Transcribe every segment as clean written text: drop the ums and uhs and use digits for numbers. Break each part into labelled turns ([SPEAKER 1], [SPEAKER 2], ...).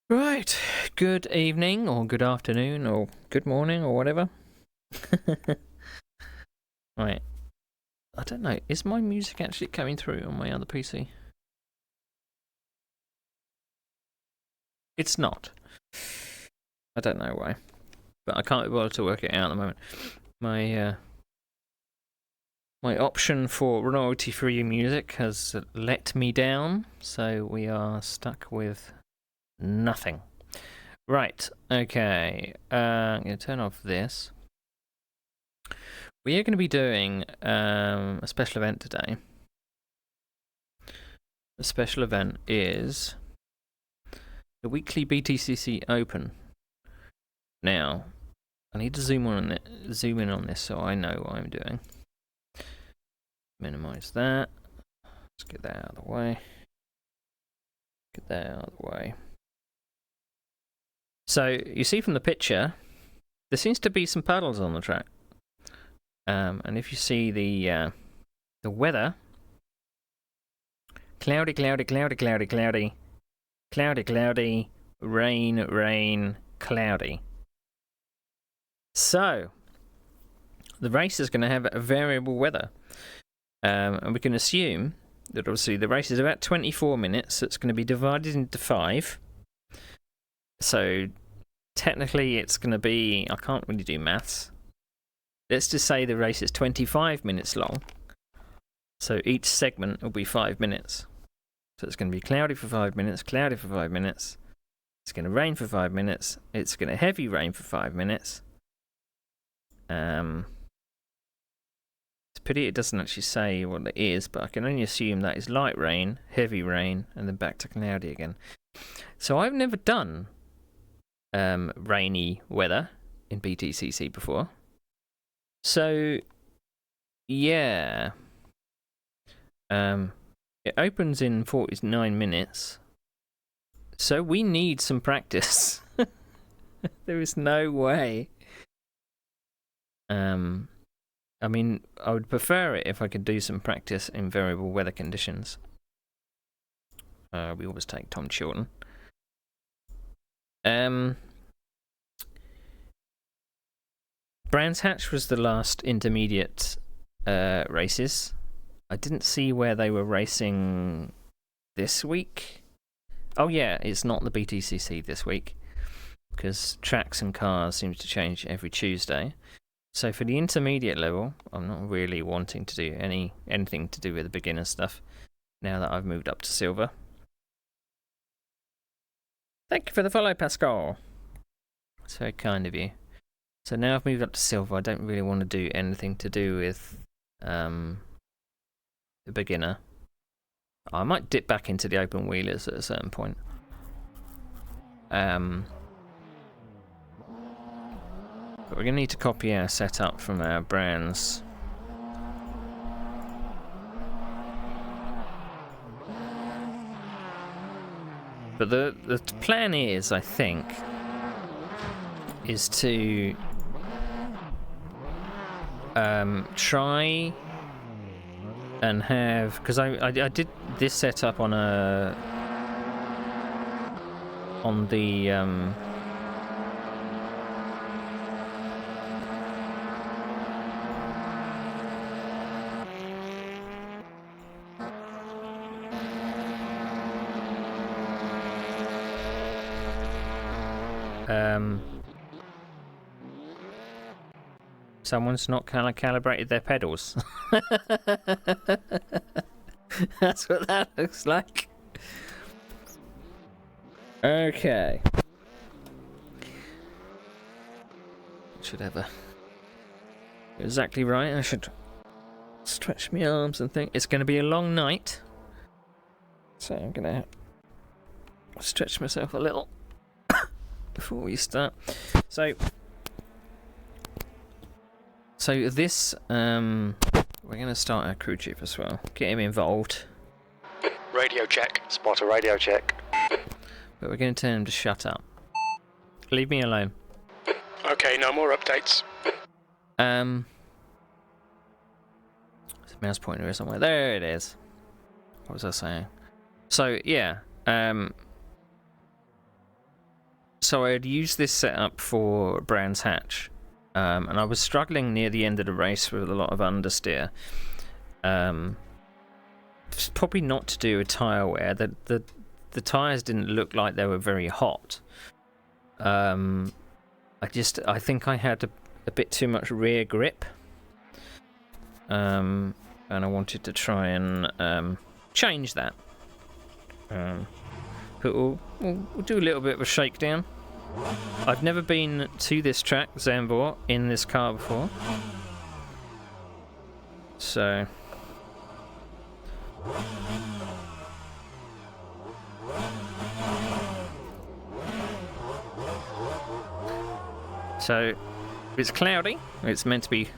[SPEAKER 1] Right. Good evening, or good afternoon, or good morning, or whatever. Right. I don't know. Is my music actually coming through on my other PC? It's not. I don't know why. But I can't be bothered to work it out at the moment. My option for royalty-free music has let me down, so we are stuck with nothing. Right. Okay. I'm going to turn off this. We are going to be doing a special event today. The special event is the weekly BTCC Open. Now, I need to zoom in on this so I know what I'm doing. Minimize that. Let's get that out of the way. Get that out of the way. So you see from the picture, there seems to be some puddles on the track. And if you see the weather, cloudy, cloudy, cloudy, cloudy, cloudy, cloudy, cloudy, rain, rain, cloudy. So, the race is going to have a variable weather. And we can assume that obviously the race is about 24 minutes, so it's going to be divided into 5. So, technically it's going to be, I can't really do maths. Let's just say the race is 25 minutes long. So each segment will be 5 minutes. So it's going to be cloudy for 5 minutes, cloudy for 5 minutes. It's going to rain for 5 minutes. It's going to heavy rain for 5 minutes. It's a pity it doesn't actually say what it is, but I can only assume that is light rain, heavy rain, and then back to cloudy again. So I've never done rainy weather in BTCC before. So, yeah. It opens in 49 minutes. So we need some practice. There is no way. I mean, I would prefer it if I could do some practice in variable weather conditions. We always take Tom Chilton. Brands Hatch was the last intermediate races. I didn't see where they were racing this week. Oh yeah, it's not the BTCC this week, because tracks and cars seems to change every Tuesday. So for the intermediate level, I'm not really wanting to do anything to do with the beginner stuff now that I've moved up to silver. Thank you for the follow, Pascal. It's very kind of you. So now I've moved up to silver, I don't really want to do anything to do with the beginner. I might dip back into the open wheelers at a certain point. But we're going to need to copy our setup from our brands. But the plan is, I think, is to try and have, because I did this setup on the someone's not kind of calibrated their pedals. That's what that looks like. Okay. Should have exactly right. I should stretch my arms and think. It's going to be a long night, so I'm going to stretch myself a little before we start. So this, we're going to start our crew chief as well. Get him involved.
[SPEAKER 2] Radio check. Spotter radio check.
[SPEAKER 1] But we're going to tell him to shut up. Leave me alone.
[SPEAKER 2] Okay, no more updates.
[SPEAKER 1] There's a mouse pointer here somewhere. There it is. What was I saying? So, yeah. So I had used this setup for Brands Hatch, and I was struggling near the end of the race with a lot of understeer. It's probably not to do with tyre wear. The tyres didn't look like they were very hot. I think I had a bit too much rear grip. And I wanted to try and change that. But we'll do a little bit of a shakedown. I've never been to this track, Zandvoort, in this car before. So it's cloudy. It's meant to be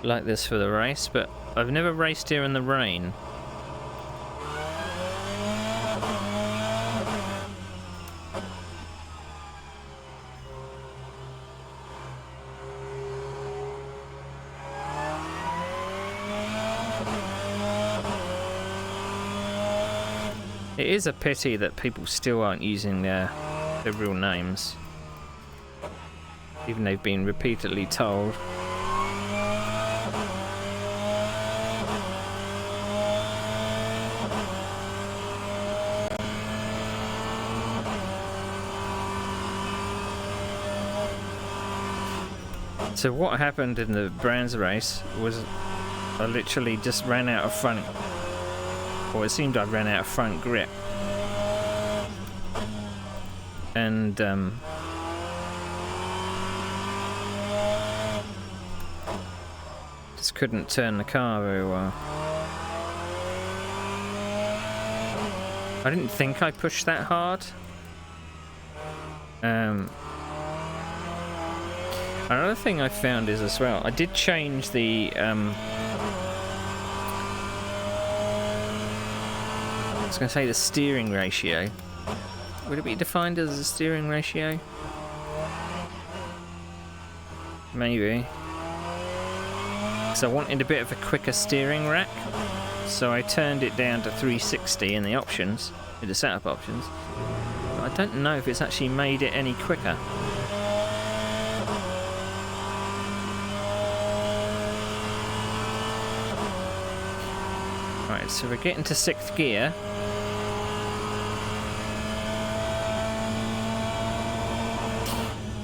[SPEAKER 1] like this for the race, but I've never raced here in the rain. It is a pity that people still aren't using their real names, even though they've been repeatedly told. So what happened in the Brands race was I literally just ran out of front, or it seemed I ran out of front grip, and just couldn't turn the car very well. I didn't think I pushed that hard. Another thing I found is as well, I did change the I was going to say the steering ratio. Would it be defined as a steering ratio? Maybe. So I wanted a bit of a quicker steering rack, so I turned it down to 360 in the options, in the setup options. But I don't know if it's actually made it any quicker. Right, so we're getting to 6th gear.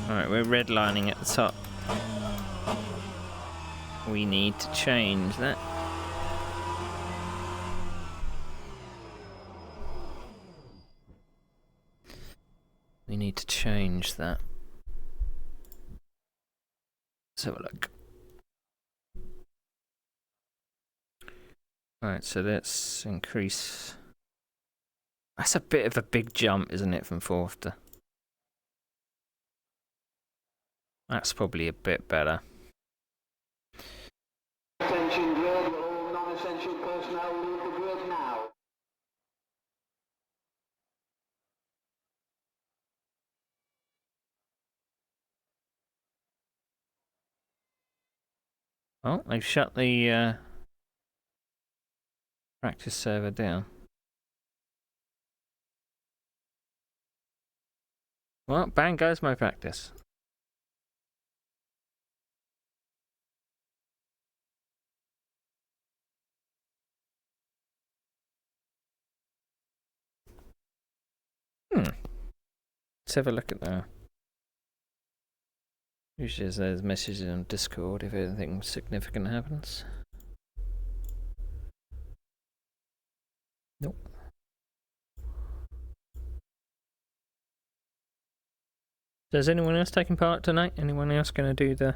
[SPEAKER 1] Alright, we're redlining at the top. We need to change that. We need to change that. Let's have a look. Alright, so let's increase. That's a bit of a big jump, isn't it, from 4th to... That's probably a bit better.
[SPEAKER 3] Attention grid, all non-essential personnel leave the grid now.
[SPEAKER 1] Oh, they've shut the practice server down. Well, bang goes my practice. Let's have a look at that. Usually there's messages on Discord if anything significant happens. Nope. So is anyone else taking part tonight? Anyone else going to do the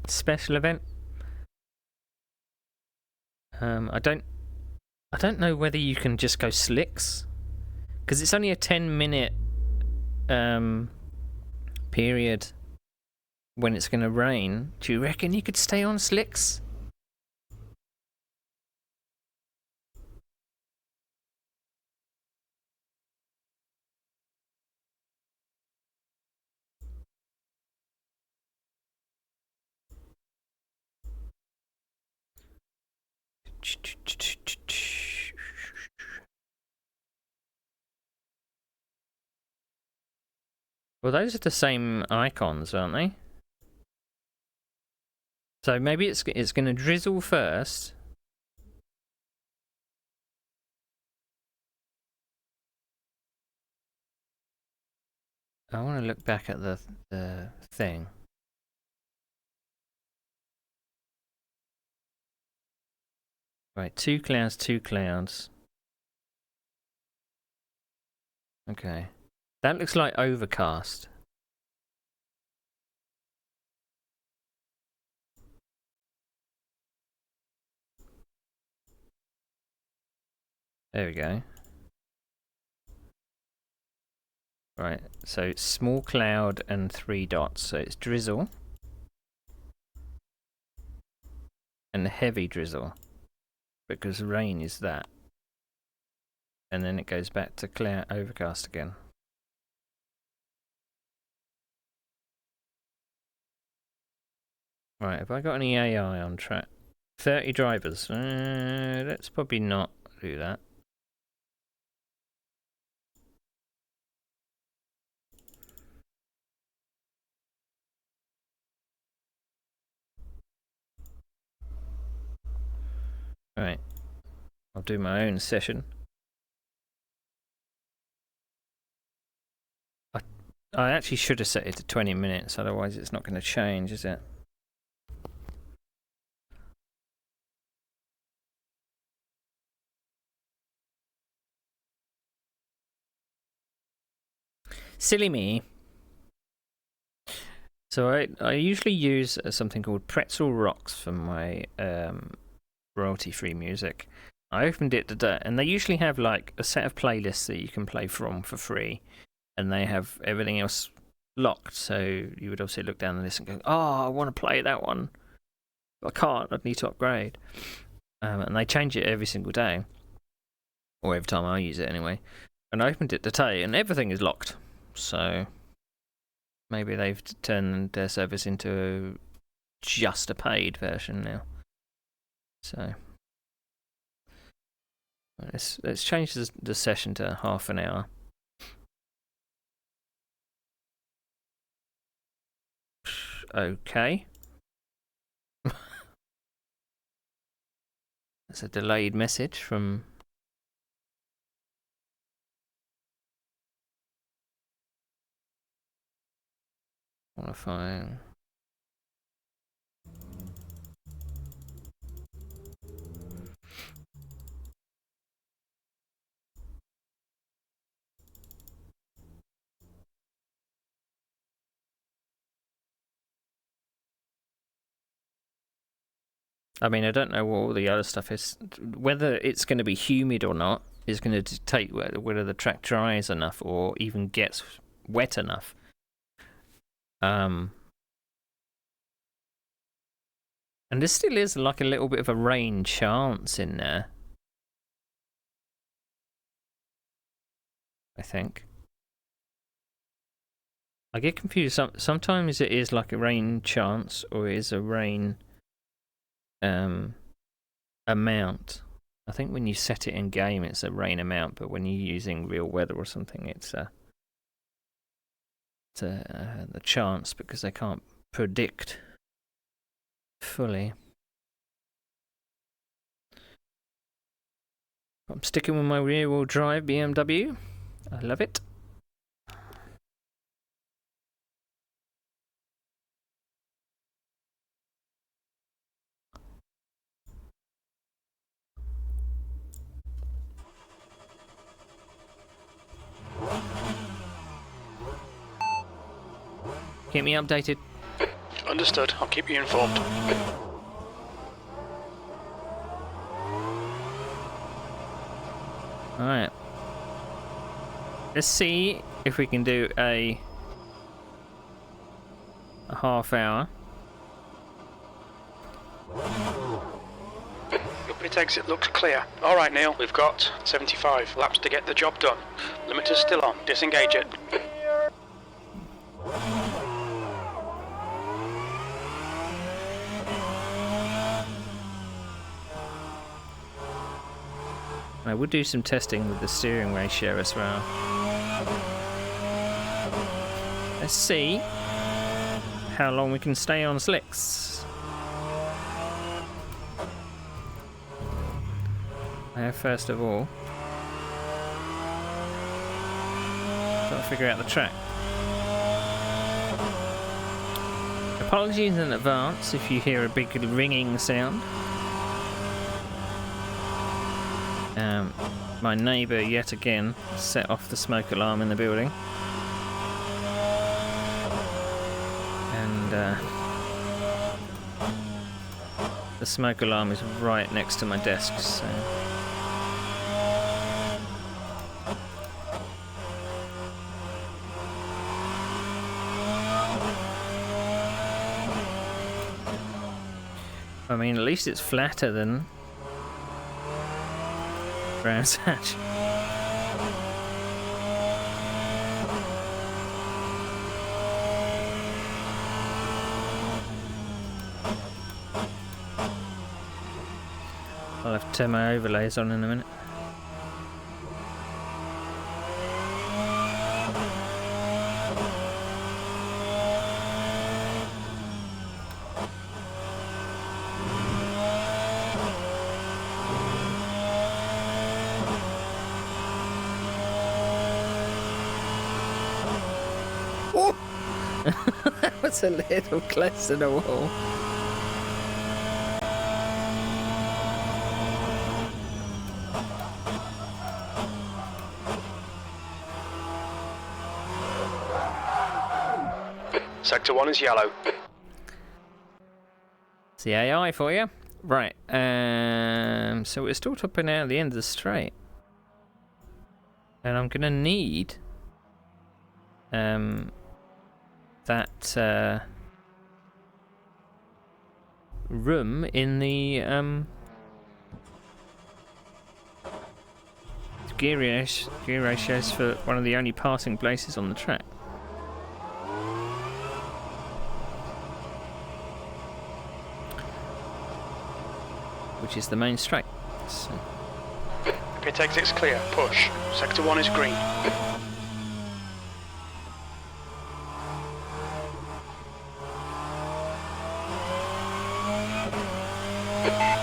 [SPEAKER 1] special event? I don't know whether you can just go slicks, because it's only a 10-minute period when it's going to rain. Do you reckon you could stay on slicks? Well, those are the same icons, aren't they? So maybe it's going to drizzle first. I want to look back at the thing. Right, 2 clouds, 2 clouds. Okay. That looks like overcast. There we go. Right, so small cloud and 3 dots. So it's drizzle. And heavy drizzle. Because rain is that. And then it goes back to clear overcast again. Right, have I got any AI on track? 30 drivers. Let's probably not do that. Right, I'll do my own session. I actually should have set it to 20 minutes, otherwise it's not going to change, is it? Silly me. So I usually use something called Pretzel Rocks for my royalty-free music. I opened it today, and they usually have like a set of playlists that you can play from for free, and they have everything else locked. So you would obviously look down the list and go, "Oh, I want to play that one, but I can't. I need to upgrade." And they change it every single day, or every time I use it anyway. And I opened it today, and everything is locked. So maybe they've turned their service into just a paid version now. So let's change the session to half an hour. Okay. That's a delayed message from... I want to find... I mean, I don't know what all the other stuff is. Whether it's going to be humid or not is going to dictate whether the track dries enough or even gets wet enough. And there still is like a little bit of a rain chance in there, I think. I get confused. Sometimes it is like a rain chance or it is a rain amount. I think when you set it in game, it's a rain amount, but when you're using real weather or something, it's the chance, because they can't predict fully. I'm sticking with my rear-wheel drive BMW. I love it. Keep me updated.
[SPEAKER 2] Understood. I'll keep you informed.
[SPEAKER 1] Alright. Let's see if we can do a half hour.
[SPEAKER 2] Your pit exit looks clear. All right, Neil. We've got 75 laps to get the job done. Limiter's still on. Disengage it.
[SPEAKER 1] I will do some testing with the steering ratio as well. Let's see how long we can stay on slicks. First of all, got to figure out the track. Apologies in advance if you hear a big ringing sound. My neighbour yet again set off the smoke alarm in the building. And the smoke alarm is right next to my desk, so... I mean, at least it's flatter than Brands Hatch. I'll have to turn my overlays on in a minute. That was a little close to the wall.
[SPEAKER 2] Sector 1 is yellow.
[SPEAKER 1] It's the AI for you. Right, so we're still topping out at the end of the straight. And I'm going to need that room in the gear ratios for one of the only passing places on the track. Which is the main straight. So.
[SPEAKER 2] Pit exit's clear. Push. Sector 1 is green.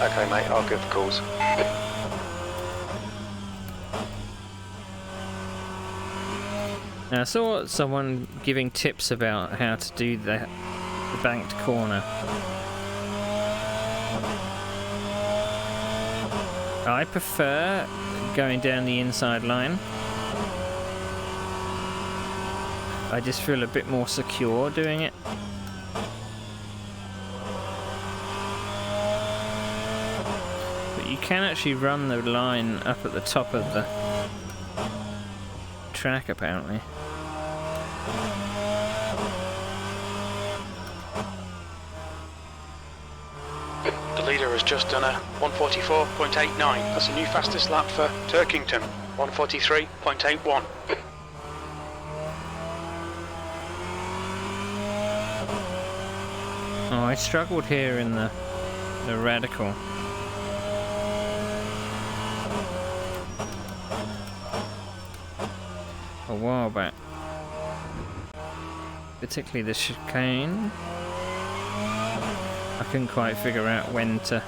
[SPEAKER 4] Okay, mate, I'll give the calls.
[SPEAKER 1] Now, I saw someone giving tips about how to do the banked corner. I prefer going down the inside line. I just feel a bit more secure doing it. But you can actually run the line up at the top of the track, apparently.
[SPEAKER 2] The leader has just done a 144.89. That's a new fastest lap for Turkington. 143.81.
[SPEAKER 1] Oh, I struggled here in the radical. A while back. Particularly the chicane. I couldn't quite figure out when to...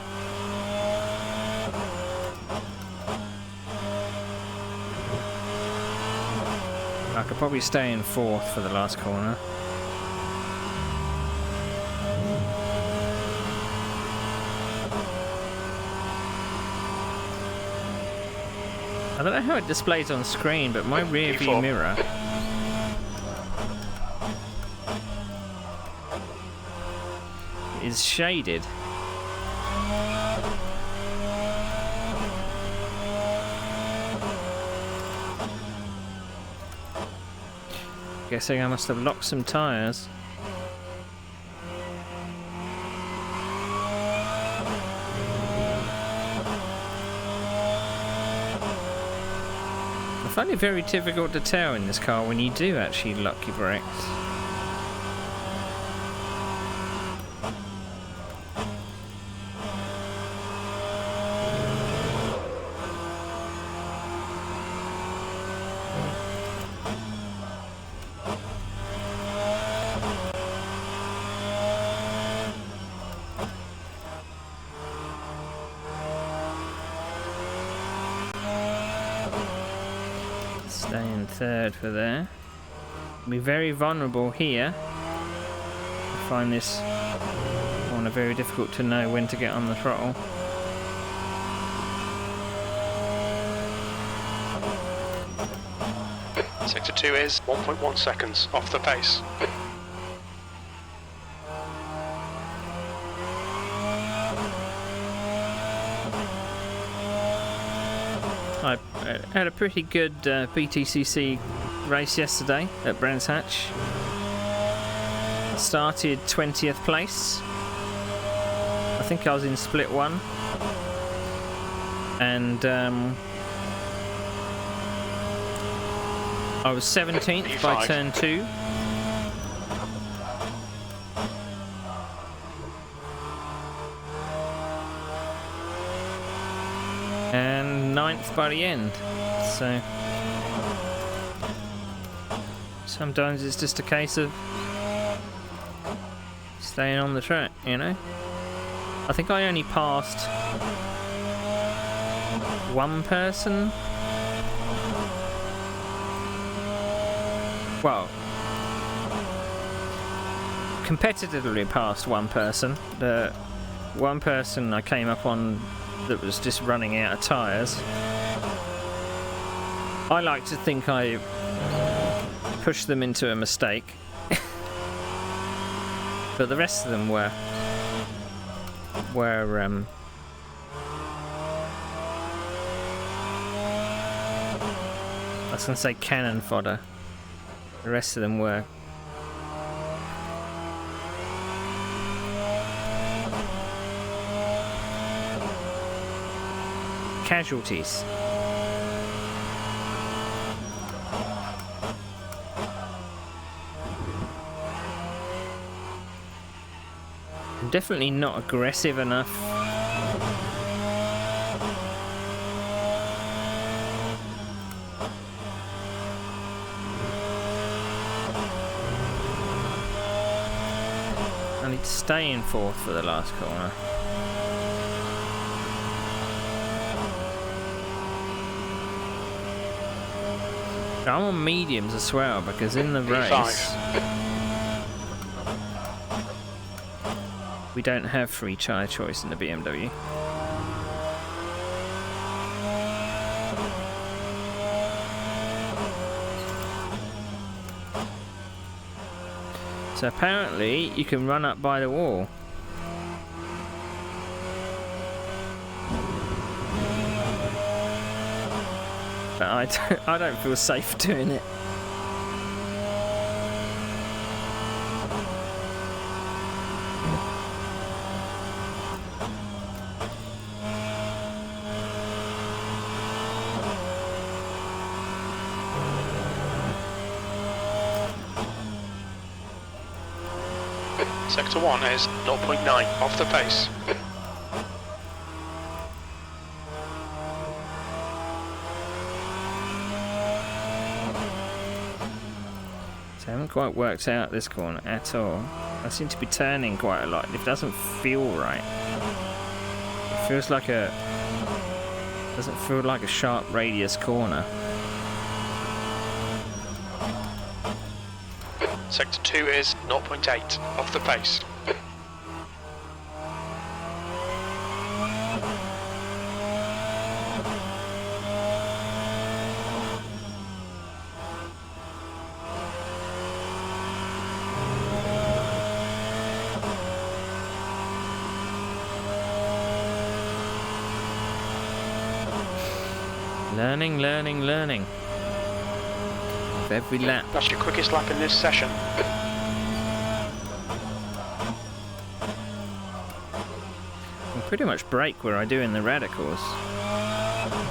[SPEAKER 1] I could probably stay in fourth for the last corner. I don't know how it displays on screen, but my rear view mirror is shaded. Guessing I must have locked some tyres. I find it very difficult to tell in this car when you do actually lock your brakes. Stay in third for there. Be very vulnerable here. I find this corner very difficult to know when to get on the throttle.
[SPEAKER 2] Sector 2 is 1.1 seconds off the pace.
[SPEAKER 1] I had a pretty good BTCC race yesterday at Brands Hatch. Started 20th place. I think I was in split 1. And I was 17th by turn 2. And 9th by the end. So sometimes it's just a case of staying on the track, you know. I think I only passed one person. Well, competitively passed one person. The one person I came up on that was just running out of tyres. I like to think I pushed them into a mistake. But the rest of them were I was going to say cannon fodder. The rest of them were casualties. I'm definitely not aggressive enough. I need to stay in fourth for the last corner. I'm on mediums as well because in the race we don't have free tyre choice in the BMW. So apparently you can run up by the wall. But I don't feel safe doing it.
[SPEAKER 2] Sector 1 is 0.9 off the pace.
[SPEAKER 1] So I haven't quite worked out this corner at all. I seem to be turning quite a lot. It doesn't feel right. It feels like doesn't feel like a sharp radius corner.
[SPEAKER 2] Sector 2 is 0.8 off the pace.
[SPEAKER 1] Learning. Every lap.
[SPEAKER 2] That's your quickest lap in this session.
[SPEAKER 1] I pretty much brake where I do in the radicals.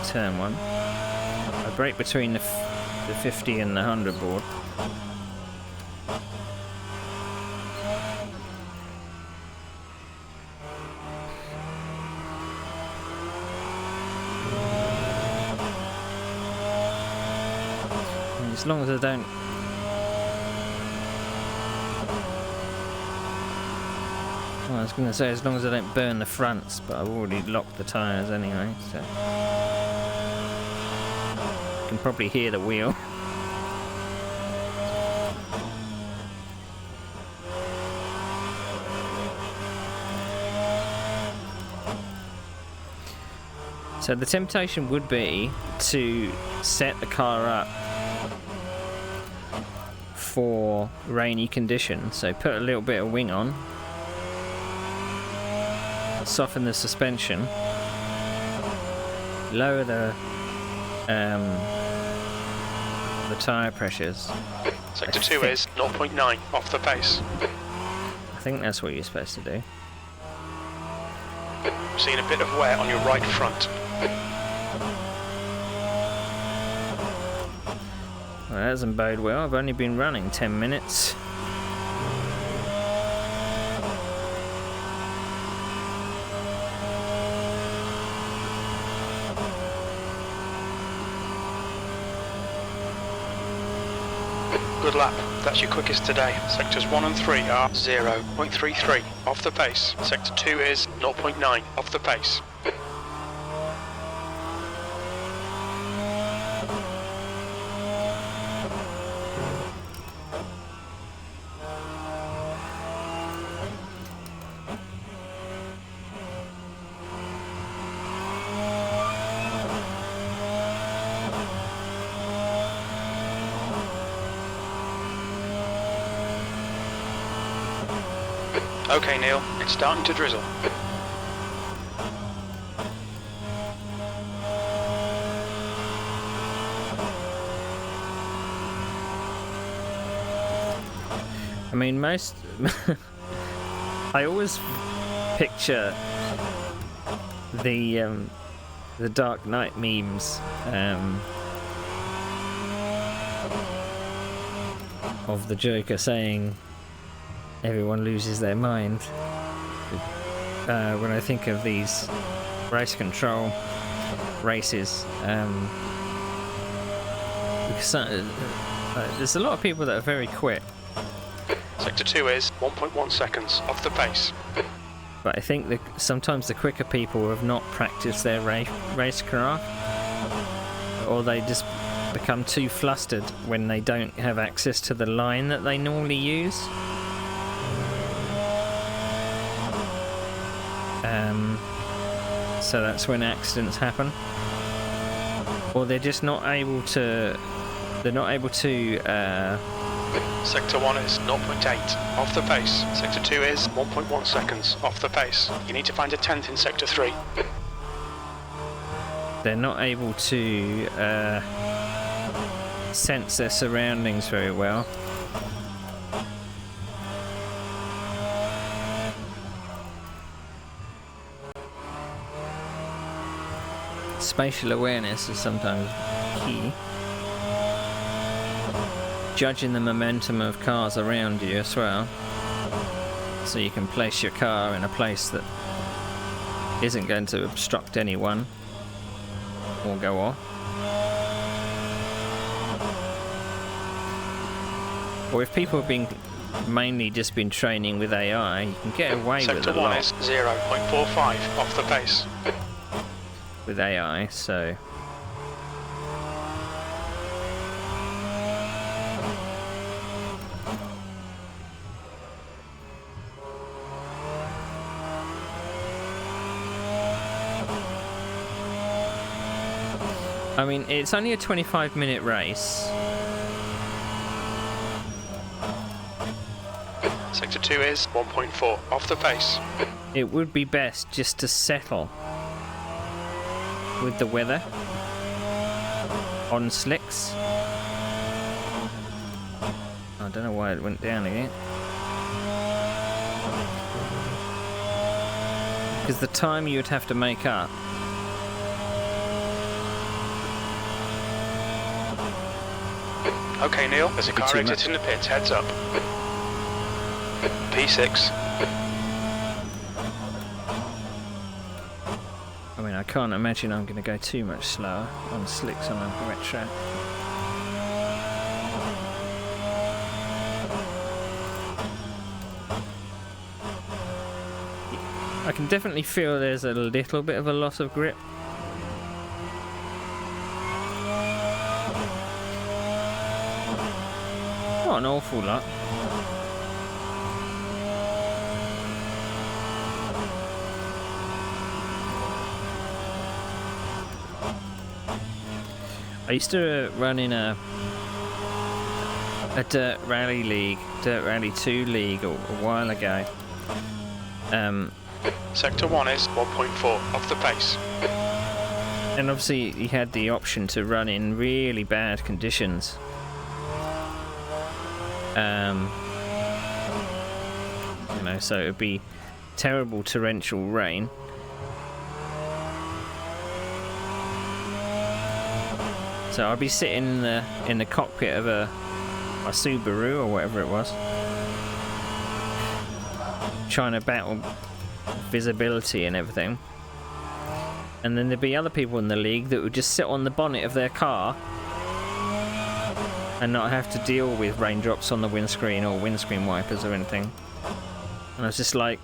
[SPEAKER 1] Turn 1. I brake between the 50 and the 100 board. As long as I don't... Well, I was going to say as long as I don't burn the fronts, but I've already locked the tyres anyway, so... can probably hear the wheel. So the temptation would be to set the car up for rainy conditions. So put a little bit of wing on, soften the suspension, lower the tyre pressures.
[SPEAKER 2] Sector 2 is 0.9 off the pace.
[SPEAKER 1] I think that's what you're supposed to do.
[SPEAKER 2] Seeing a bit of wear on your right front.
[SPEAKER 1] Well, that doesn't bode well. I've only been running 10 minutes.
[SPEAKER 2] Good lap. That's your quickest today. Sectors 1 and 3 are 0.33 off the pace. Sector 2 is 0.9 off the pace. Okay, Neil, it's starting to drizzle.
[SPEAKER 1] I mean, most... I always picture the Dark Knight memes of the Joker saying everyone loses their mind when I think of these race control races, because there's a lot of people that are very quick.
[SPEAKER 2] Sector 2 is 1.1 seconds off the pace.
[SPEAKER 1] But I think that sometimes the quicker people have not practiced their racecraft, or they just become too flustered when they don't have access to the line that they normally use. So that's when accidents happen, or they're just not able to. They're not able to.
[SPEAKER 2] Sector 1 is 0.8 off the pace. Sector 2 is 1.1 seconds off the pace. You need to find a 10th in Sector 3.
[SPEAKER 1] They're not able to sense their surroundings very well. Spatial awareness is sometimes key. Judging the momentum of cars around you as well, so you can place your car in a place that isn't going to obstruct anyone or go off. Or if people have been mainly just been training with AI, you can get away with
[SPEAKER 2] Sector
[SPEAKER 1] a
[SPEAKER 2] 1
[SPEAKER 1] lot
[SPEAKER 2] is 0.45 off the pace.
[SPEAKER 1] with AI, so I mean, it's only a 25-minute race.
[SPEAKER 2] Sector 2 is 1.4 off the pace.
[SPEAKER 1] It would be best just to settle with the weather on slicks. I don't know why it went down again. Because the time you would have to make up.
[SPEAKER 2] Okay, Neil, there's a car
[SPEAKER 1] too
[SPEAKER 2] exiting the pits, heads up. P6.
[SPEAKER 1] I mean, I can't imagine I'm going to go too much slower on slicks on a wet track. I can definitely feel there's a little bit of a loss of grip. Not an awful lot. I used to run in a dirt rally league, dirt rally 2 league a while ago.
[SPEAKER 2] Sector 1 is 1.4 off the pace.
[SPEAKER 1] And obviously you had the option to run in really bad conditions. You know, so it would be terrible torrential rain. So I'd be sitting in the cockpit of a Subaru or whatever it was, trying to battle visibility and everything. And then there'd be other people in the league that would just sit on the bonnet of their car and not have to deal with raindrops on the windscreen or windscreen wipers or anything. And I was just like,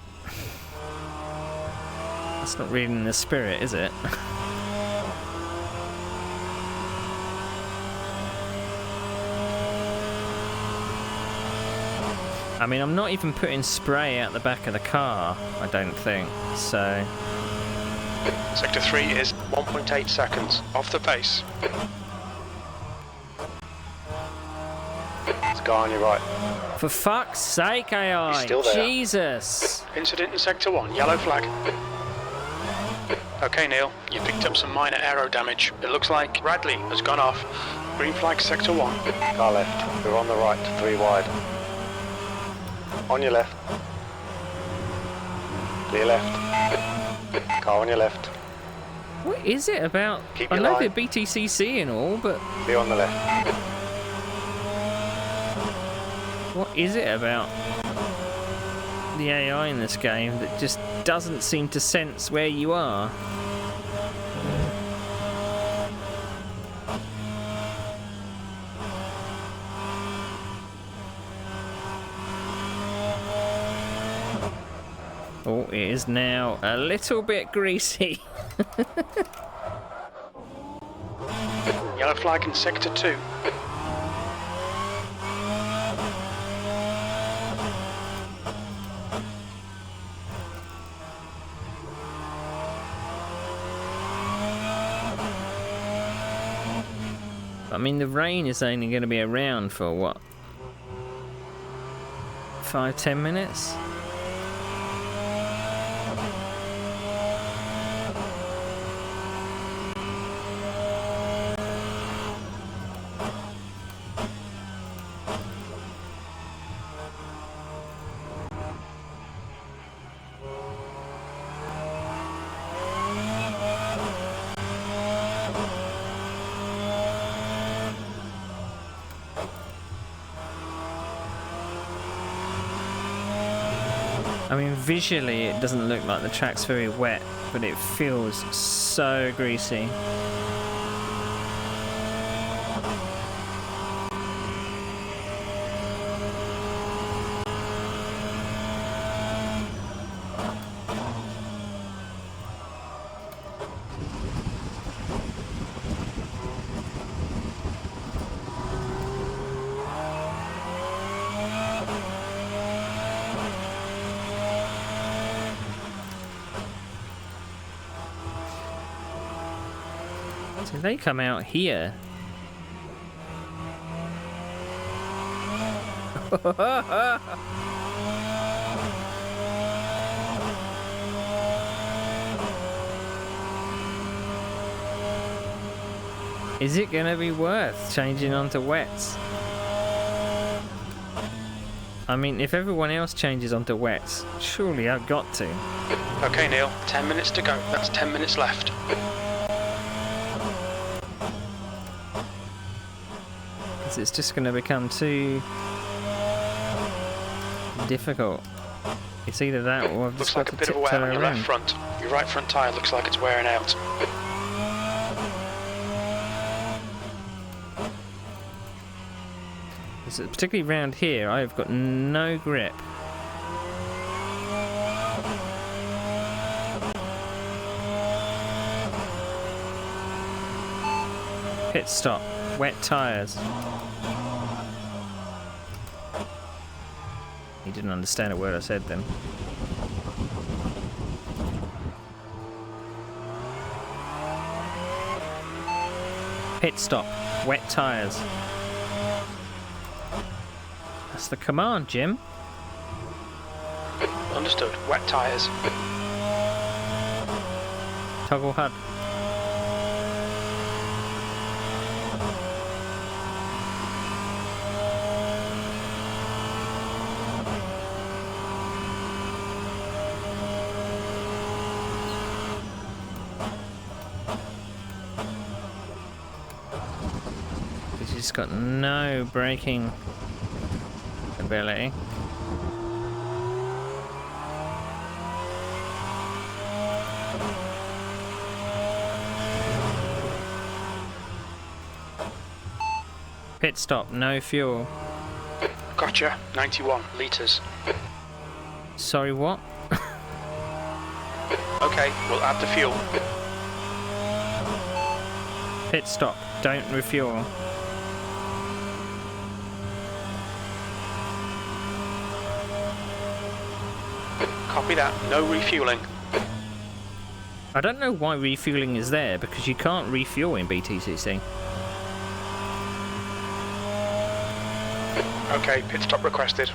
[SPEAKER 1] that's not really in the spirit, is it? I mean, I'm not even putting spray out the back of the car, I don't think, so...
[SPEAKER 2] Sector 3 is 1.8 seconds off the pace.
[SPEAKER 4] There's a guy on your right.
[SPEAKER 1] For fuck's sake, AI!
[SPEAKER 4] He's still there.
[SPEAKER 1] Jesus!
[SPEAKER 2] Incident in Sector 1, yellow flag. Okay, Neil, you picked up some minor aero damage. It looks like Bradley has gone off. Green flag, Sector 1.
[SPEAKER 4] Car left. We're on the right, 3 wide. On your left. Clear left. Car on your left.
[SPEAKER 1] What is it about?
[SPEAKER 4] Keep
[SPEAKER 1] I
[SPEAKER 4] your
[SPEAKER 1] know
[SPEAKER 4] line.
[SPEAKER 1] they're BTCC and all, but
[SPEAKER 4] Be on the left.
[SPEAKER 1] what is it about the AI in this game that just doesn't seem to sense where you are? Oh, it is now a little bit greasy.
[SPEAKER 2] Yellow flag in Sector 2.
[SPEAKER 1] I mean, the rain is only going to be around for what? 5-10 minutes? I mean, visually it doesn't look like the track's very wet, but it feels so greasy. So they come out here. Is it going to be worth changing onto wets? I mean, if everyone else changes onto wets, surely I've got to.
[SPEAKER 2] Okay, Neil, 10 minutes to go. That's 10 minutes left.
[SPEAKER 1] Because it's just going to become too difficult. It's either that or I've just
[SPEAKER 2] Looks like
[SPEAKER 1] got
[SPEAKER 2] a
[SPEAKER 1] to
[SPEAKER 2] bit of wear
[SPEAKER 1] tiptoe
[SPEAKER 2] on your
[SPEAKER 1] around.
[SPEAKER 2] left front. Your right front tyre looks like it's wearing out.
[SPEAKER 1] Particularly around here, I've got no grip. Pit stop, wet tyres. didn't understand a word I said then. Pit stop. Wet tyres. That's the command, Jim.
[SPEAKER 2] Understood. Wet tyres.
[SPEAKER 1] Toggle HUD. He's got no braking ability. Pit stop, no fuel.
[SPEAKER 2] Gotcha. 91 litres.
[SPEAKER 1] Sorry, what?
[SPEAKER 2] Okay, we'll add the fuel.
[SPEAKER 1] Pit stop, don't refuel.
[SPEAKER 2] Copy that. No refueling.
[SPEAKER 1] I don't know why refueling is there, because you can't refuel in BTCC.
[SPEAKER 2] Okay, pit stop requested.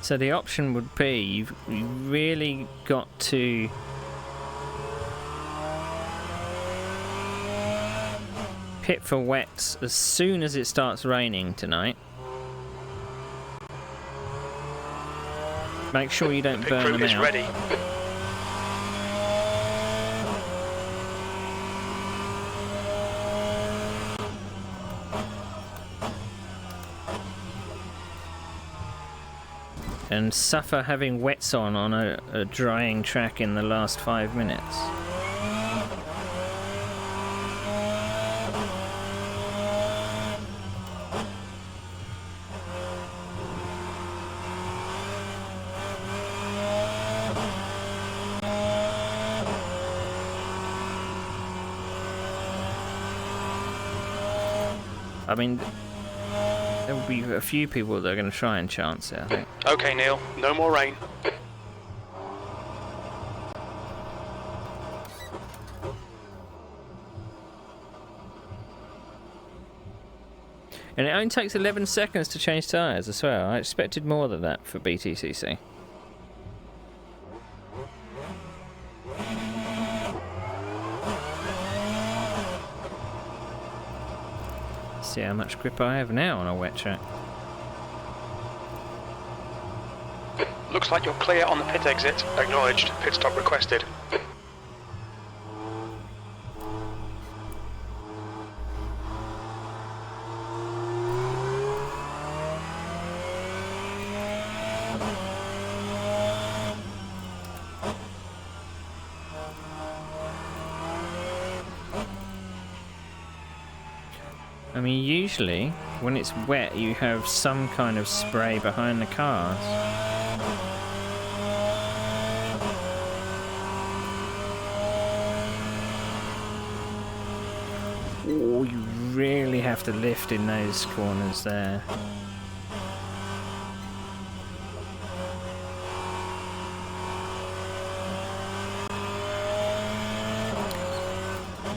[SPEAKER 1] So the option would be, you've really got to pit for wets as soon as it starts raining tonight. Make sure you don't
[SPEAKER 2] Pit
[SPEAKER 1] burn
[SPEAKER 2] crew
[SPEAKER 1] them
[SPEAKER 2] is
[SPEAKER 1] out.
[SPEAKER 2] ready.
[SPEAKER 1] And suffer having wets on a drying track in the last 5 minutes. I mean, there will be a few people that are going to try and chance it, I think.
[SPEAKER 2] Okay, Neil. No more rain.
[SPEAKER 1] And it only takes 11 seconds to change tyres as well. I expected more than that for BTCC. See how much grip I have now on a wet track.
[SPEAKER 2] Looks like you're clear on the pit exit. Acknowledged. Pit stop requested.
[SPEAKER 1] I mean, usually when it's wet you have some kind of spray behind the cars. Oh, you really have to lift in those corners there.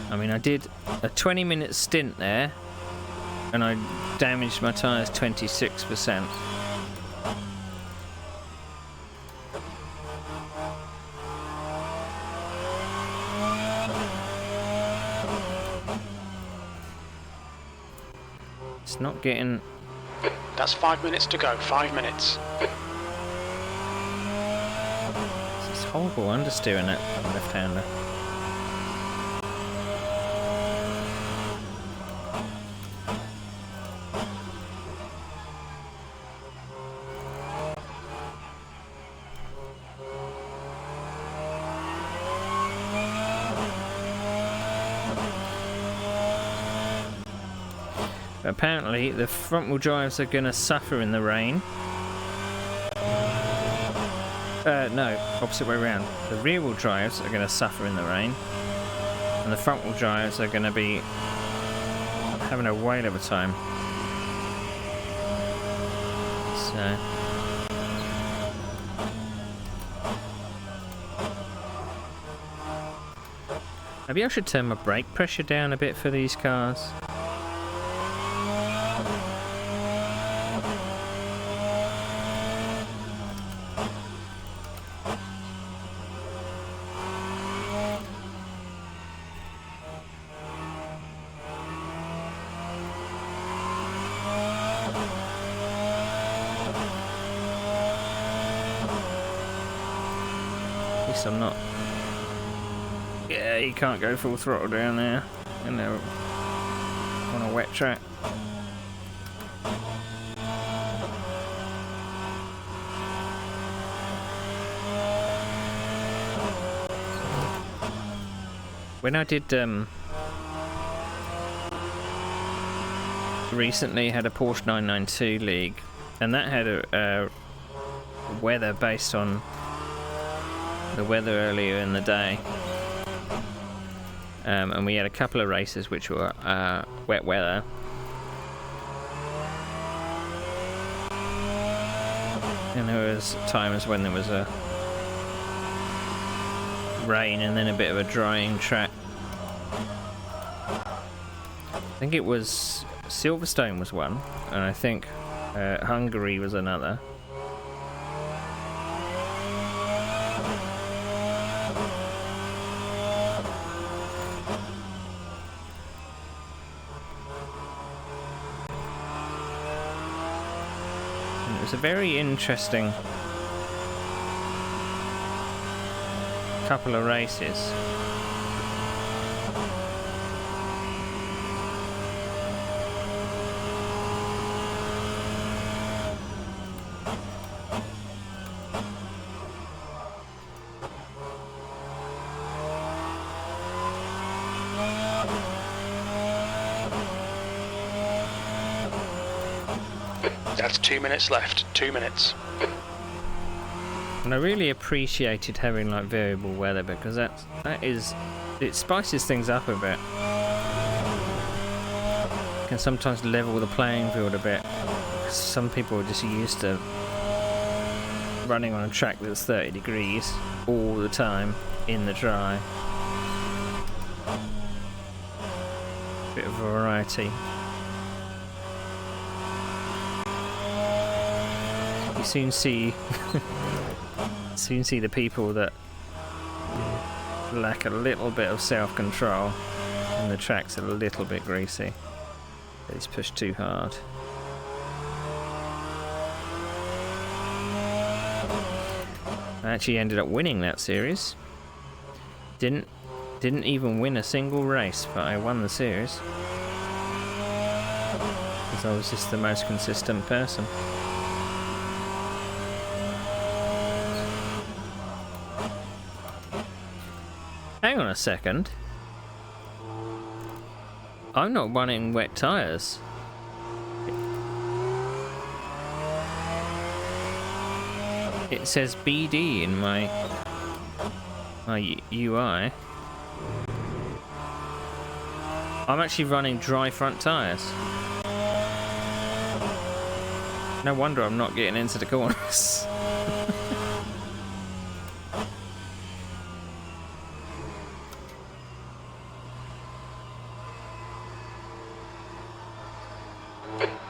[SPEAKER 1] I mean, I did a 20-minute stint there, and I damaged my tyres 26%. It's not getting...
[SPEAKER 2] That's 5 minutes to go. 5 minutes.
[SPEAKER 1] It's horrible understeering it, left-hander. Apparently, the front-wheel drives are going to suffer in the rain. No, opposite way around. The rear-wheel drives are going to suffer in the rain, and the front-wheel drives are going to be having a whale of a time. So maybe I should turn my brake pressure down a bit for these cars. At least I'm not. Yeah, you can't go full throttle down there, you know, on a wet track. When I did recently had a Porsche 992 league, and that had a weather based on the weather earlier in the day. And we had a couple of races which were wet weather. And there was times when there was a rain and then a bit of a drying track. I think it was Silverstone was one, and I think Hungary was another. It was a very interesting couple of races.
[SPEAKER 2] That's 2 minutes left. 2 minutes.
[SPEAKER 1] And I really appreciated having like variable weather, because that is, it spices things up a bit. Can sometimes level the playing field a bit. Some people are just used to running on a track that's 30 degrees all the time in the dry. Bit of variety. You soon see the people that lack a little bit of self-control, and the track's a little bit greasy. He's pushed too hard. I actually ended up winning that series. Didn't even win a single race, but I won the series because I was just the most consistent person. Hang on a second. I'm not running wet tyres. It says BD in my UI. I'm actually running dry front tyres. No wonder I'm not getting into the corners.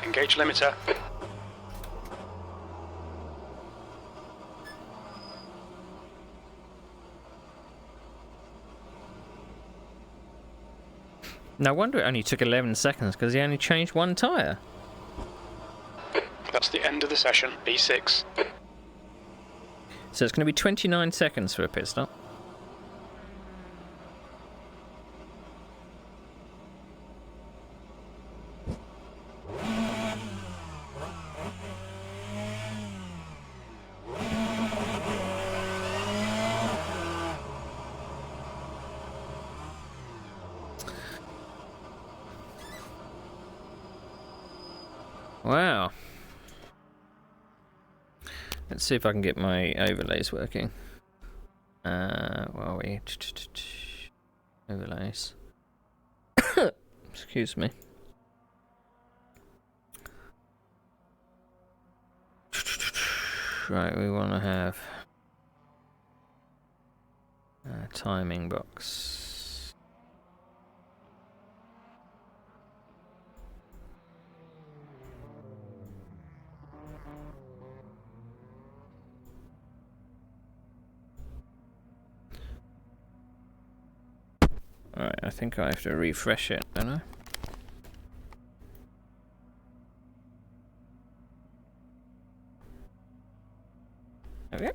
[SPEAKER 2] Engage limiter.
[SPEAKER 1] No wonder it only took 11 seconds, because he only changed one tyre.
[SPEAKER 2] That's the end of the session. B6.
[SPEAKER 1] So it's going to be 29 seconds for a pit stop. Wow. Let's see if I can get my overlays working. Where are we? Overlays. Excuse me. Right, we want to have a timing box. Alright, I think I have to refresh it, don't I? There we go.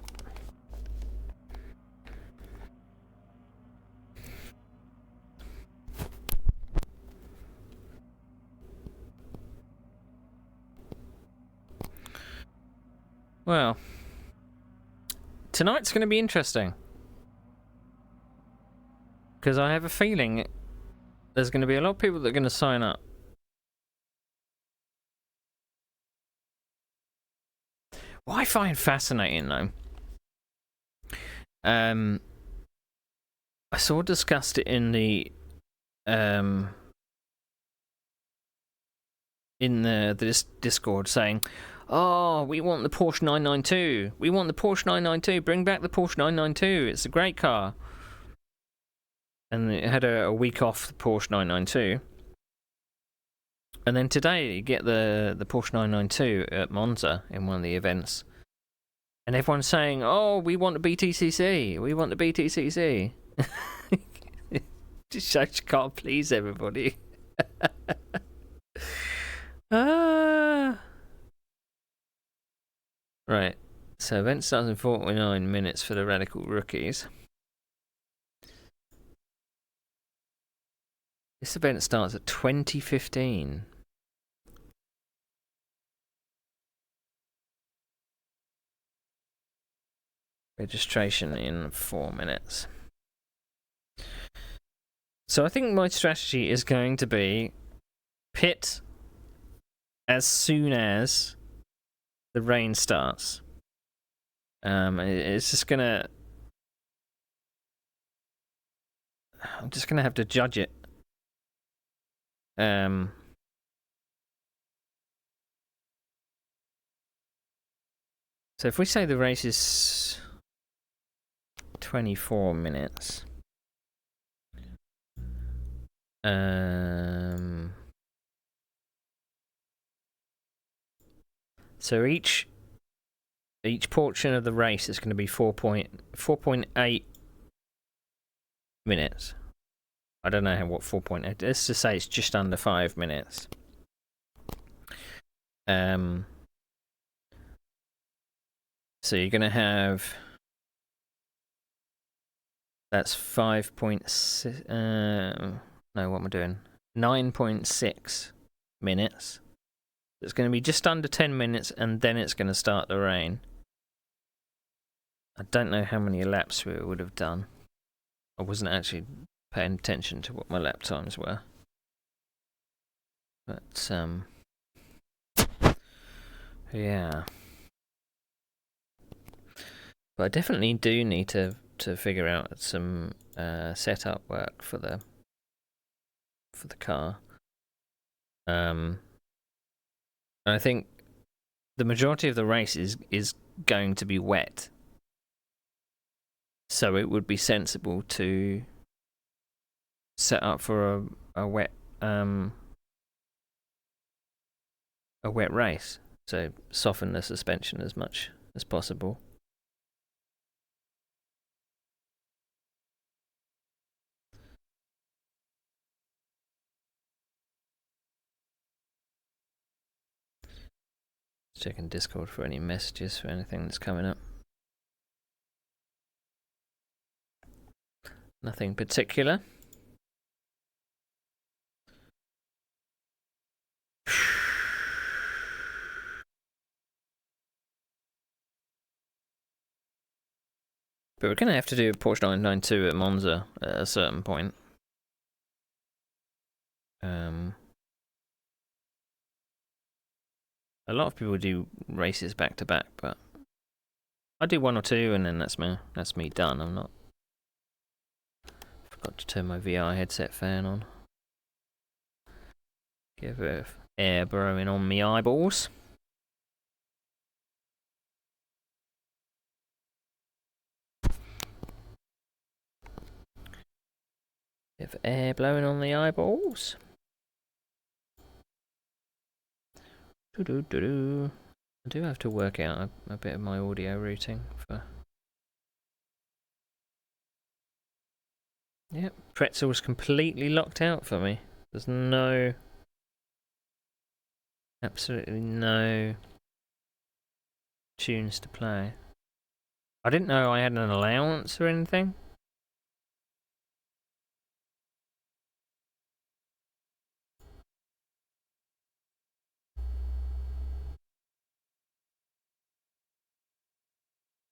[SPEAKER 1] Well, tonight's going to be interesting. Because I have a feeling there's going to be a lot of people that are going to sign up. What I find fascinating, though, I saw discussed it in the Discord saying, "Oh, we want the Porsche 992. We want the Porsche 992. Bring back the Porsche 992. It's a great car." And it had a week off the Porsche 992. And then today you get the Porsche 992 at Monza in one of the events. And everyone's saying, "Oh, we want the BTCC. We want the BTCC." Just shows you can't please everybody. Right. So event starts in 49 minutes for the Radical Rookies. This event starts at 20:15. Registration in 4 minutes. So I think my strategy is going to be pit as soon as the rain starts. It's just gonna... I'm just gonna have to judge it. So if we say the race is 24 minutes, so each portion of the race is going to be 4.8 minutes. I don't know what 4.8. Let's just say it's just under 5 minutes. So you're going to have... That's 5.6... no, what am I doing? 9.6 minutes. It's going to be just under 10 minutes, and then it's going to start the rain. I don't know how many laps we would have done. I wasn't actually paying attention to what my lap times were. But, yeah. But I definitely do need to figure out some setup work for the car. And I think the majority of the race is going to be wet. So it would be sensible to set up for a wet race. So soften the suspension as much as possible. Checking Discord for any messages for anything that's coming up. Nothing particular. But we're going to have to do a Porsche 992 at Monza at a certain point. A lot of people do races back to back, but I do one or two, and then that's me done. I'm not... Forgot to turn my VR headset fan on. Get a bit of air blowing on me eyeballs. Bit of air blowing on the eyeballs. Doo-doo-doo-doo. I do have to work out a bit of my audio routing for. Yep, Pretzel's completely locked out for me. There's no. Absolutely no tunes to play. I didn't know I had an allowance or anything.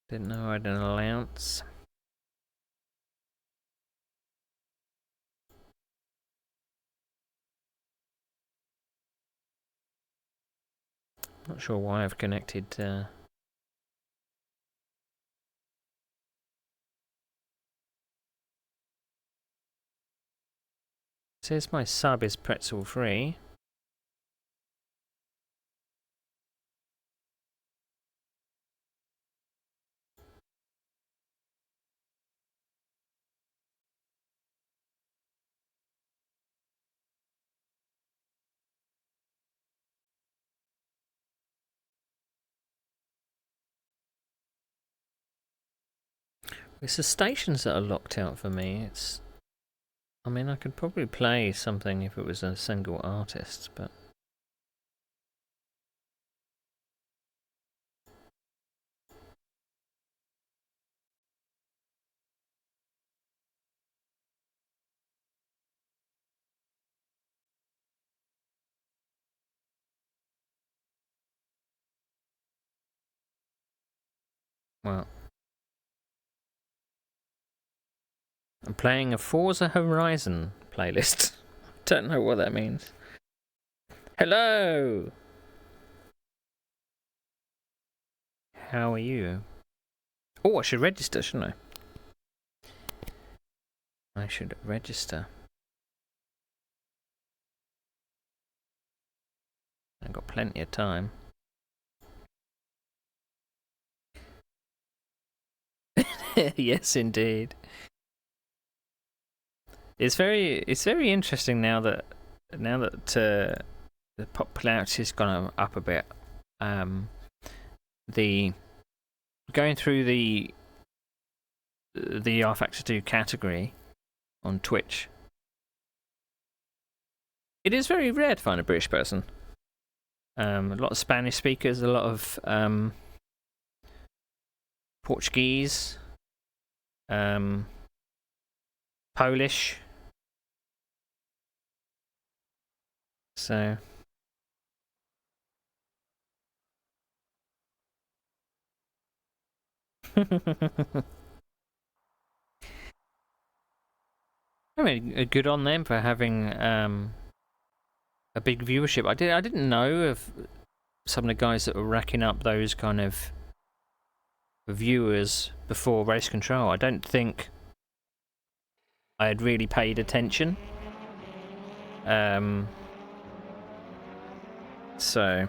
[SPEAKER 1] Didn't know I had an allowance. Not sure why I've connected. Says my sub is pretzel free. It's the stations that are locked out for me. It's. I mean, I could probably play something if it was a single artist, but. Well. I'm playing a Forza Horizon playlist. Don't know what that means. Hello! How are you? Oh, I should register, shouldn't I? I should register. I've got plenty of time. Yes, indeed. It's very interesting now that the popularity's gone up a bit. The going through the R Factor 2 category on Twitch. It is very rare to find a British person. A lot of Spanish speakers, a lot of Portuguese, Polish. So. I mean, good on them for having a big viewership. I didn't know of some of the guys that were racking up those kind of viewers before Race Control. I don't think I had really paid attention. So.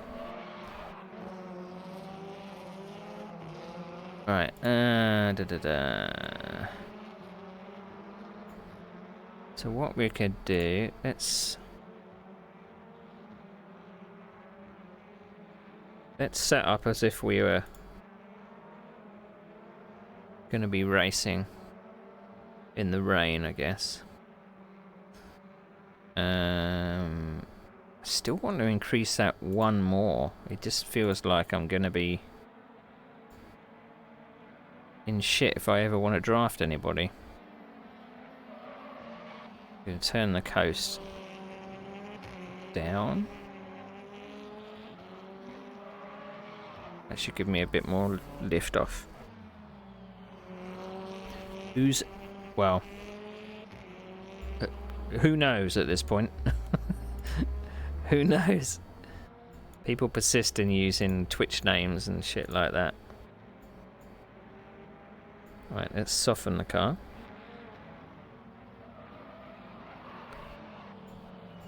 [SPEAKER 1] Right. So what we could do, let's set up as if we were going to be racing in the rain, I guess. Still want to increase that one more. It just feels like I'm going to be in shit if I ever want to draft anybody. Gonna turn the coast down. That should give me a bit more lift off. Well, who knows at this point? Who knows? People persist in using Twitch names and shit like that. Right, let's soften the car.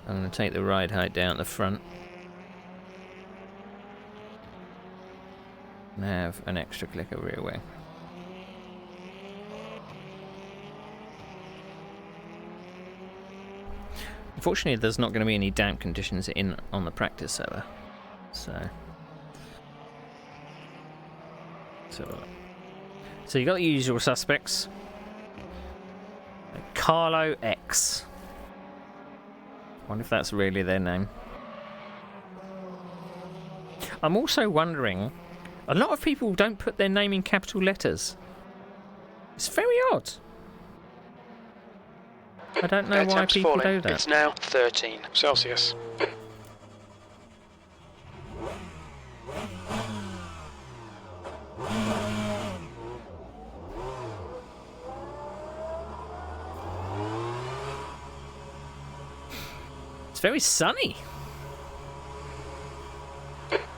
[SPEAKER 1] I'm going to take the ride height down at the front. And have an extra click of rear wing. Unfortunately, there's not going to be any damp conditions on the practice server. So you got the usual suspects. Carlo X. Wonder if that's really their name. I'm also wondering, a lot of people don't put their name in capital letters. It's very odd. I don't know why people do that.
[SPEAKER 2] It's now 13 Celsius.
[SPEAKER 1] It's very sunny.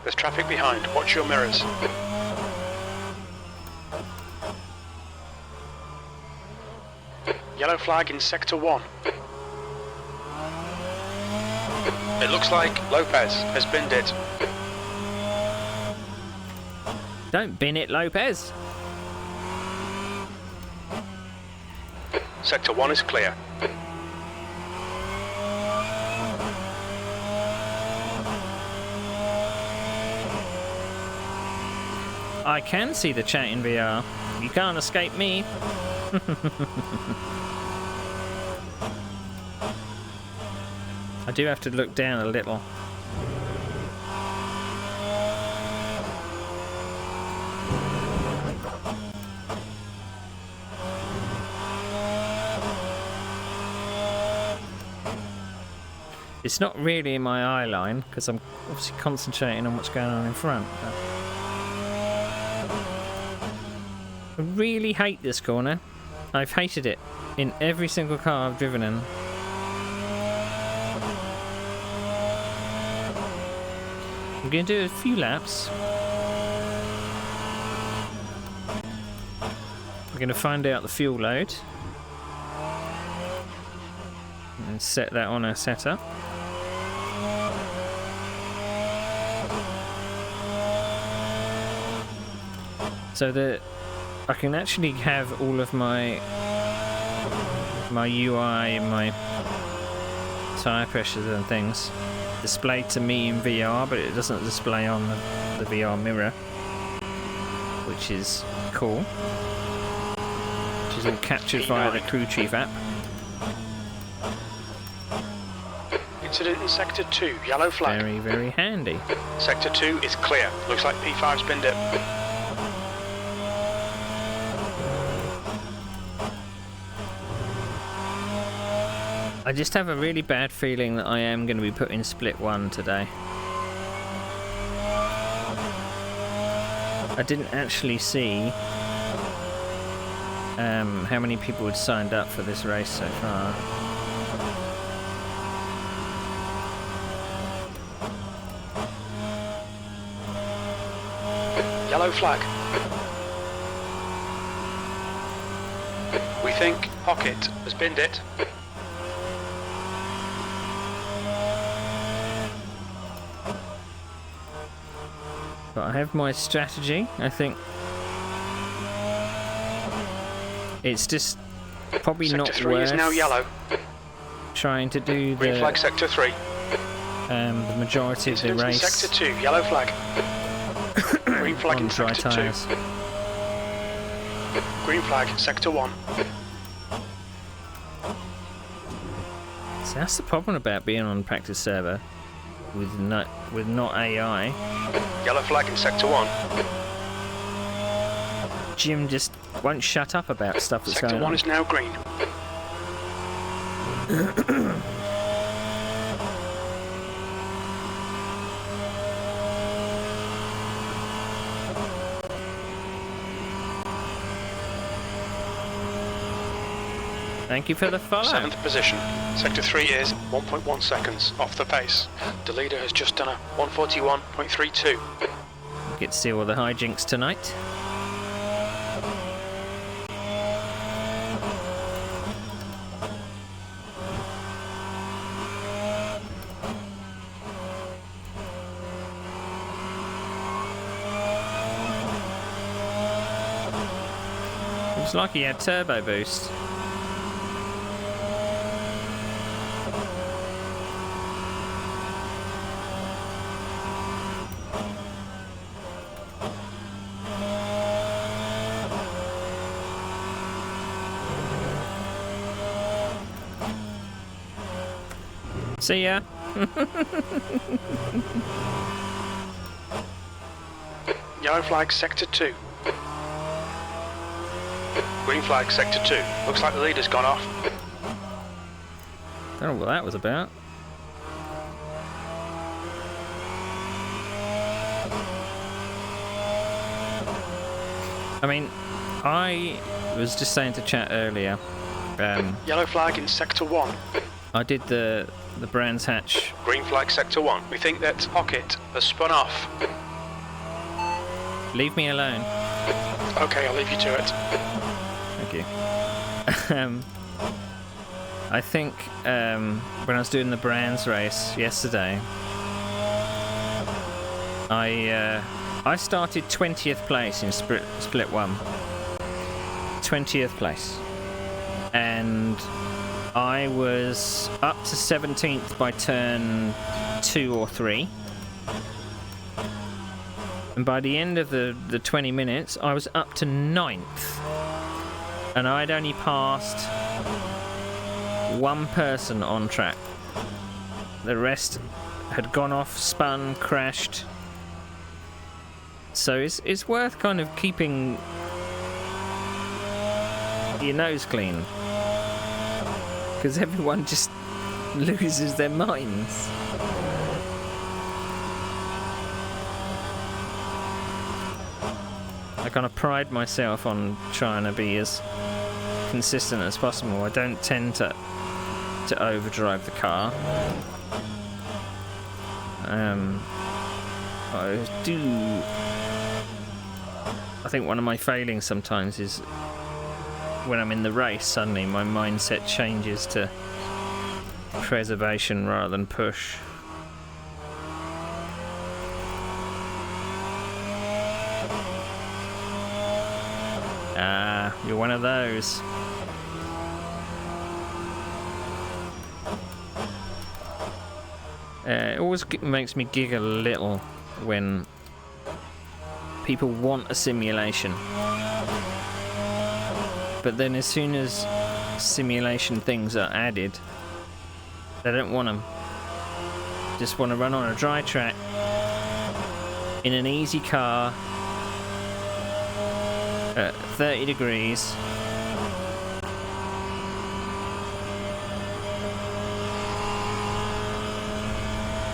[SPEAKER 2] There's traffic behind. Watch your mirrors. Yellow flag in Sector 1. It looks like Lopez has binned it.
[SPEAKER 1] Don't bin it, Lopez.
[SPEAKER 2] Sector 1 is clear.
[SPEAKER 1] I can see the chat in VR. You can't escape me. I do have to look down a little. It's not really in my eye line because I'm obviously concentrating on what's going on in front. But I really hate this corner. I've hated it in every single car I've driven in. I'm going to do a few laps. We're going to find out the fuel load. And set that on our setup. So that I can actually have all of my UI and my tyre pressures and things displayed to me in VR, but it doesn't display on the VR mirror, which is cool. Which is all captured via the Crew Chief app.
[SPEAKER 2] Incident in Sector 2, yellow flag.
[SPEAKER 1] Very, very handy.
[SPEAKER 2] Sector 2 is clear. Looks like P5's binned it.
[SPEAKER 1] I just have a really bad feeling that I am going to be put in split 1 today. I didn't actually see how many people had signed up for this race so far.
[SPEAKER 2] Yellow flag. We think Pocket has binned it.
[SPEAKER 1] But I have my strategy. I think it's just probably
[SPEAKER 2] Sector
[SPEAKER 1] not
[SPEAKER 2] 3
[SPEAKER 1] worth
[SPEAKER 2] is now yellow.
[SPEAKER 1] trying to do
[SPEAKER 2] Green flag
[SPEAKER 1] the
[SPEAKER 2] Sector 3.
[SPEAKER 1] Majority of the
[SPEAKER 2] Incident in
[SPEAKER 1] race
[SPEAKER 2] Sector 2, yellow flag. Green flag
[SPEAKER 1] on
[SPEAKER 2] in
[SPEAKER 1] dry
[SPEAKER 2] Sector 2.
[SPEAKER 1] tyres.
[SPEAKER 2] Green flag Sector 1.
[SPEAKER 1] So that's the problem about being on practice server with not AI.
[SPEAKER 2] Yellow flag in Sector 1.
[SPEAKER 1] Jim just won't shut up about stuff that's
[SPEAKER 2] Sector
[SPEAKER 1] going
[SPEAKER 2] 1
[SPEAKER 1] on.
[SPEAKER 2] is now green.
[SPEAKER 1] Thank you for the follow.
[SPEAKER 2] 7th position. Sector 3 is 1.1 seconds off the pace. The leader has just done a 141.32.
[SPEAKER 1] Get to see all the hijinks tonight. Looks like he had turbo boost. See ya.
[SPEAKER 2] Yellow flag, sector 2. Green flag, sector 2. Looks like the leader's gone off.
[SPEAKER 1] Don't know what that was about. I mean, I was just saying to chat earlier.
[SPEAKER 2] Yellow flag in sector 1.
[SPEAKER 1] I did the Brands Hatch.
[SPEAKER 2] Green flag, sector 1. We think that Pocket has spun off.
[SPEAKER 1] Leave me alone.
[SPEAKER 2] Okay, I'll leave you to it.
[SPEAKER 1] Thank you. I think when I was doing the Brands race yesterday, I started 20th place in split 1. 20th place. And I was up to 17th by turn 2 or 3. And by the end of the 20 minutes, I was up to 9th. And I'd only passed one person on track. The rest had gone off, spun, crashed. So it's worth kind of keeping your nose clean. Because everyone just loses their minds. I kind of pride myself on trying to be as consistent as possible. I don't tend to overdrive the car. I think one of my failings sometimes is when I'm in the race, suddenly my mindset changes to preservation rather than push. Ah, you're one of those. It always makes me giggle a little when people want a simulation. But then as soon as simulation things are added, they don't want them. Just want to run on a dry track in an easy car at 30 degrees.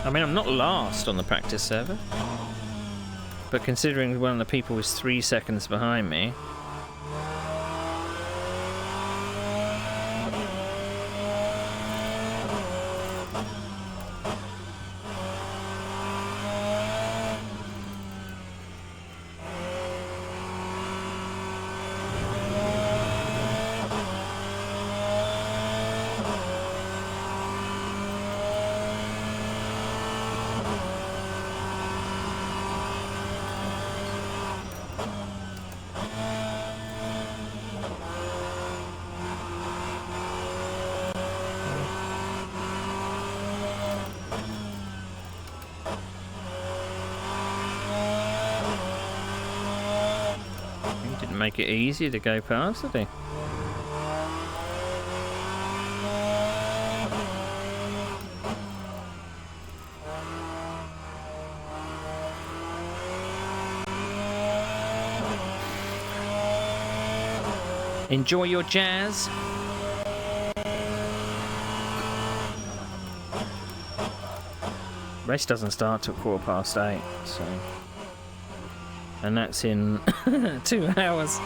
[SPEAKER 1] I mean, I'm not last on the practice server, but considering one of the people was 3 seconds behind me, make it easier to go past, did he? Enjoy your jazz. Race doesn't start till 8:15, so... And that's in 2 hours.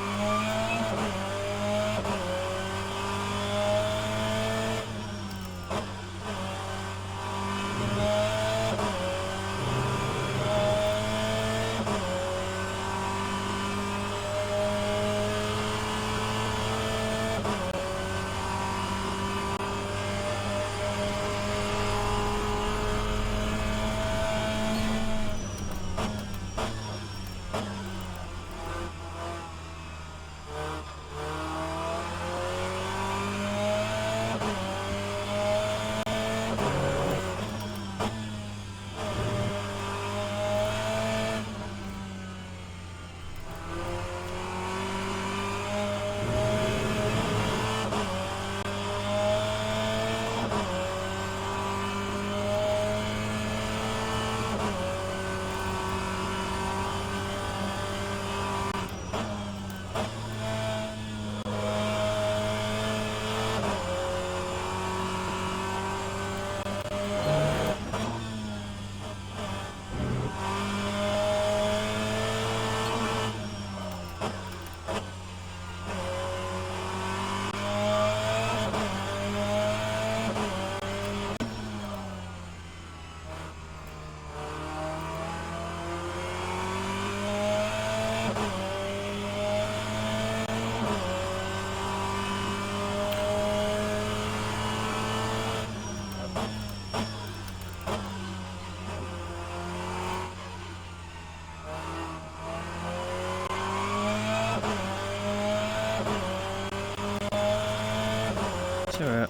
[SPEAKER 1] So we're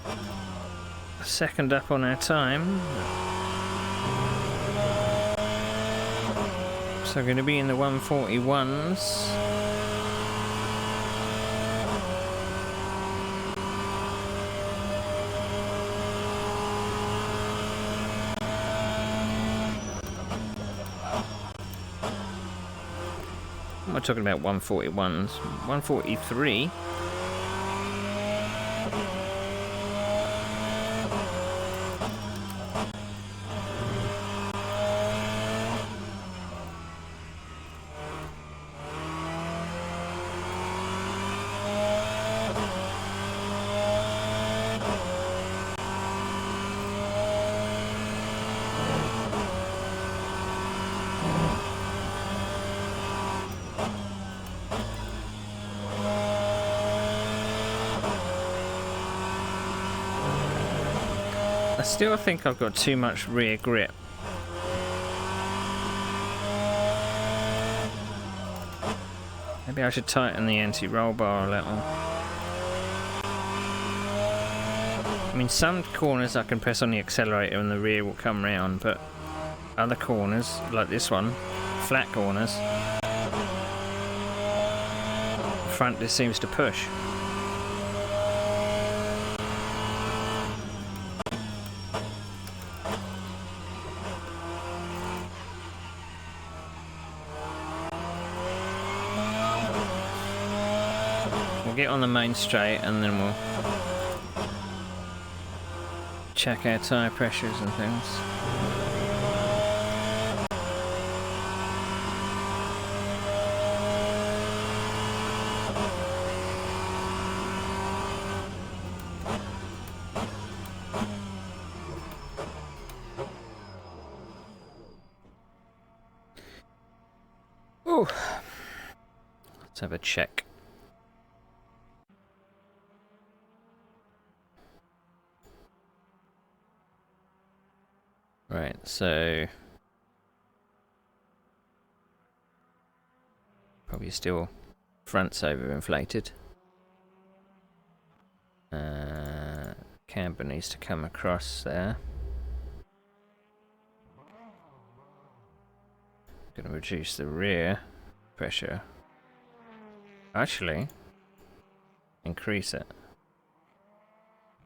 [SPEAKER 1] a second up on our time. So we're going to be in the 141s. What am I talking about? 141s? 143. I still think I've got too much rear grip. Maybe I should tighten the anti-roll bar a little. I mean, some corners I can press on the accelerator and the rear will come round, but other corners, like this one, flat corners, the front just seems to push. We'll get on the main straight and then we'll check our tyre pressures and things. Oh, let's have a check. Right, so probably still front's overinflated. Camber needs to come across there. Going to reduce the rear pressure. Actually, increase it.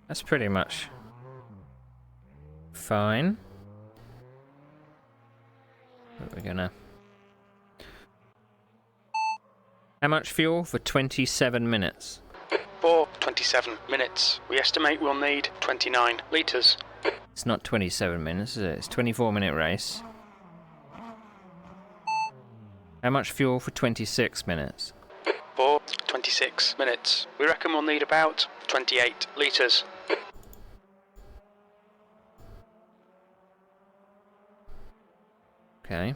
[SPEAKER 1] That's pretty much fine. But we're gonna... How much fuel for 27 minutes?
[SPEAKER 2] For 27 minutes. We estimate we'll need 29 litres.
[SPEAKER 1] It's not 27 minutes, is it? It's a 24-minute race. How much fuel for 26 minutes?
[SPEAKER 2] For 26 minutes. We reckon we'll need about 28 litres.
[SPEAKER 1] Okay.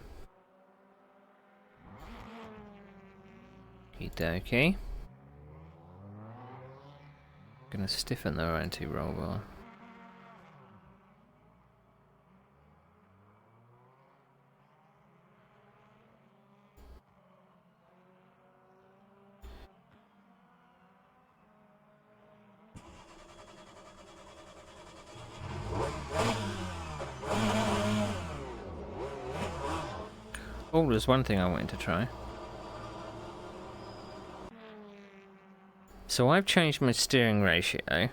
[SPEAKER 1] Okey-dokey. Gonna stiffen the anti-roll bar. Oh, there's one thing I wanted to try. So I've changed my steering ratio to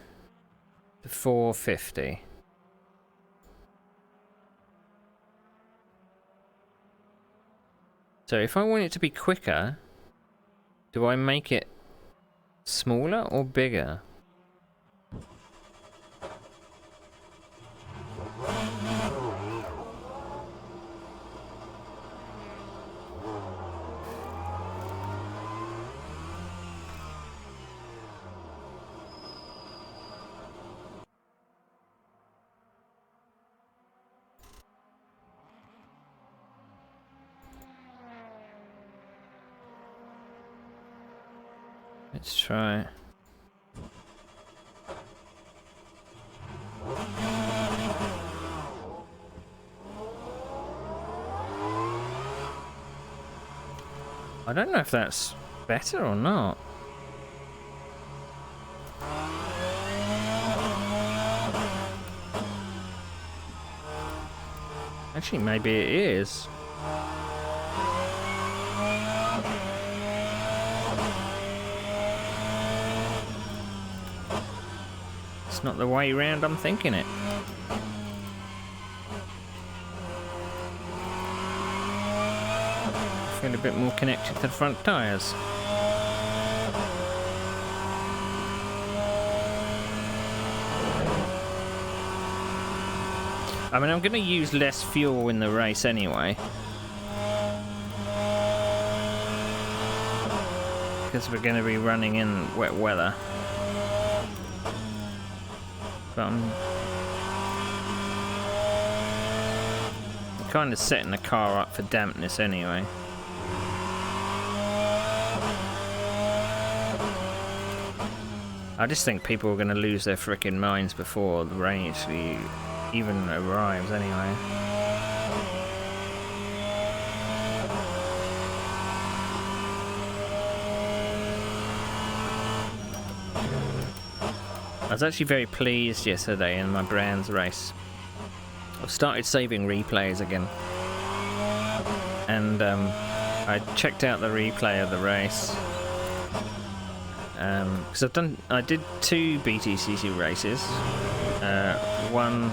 [SPEAKER 1] 450. So if I want it to be quicker, do I make it smaller or bigger? Let's try. I don't know if that's better or not. Actually, maybe it is. It's not the way round I'm thinking it. I feel a bit more connected to the front tyres. I mean, I'm going to use less fuel in the race anyway. Because we're going to be running in wet weather. But I'm kind of setting the car up for dampness anyway. I just think people are going to lose their frickin' minds before the rain actually even arrives anyway. I was actually very pleased yesterday in my Brands race. I've started saving replays again. And I checked out the replay of the race. Because I did 2 BTCC races. One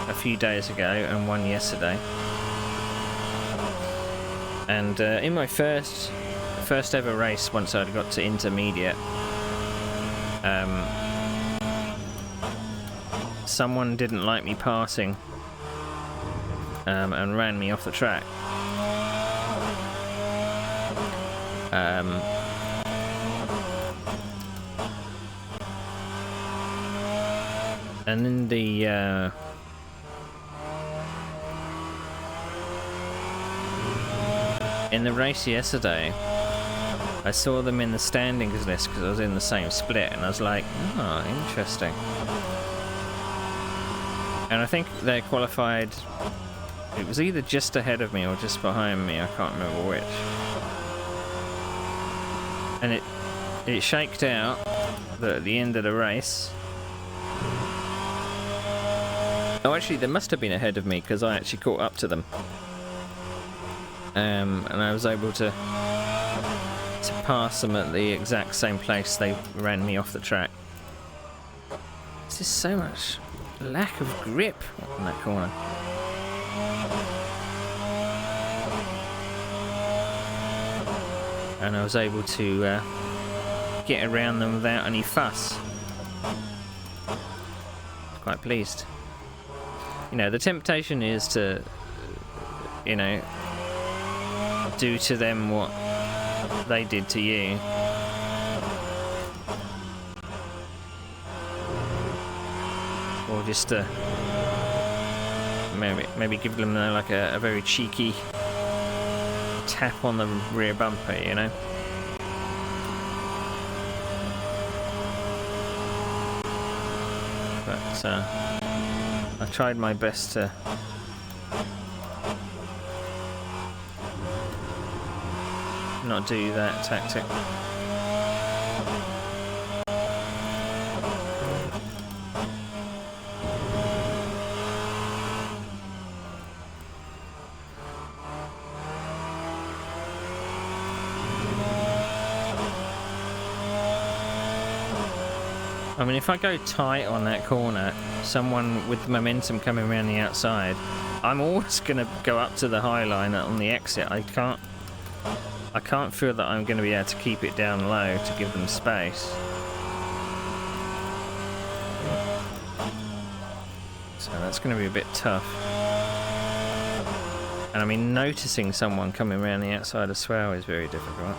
[SPEAKER 1] a few days ago and one yesterday. And in my first ever race, once I got to intermediate, someone didn't like me passing and ran me off the track. And in the race yesterday, I saw them in the standings list because I was in the same split, and I was like, oh, interesting. And I think they qualified, it was either just ahead of me or just behind me, I can't remember which. And it shaked out that at the end of the race, oh, actually, they must have been ahead of me because I actually caught up to them. And I was able to pass them at the exact same place they ran me off the track. There's just so much lack of grip on that corner. And I was able to get around them without any fuss. Quite pleased. You know, the temptation is to, you know, do to them what they did to you. Or just to maybe give them like a very cheeky tap on the rear bumper, you know. But I tried my best to not do that tactic. I mean, if I go tight on that corner, someone with momentum coming around the outside, I'm always going to go up to the high line on the exit. I can't feel that I'm going to be able to keep it down low to give them space. So that's going to be a bit tough. And I mean, noticing someone coming around the outside as well is very difficult.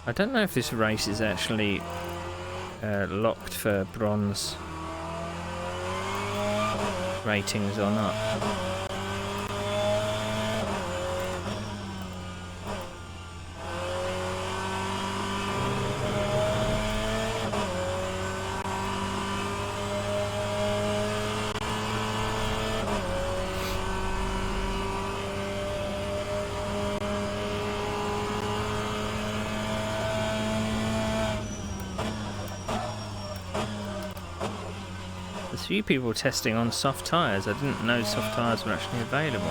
[SPEAKER 1] I don't know if this race is actually locked for bronze ratings or not. There's a few people testing on soft tyres. I didn't know soft tyres were actually available.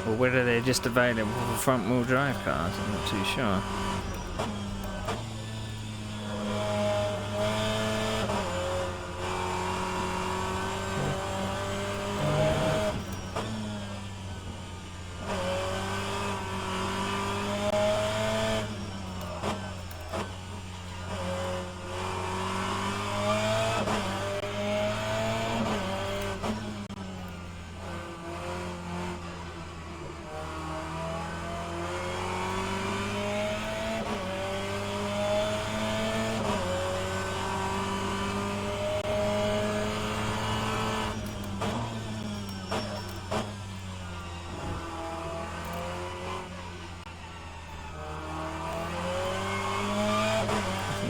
[SPEAKER 1] Or whether they're just available for front-wheel drive cars, I'm not too sure.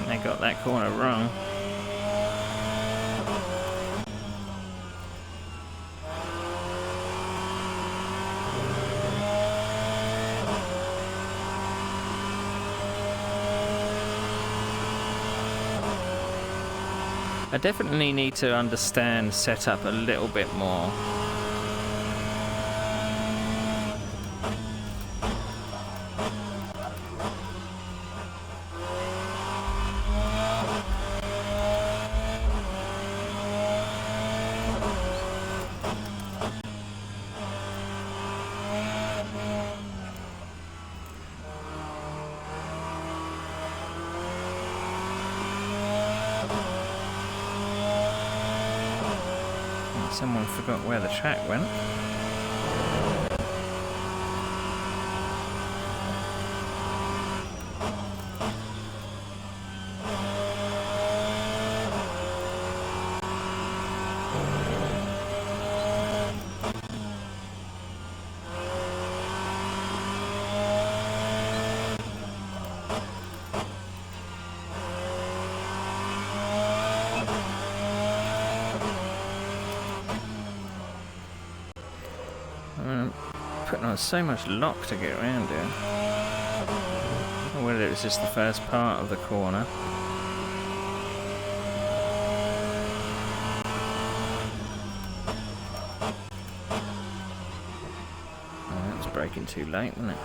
[SPEAKER 1] They got that corner wrong. I definitely need to understand setup a little bit more. Someone forgot where the track went. Putting on so much lock to get around here. Or whether it was just the first part of the corner. Oh, that was braking too late, wasn't it?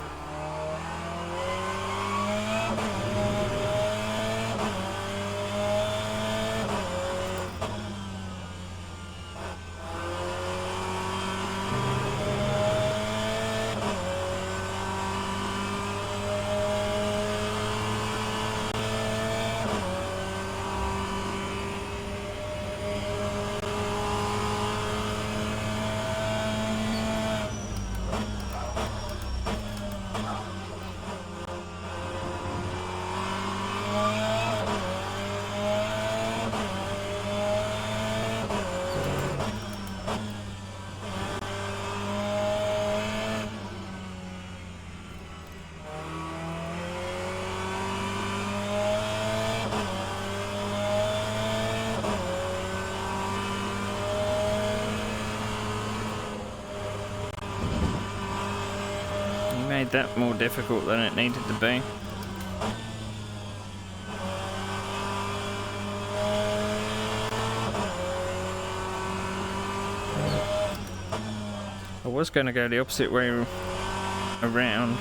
[SPEAKER 1] Made that more difficult than it needed to be. I was going to go the opposite way around.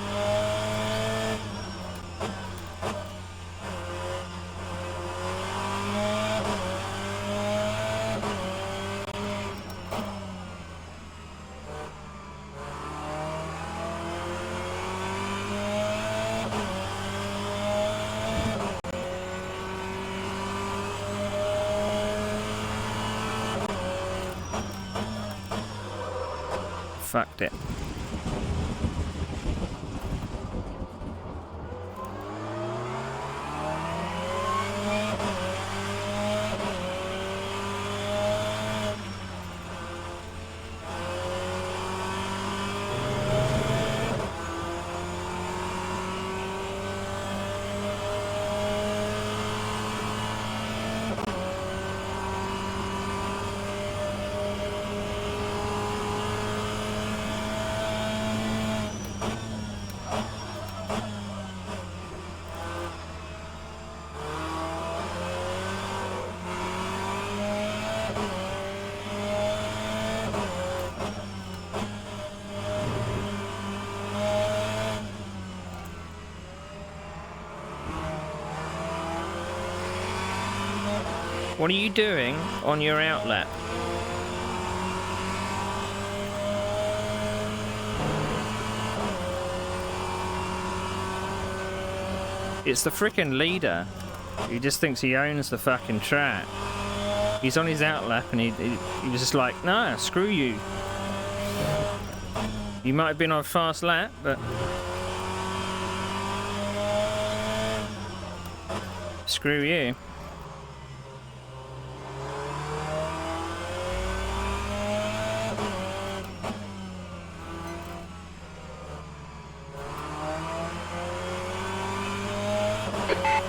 [SPEAKER 1] Fucked it. What are you doing on your outlap? It's the frickin' leader. He just thinks he owns the fucking track. He's on his outlap and he was just like, nah, screw you. You might have been on a fast lap, but... Screw you.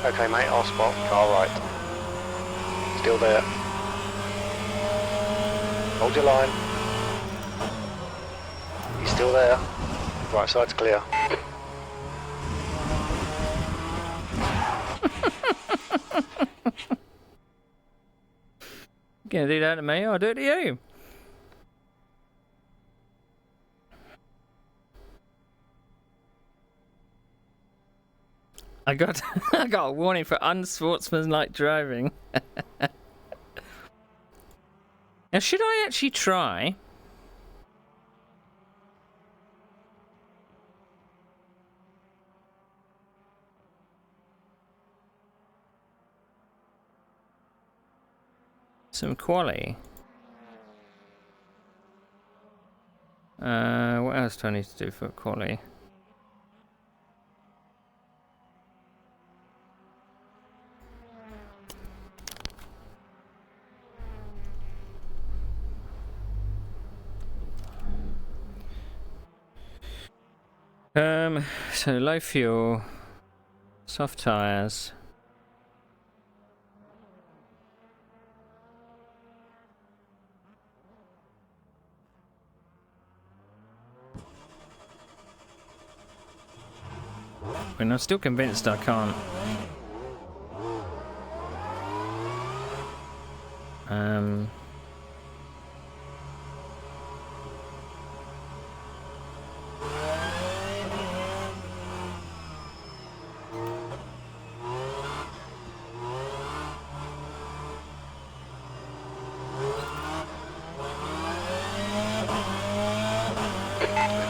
[SPEAKER 4] Okay, mate, I'll spot. Car right. Still there. Hold your line. He's still there. Right side's clear.
[SPEAKER 1] You gonna do that to me? I'll do it to you. I got a warning for unsportsmanlike driving. Now, should I actually try? Some quali. What else do I need to do for quali? So low fuel, soft tires. And I'm still convinced I can't.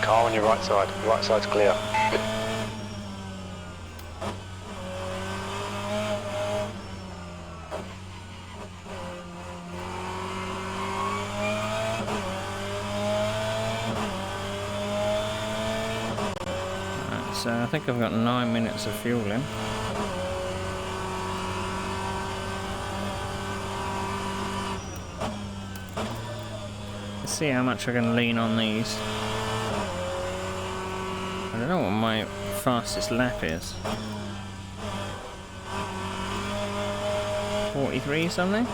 [SPEAKER 4] Car on your right side. Your right side's clear.
[SPEAKER 1] So I think I've got 9 minutes of fuel in. Let's see how much I can lean on these. I don't know what my fastest lap is. 43 something?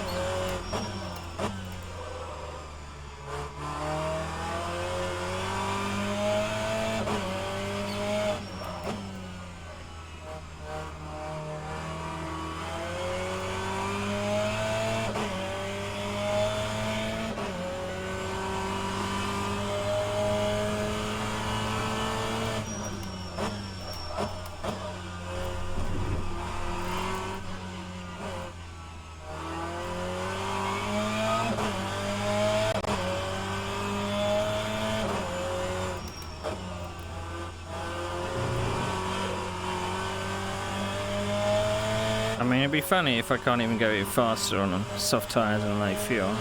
[SPEAKER 1] I mean, it'd be funny if I can't even go faster on soft tyres and low fuel.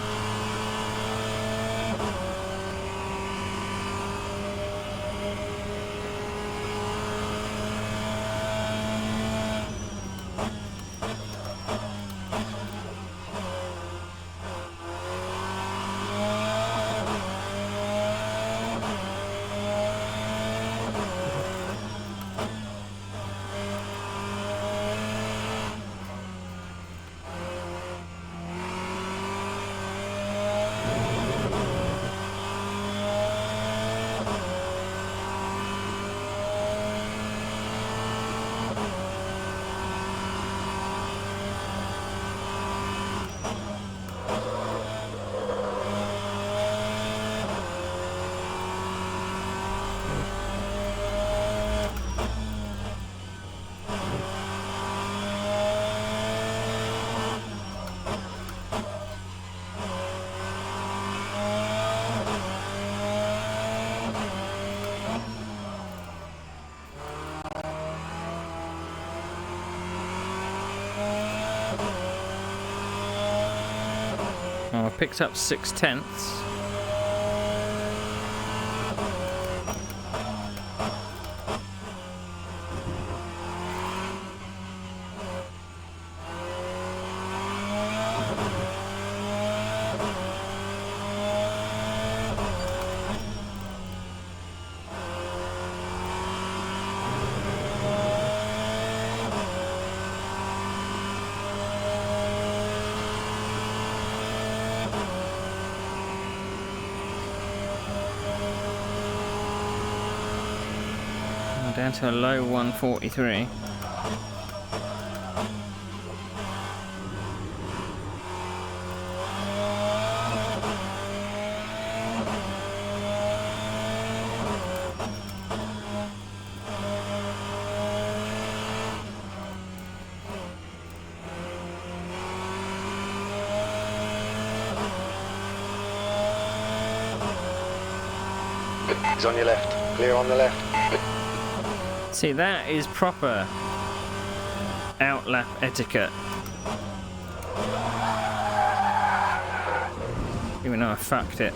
[SPEAKER 1] picked up 6/10. Down to a low 143.
[SPEAKER 4] He's on your left. Clear on the left.
[SPEAKER 1] See, that is proper outlap etiquette. Even though I fucked it.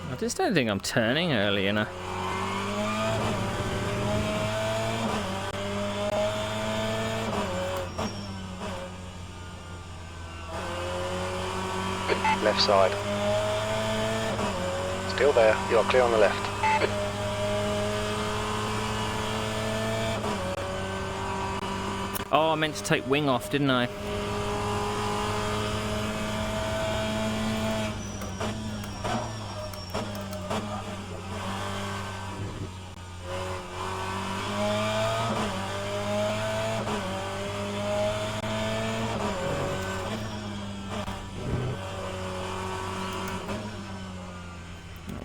[SPEAKER 1] I just don't think I'm turning early enough.
[SPEAKER 4] Left side. Still there. You are clear on the left.
[SPEAKER 1] Oh, I meant to take wing off, didn't I?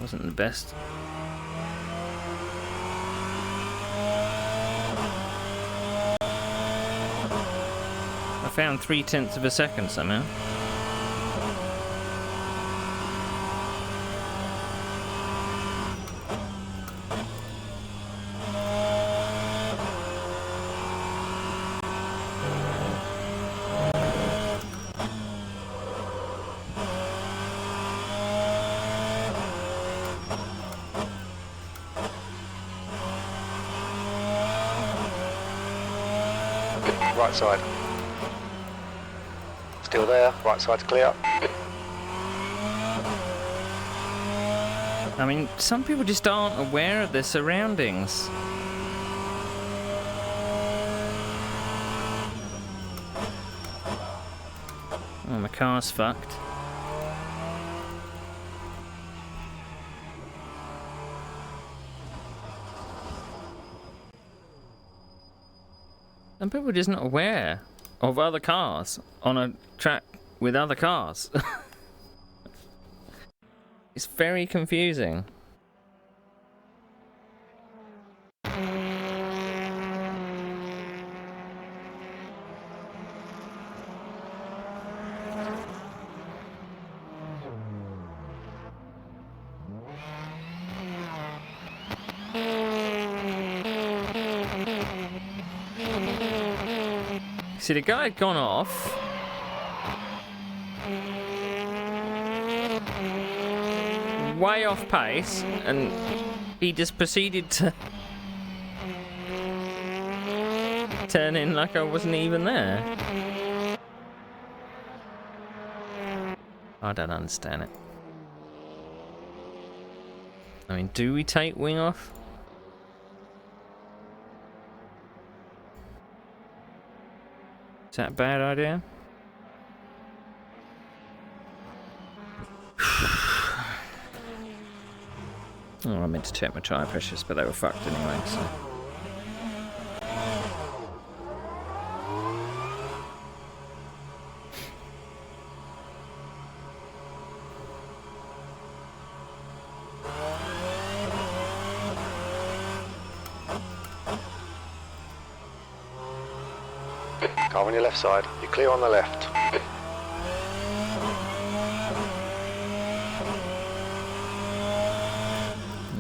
[SPEAKER 1] Wasn't the best. I found 0.3 of a second somehow.
[SPEAKER 4] Right side. Still there. Right side's clear.
[SPEAKER 1] I mean, some people just aren't aware of their surroundings. Oh, my car's fucked. Some people are just not aware of other cars on a track with other cars. It's very confusing. See, the guy had gone off. Way off pace, and he just proceeded to turn in like I wasn't even there. I don't understand it. I mean, do we take wing off? Is that a bad idea? Oh, I meant to check my tyre pressures, but they were fucked anyway, so.
[SPEAKER 4] Car on your left side. You're clear on the left.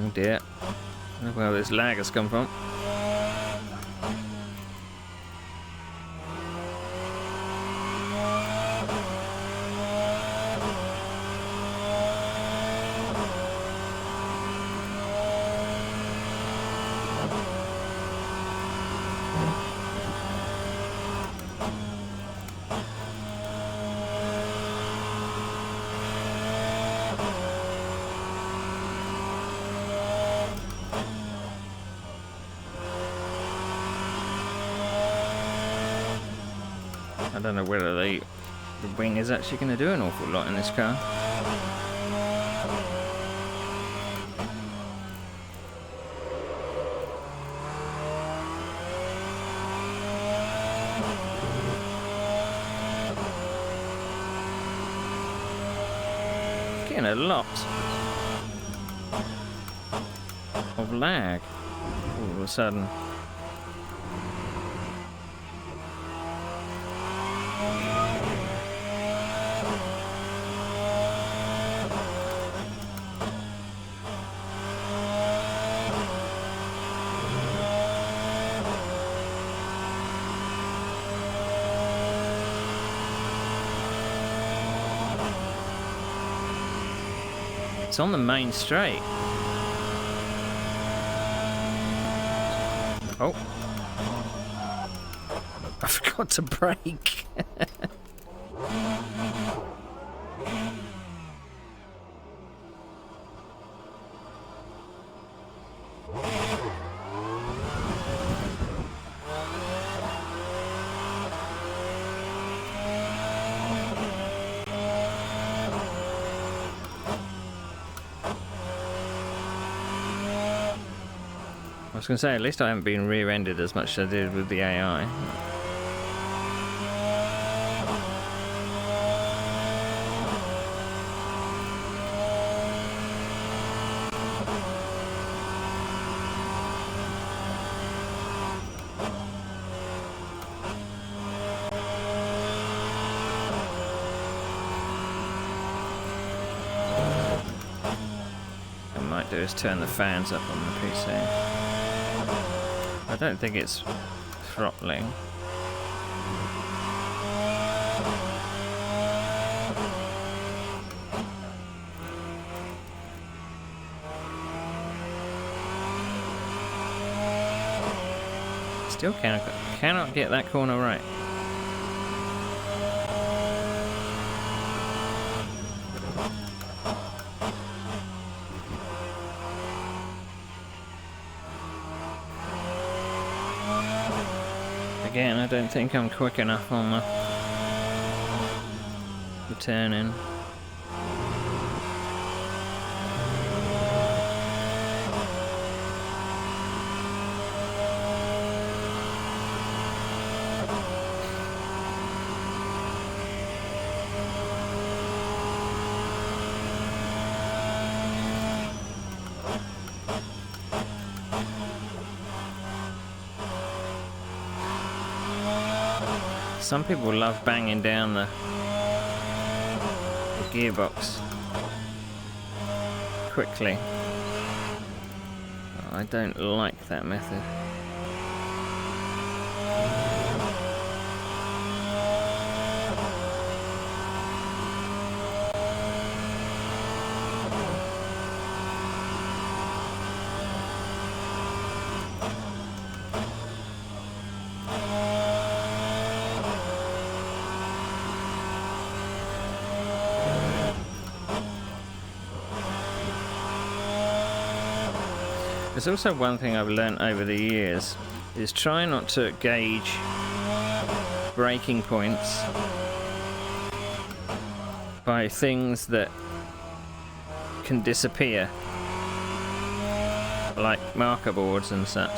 [SPEAKER 1] Oh dear. Look where this lag has come from. I don't know whether the wing is actually going to do an awful lot in this car. Getting a lot of lag all of a sudden. It's on the main straight. Oh. I forgot to brake. I was going to say, at least I haven't been rear-ended as much as I did with the AI. What I might do is turn the fans up on the PC. I don't think it's throttling. Still cannot get that corner right. Again, I don't think I'm quick enough on the turn-in. Some people love banging down the gearbox quickly. I don't like that method. There's also one thing I've learnt over the years is try not to gauge braking points by things that can disappear, like marker boards and such.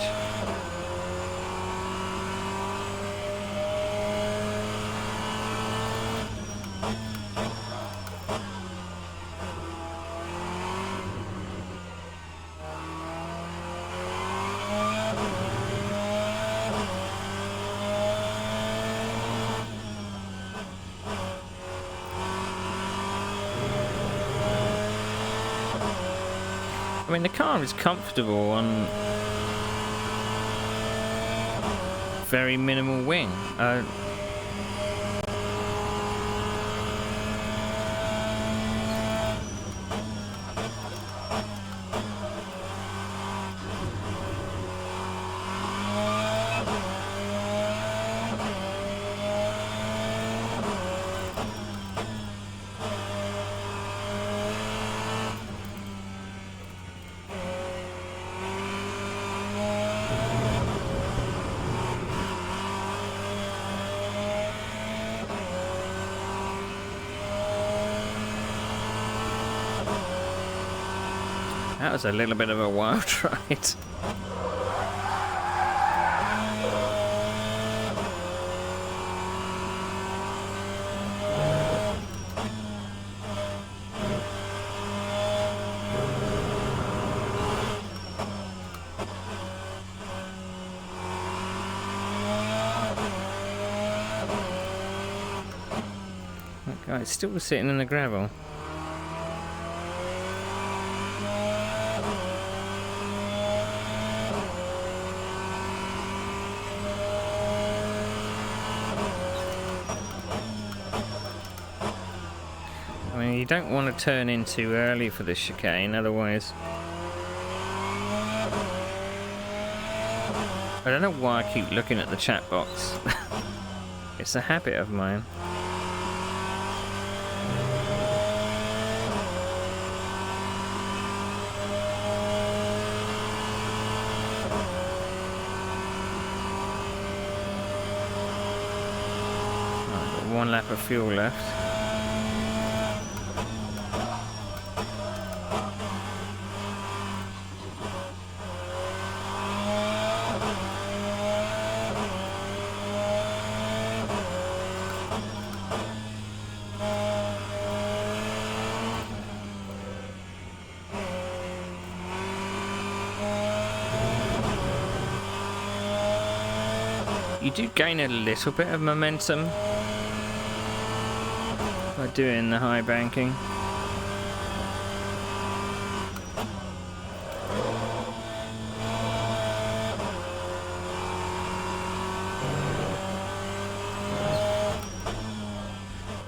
[SPEAKER 1] I mean, the car is comfortable on very minimal wing. That was a little bit of a wild ride. That guy's still sitting in the gravel. You don't want to turn in too early for this chicane, otherwise... I don't know why I keep looking at the chat box. It's a habit of mine. I've got 1 lap of fuel left. You do gain a little bit of momentum by doing the high banking.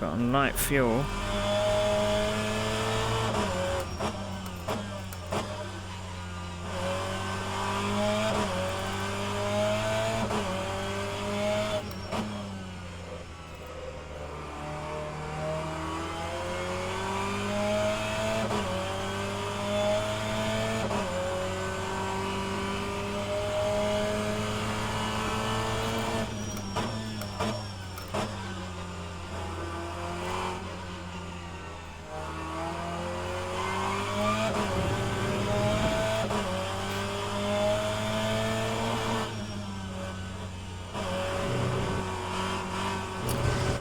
[SPEAKER 1] But on light fuel,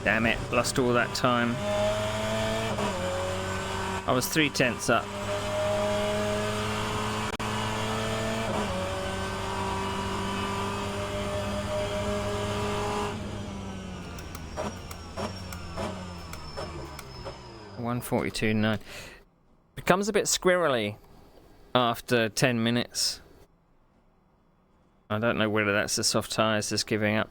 [SPEAKER 1] damn it, lost all that time. I was 3/10 up. .142.9. Becomes a bit squirrely after 10 minutes. I don't know whether that's the soft tyres just giving up.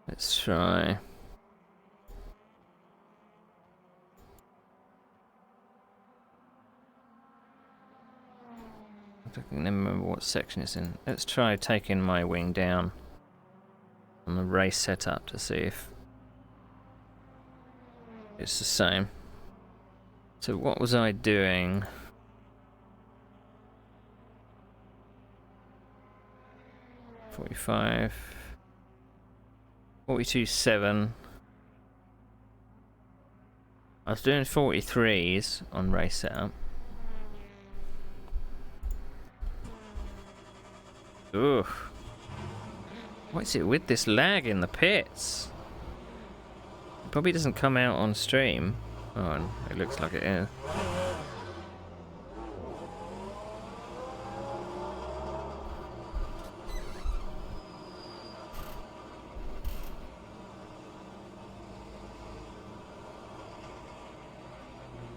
[SPEAKER 1] Let's try. I don't remember what section it's in. Let's try taking my wing down on the race setup to see if it's the same. So what was I doing? .45, 42.7. I was doing 43s on race setup. Ugh. What's it with this lag in the pits? It probably doesn't come out on stream. Oh, it looks like it is.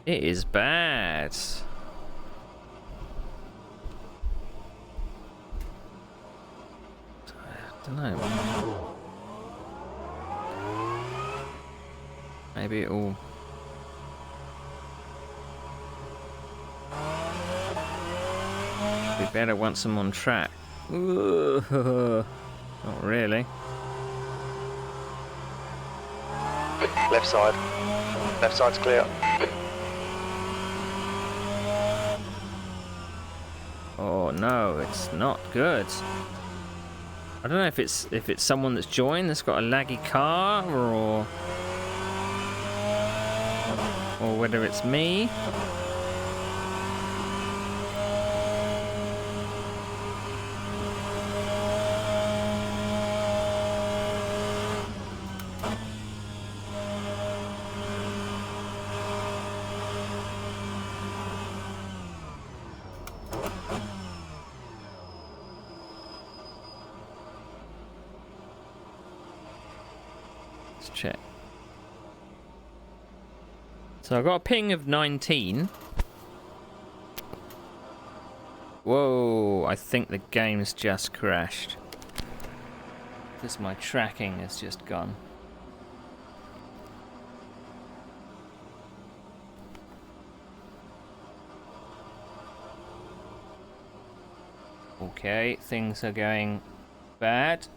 [SPEAKER 1] It is bad. I don't know. Maybe it'll... be better once I'm on track. Ooh, not really.
[SPEAKER 4] Left side. Left side's clear.
[SPEAKER 1] Oh no, it's not good. I don't know if it's someone that's joined that's got a laggy car or whether it's me. Check. So I got a ping of 19. Whoa, I think the game's just crashed. Because my tracking has just gone. Okay, things are going bad.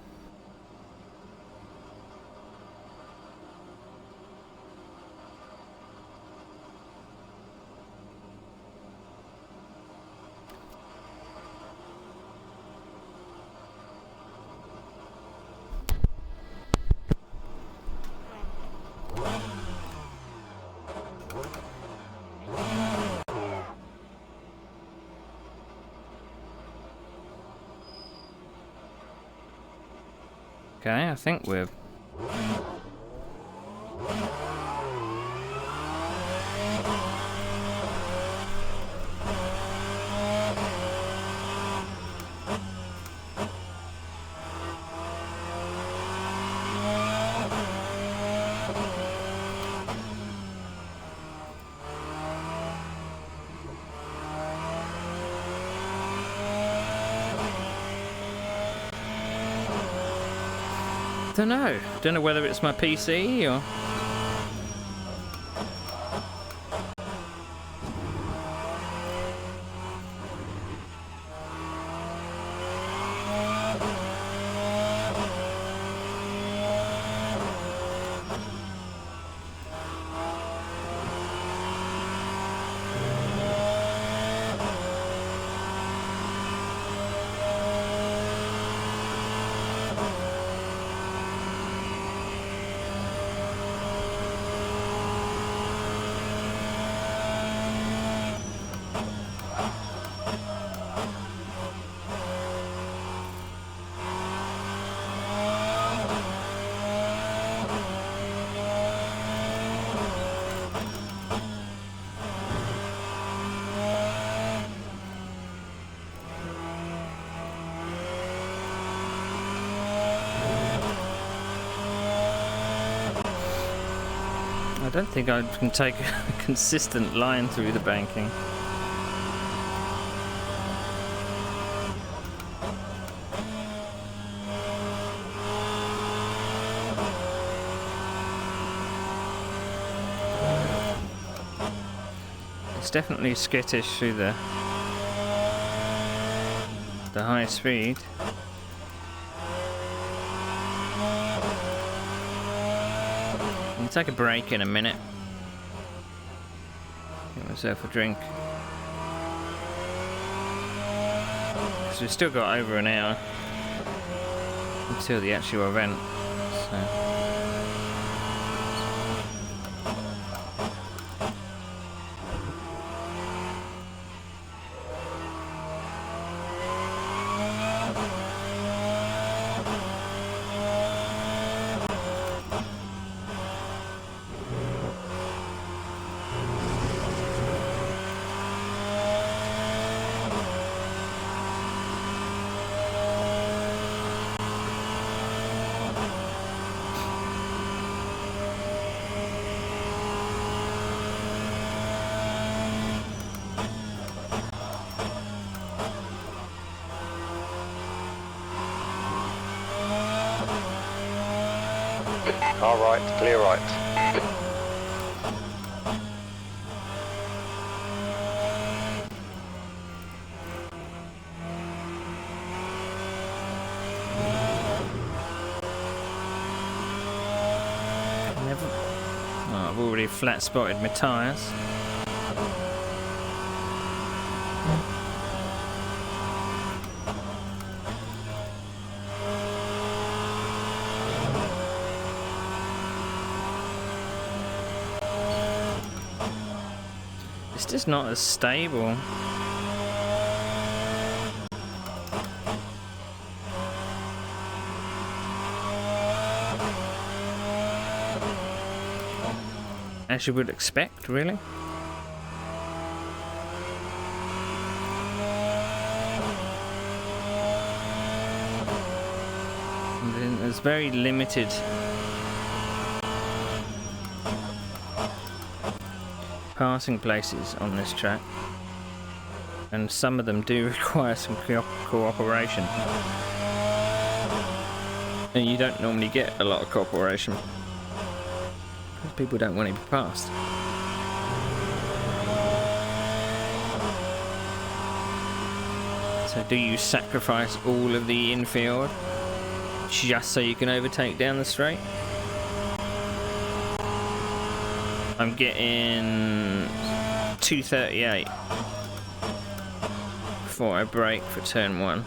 [SPEAKER 1] Okay, I think we're... Don't know whether it's my PC or... I don't think I can take a consistent line through the banking. It's definitely skittish through the high speed. I'll take a break in a minute. Get myself a drink. Because we've still got over an hour until the actual event. So.
[SPEAKER 4] Car right, clear right.
[SPEAKER 1] Never. Oh, I've already flat spotted my tyres. It's just not as stable. As you would expect, really. And then there's very limited passing places on this track, and some of them do require some cooperation, and you don't normally get a lot of cooperation because people don't want to be passed. So do you sacrifice all of the infield just so you can overtake down the straight? I'm getting 238 before I brake for turn 1.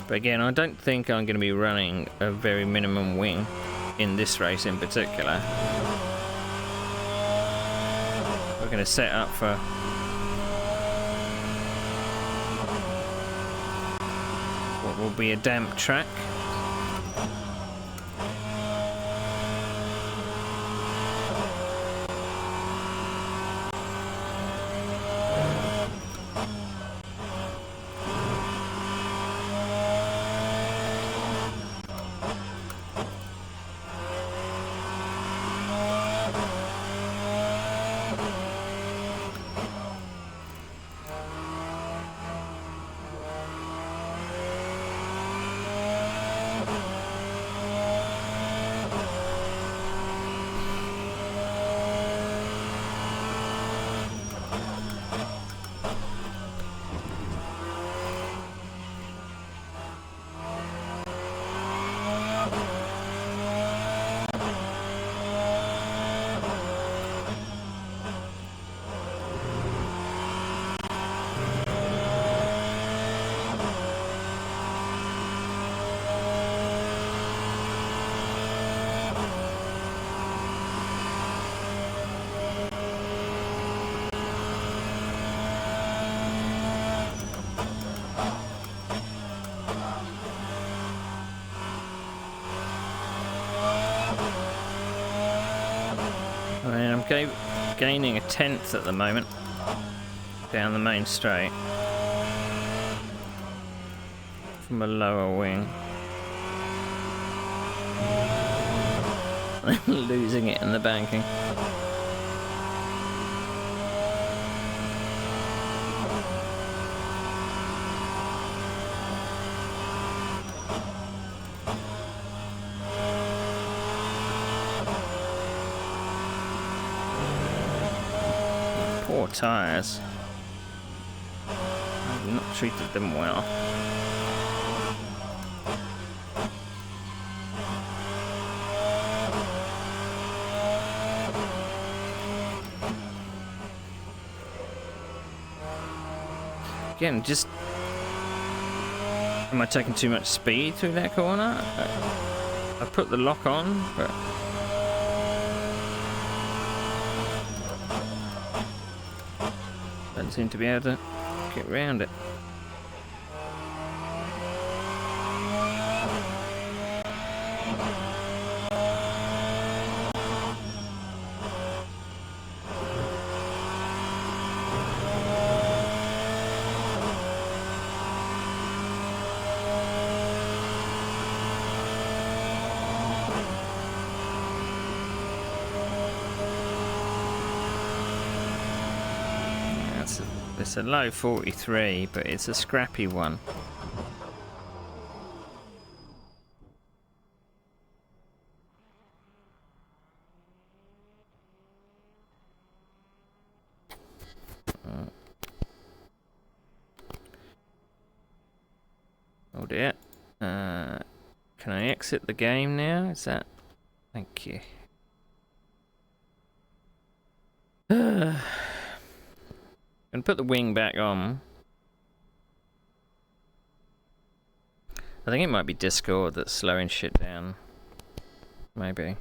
[SPEAKER 1] But again, I don't think I'm going to be running a very minimum wing in this race in particular. We're going to set up for what will be a damp track. Gaining a 10th at the moment down the main straight from a lower wing. Losing it in the banking. Poor tyres. I've not treated them well. Again, just... am I taking too much speed through that corner? I put the lock on, but... don't seem to be able to get around it. It's a low 43, but it's a scrappy one. Oh dear. Can I exit the game now? Is that... Thank you. And put the wing back on. I think it might be Discord that's slowing shit down. Maybe.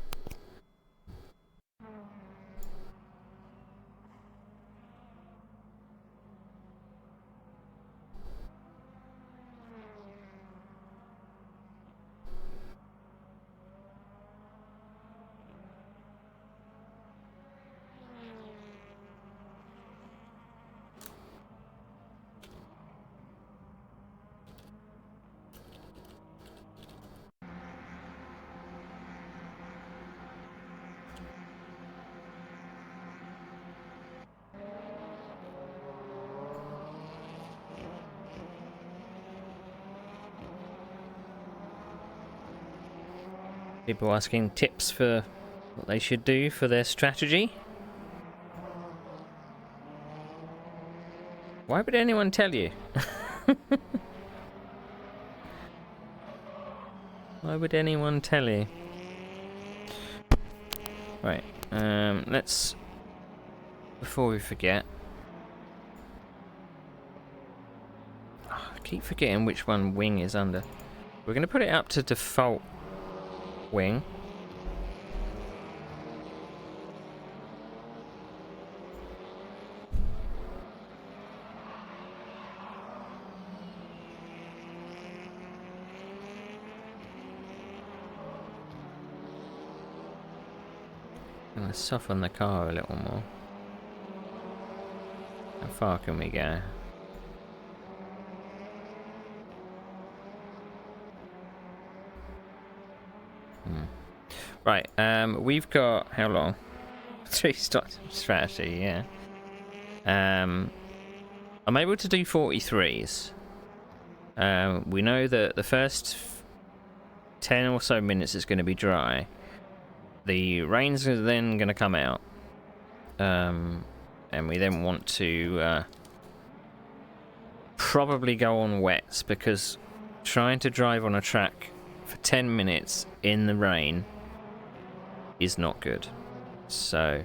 [SPEAKER 1] People asking tips for what they should do for their strategy. Why would anyone tell you? Why would anyone tell you? Right, let's... Before we forget... Oh, I keep forgetting which one wing is under. We're going to put it up to default wing. I'm going to soften the car a little more. How far can we go? Right, we've got how long? 3 stops strategy, yeah. I'm able to do 43s. We know that the first 10 or so minutes is going to be dry. The rain's then going to come out. And we then want to probably go on wets, because trying to drive on a track for 10 minutes in the rain is not good. So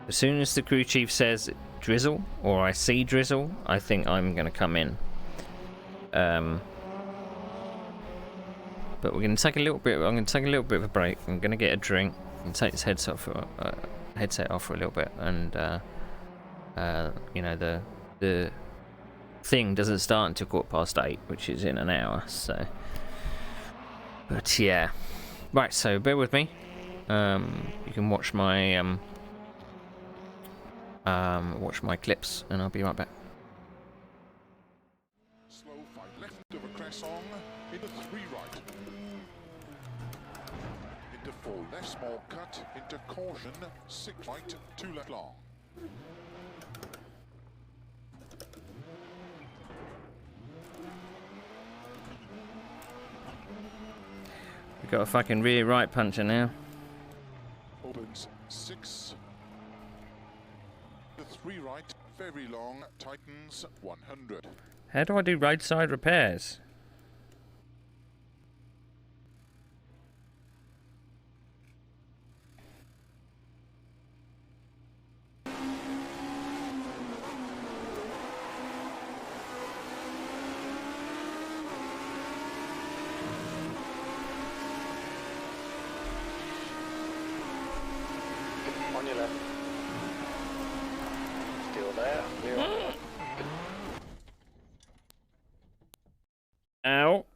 [SPEAKER 1] as soon as the crew chief says drizzle, or I see drizzle, I think I'm going to come in. But we're going to take a little bit. I'm going to take a little bit of a break. I'm going to get a drink and take this headset off for a little bit, and you know, the thing doesn't start until 8:15, which is in an hour. So, but yeah, right. So bear with me. You can watch my clips, and I'll be right back.
[SPEAKER 5] Slow 5 left of a croissant, into 3 right. Into 4 left, small cut, into caution, 6 right, 2 left long.
[SPEAKER 1] We've got a fucking rear right puncher now.
[SPEAKER 5] Opens 6. The 3 right, very long, tightens 100.
[SPEAKER 1] How do I do roadside repairs?
[SPEAKER 4] On your left. Still there. Clear on.
[SPEAKER 1] Ow.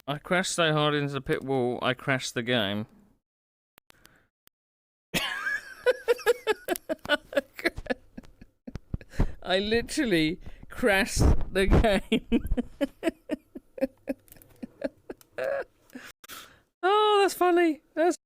[SPEAKER 1] I crashed so hard into the pit wall, I crashed the game. I literally crashed the game. Oh, that's funny. That's...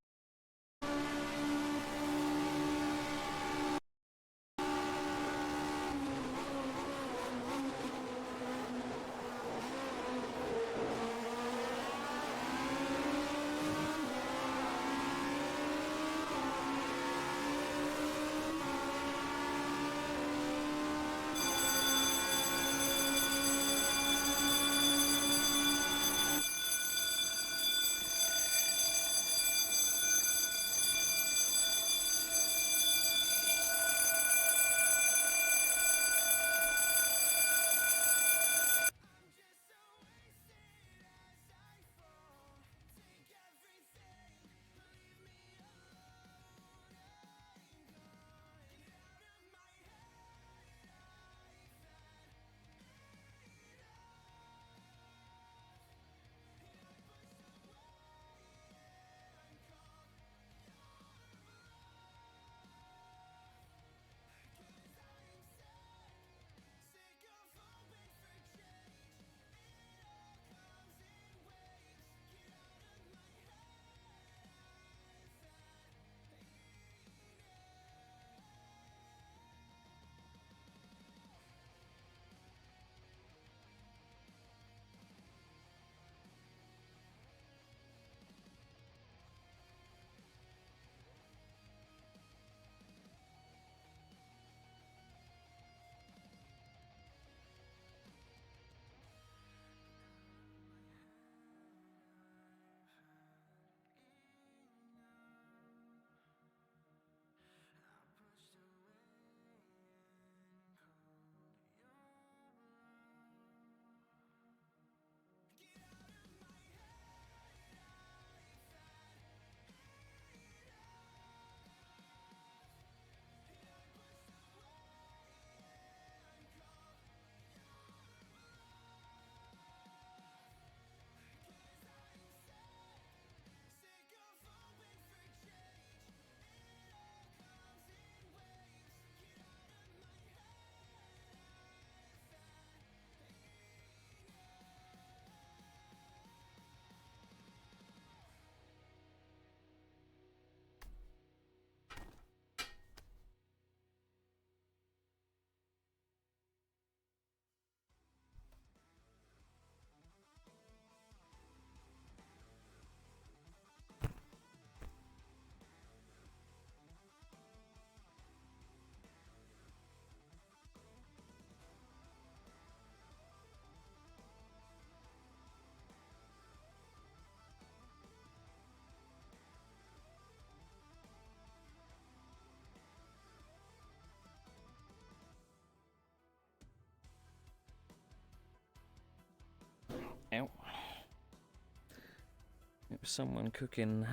[SPEAKER 1] someone cooking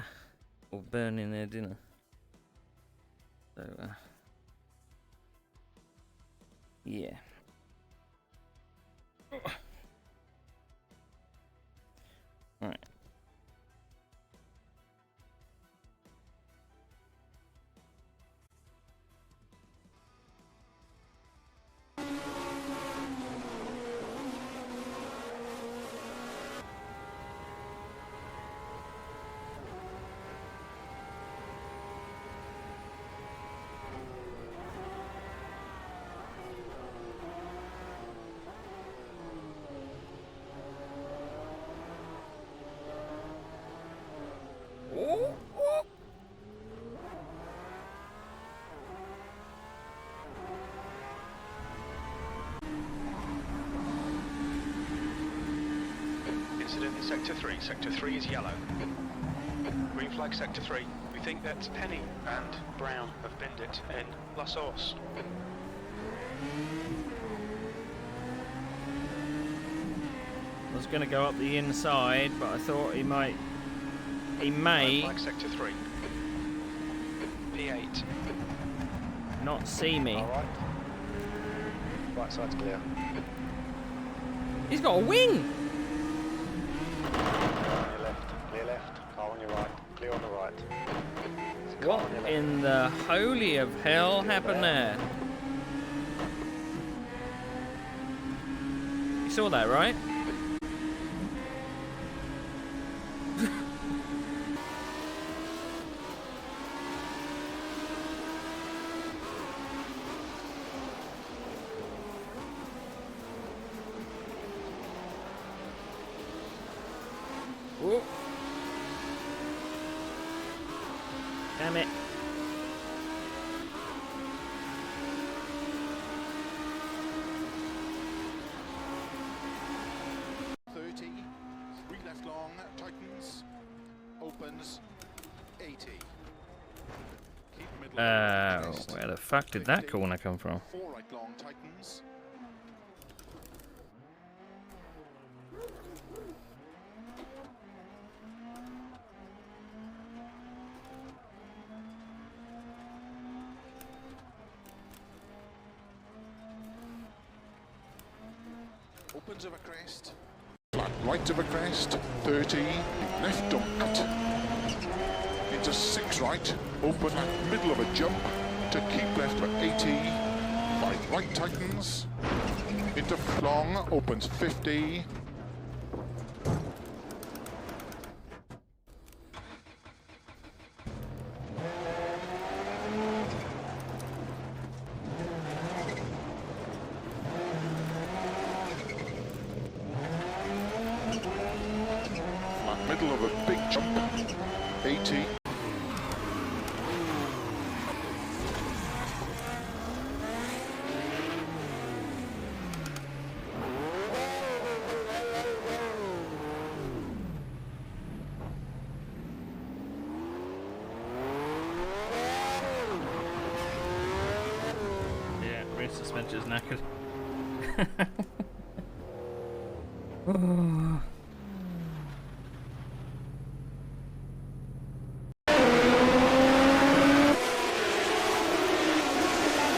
[SPEAKER 1] or burning their dinner. So, yeah. Right.
[SPEAKER 2] Incident in Sector 3. Sector 3 is yellow. Green flag Sector 3. We think that Penny and Brown have binned it in La Source.
[SPEAKER 1] I was going to go up the inside, but I thought he may.
[SPEAKER 2] Red flag Sector 3. P8.
[SPEAKER 1] Not see me.
[SPEAKER 4] Alright. Right side's clear.
[SPEAKER 1] He's got a wing!
[SPEAKER 4] Clear left, car on your right, clear on the right.
[SPEAKER 1] What in the holy of hell happened there? You saw that, right? Whoa. Damn it.
[SPEAKER 5] .30, 3 left long, tightens, opens, 80. Keep middle.
[SPEAKER 1] Where the fuck did that corner come from?
[SPEAKER 5] 4 right long, tightens. Opens of a crest. Flat right of a crest, 30, left dumped. Into 6 right, open at middle of a jump, to keep left for 80. 5 right tightens. Into long, opens 50. Middle of a big jump, 80.
[SPEAKER 1] Yeah, rear suspension's knackered. Oh.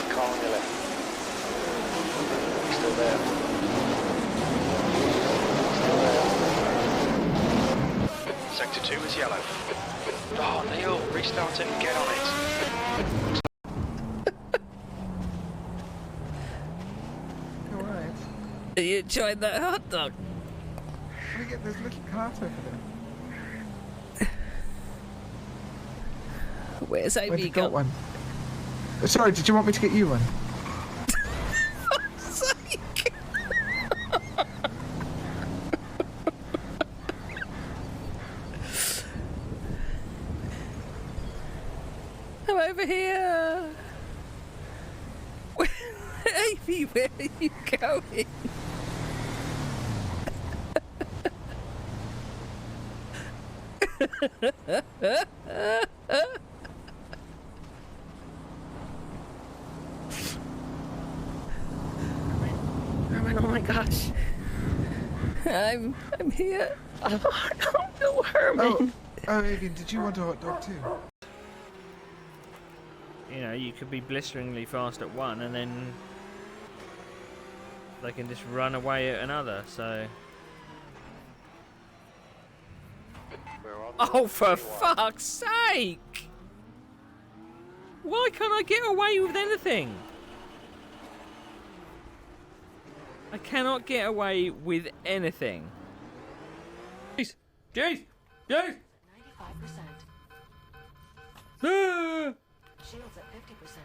[SPEAKER 4] Car on your left. Still there. Still there.
[SPEAKER 2] Sector 2 is yellow. Oh, Neil, restart it and get on it.
[SPEAKER 6] Alright.
[SPEAKER 1] You enjoyed that hot dog?
[SPEAKER 6] We get this little cart over there.
[SPEAKER 1] Where's
[SPEAKER 6] Where'd
[SPEAKER 1] Amy
[SPEAKER 6] you got
[SPEAKER 1] gone?
[SPEAKER 6] one? Sorry, did you want me to get you one?
[SPEAKER 1] Sake. I'm over here. Amy, where are you going? Oh my gosh. I'm here. Oh, no, Herman.
[SPEAKER 6] Oh, Oh, Avian, did you want a hot dog too?
[SPEAKER 1] You know, you could be blisteringly fast at one, and then they can just run away at another. So. Oh, for fuck's sake! Why can't I get away with anything? I cannot get away with anything. Jeez! Jeez! Jeez!
[SPEAKER 7] 95%.
[SPEAKER 1] Ah!
[SPEAKER 7] Shields at 50%.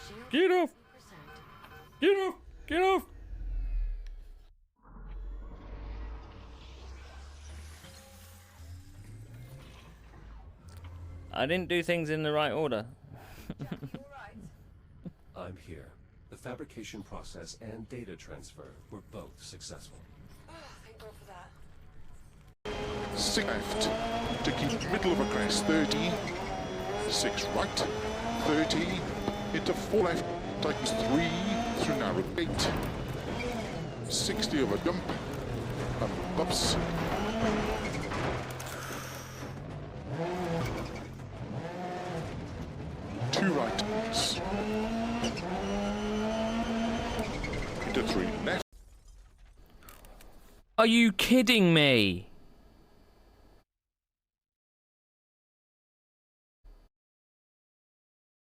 [SPEAKER 7] Shields
[SPEAKER 1] Get off!
[SPEAKER 7] 50%.
[SPEAKER 1] Get off! Get off! I didn't do things in the right order.
[SPEAKER 8] I'm here. The fabrication process and data transfer were both successful.
[SPEAKER 7] Thank God for that.
[SPEAKER 5] 6 left to keep middle of a crest, 30. 6 right, 30. Into 4 left, tightens 3 through narrow 8. 60 over jump and bumps. Two right, into 3 left.
[SPEAKER 1] Are you kidding me?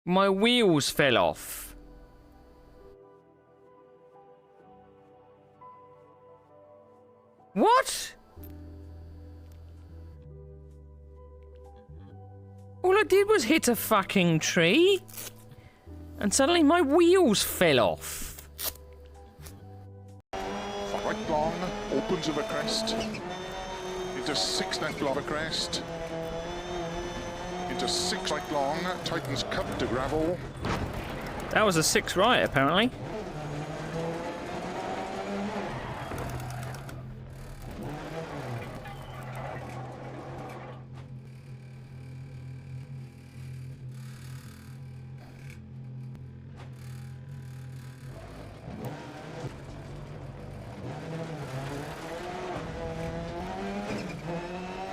[SPEAKER 1] My wheels fell off. What? All I did was hit a fucking tree, and suddenly my wheels fell off.
[SPEAKER 5] Right long, opens of a crest. Into 6 left of a crest. Into 6 right long, tightens cut to gravel.
[SPEAKER 1] That was a 6 right, apparently.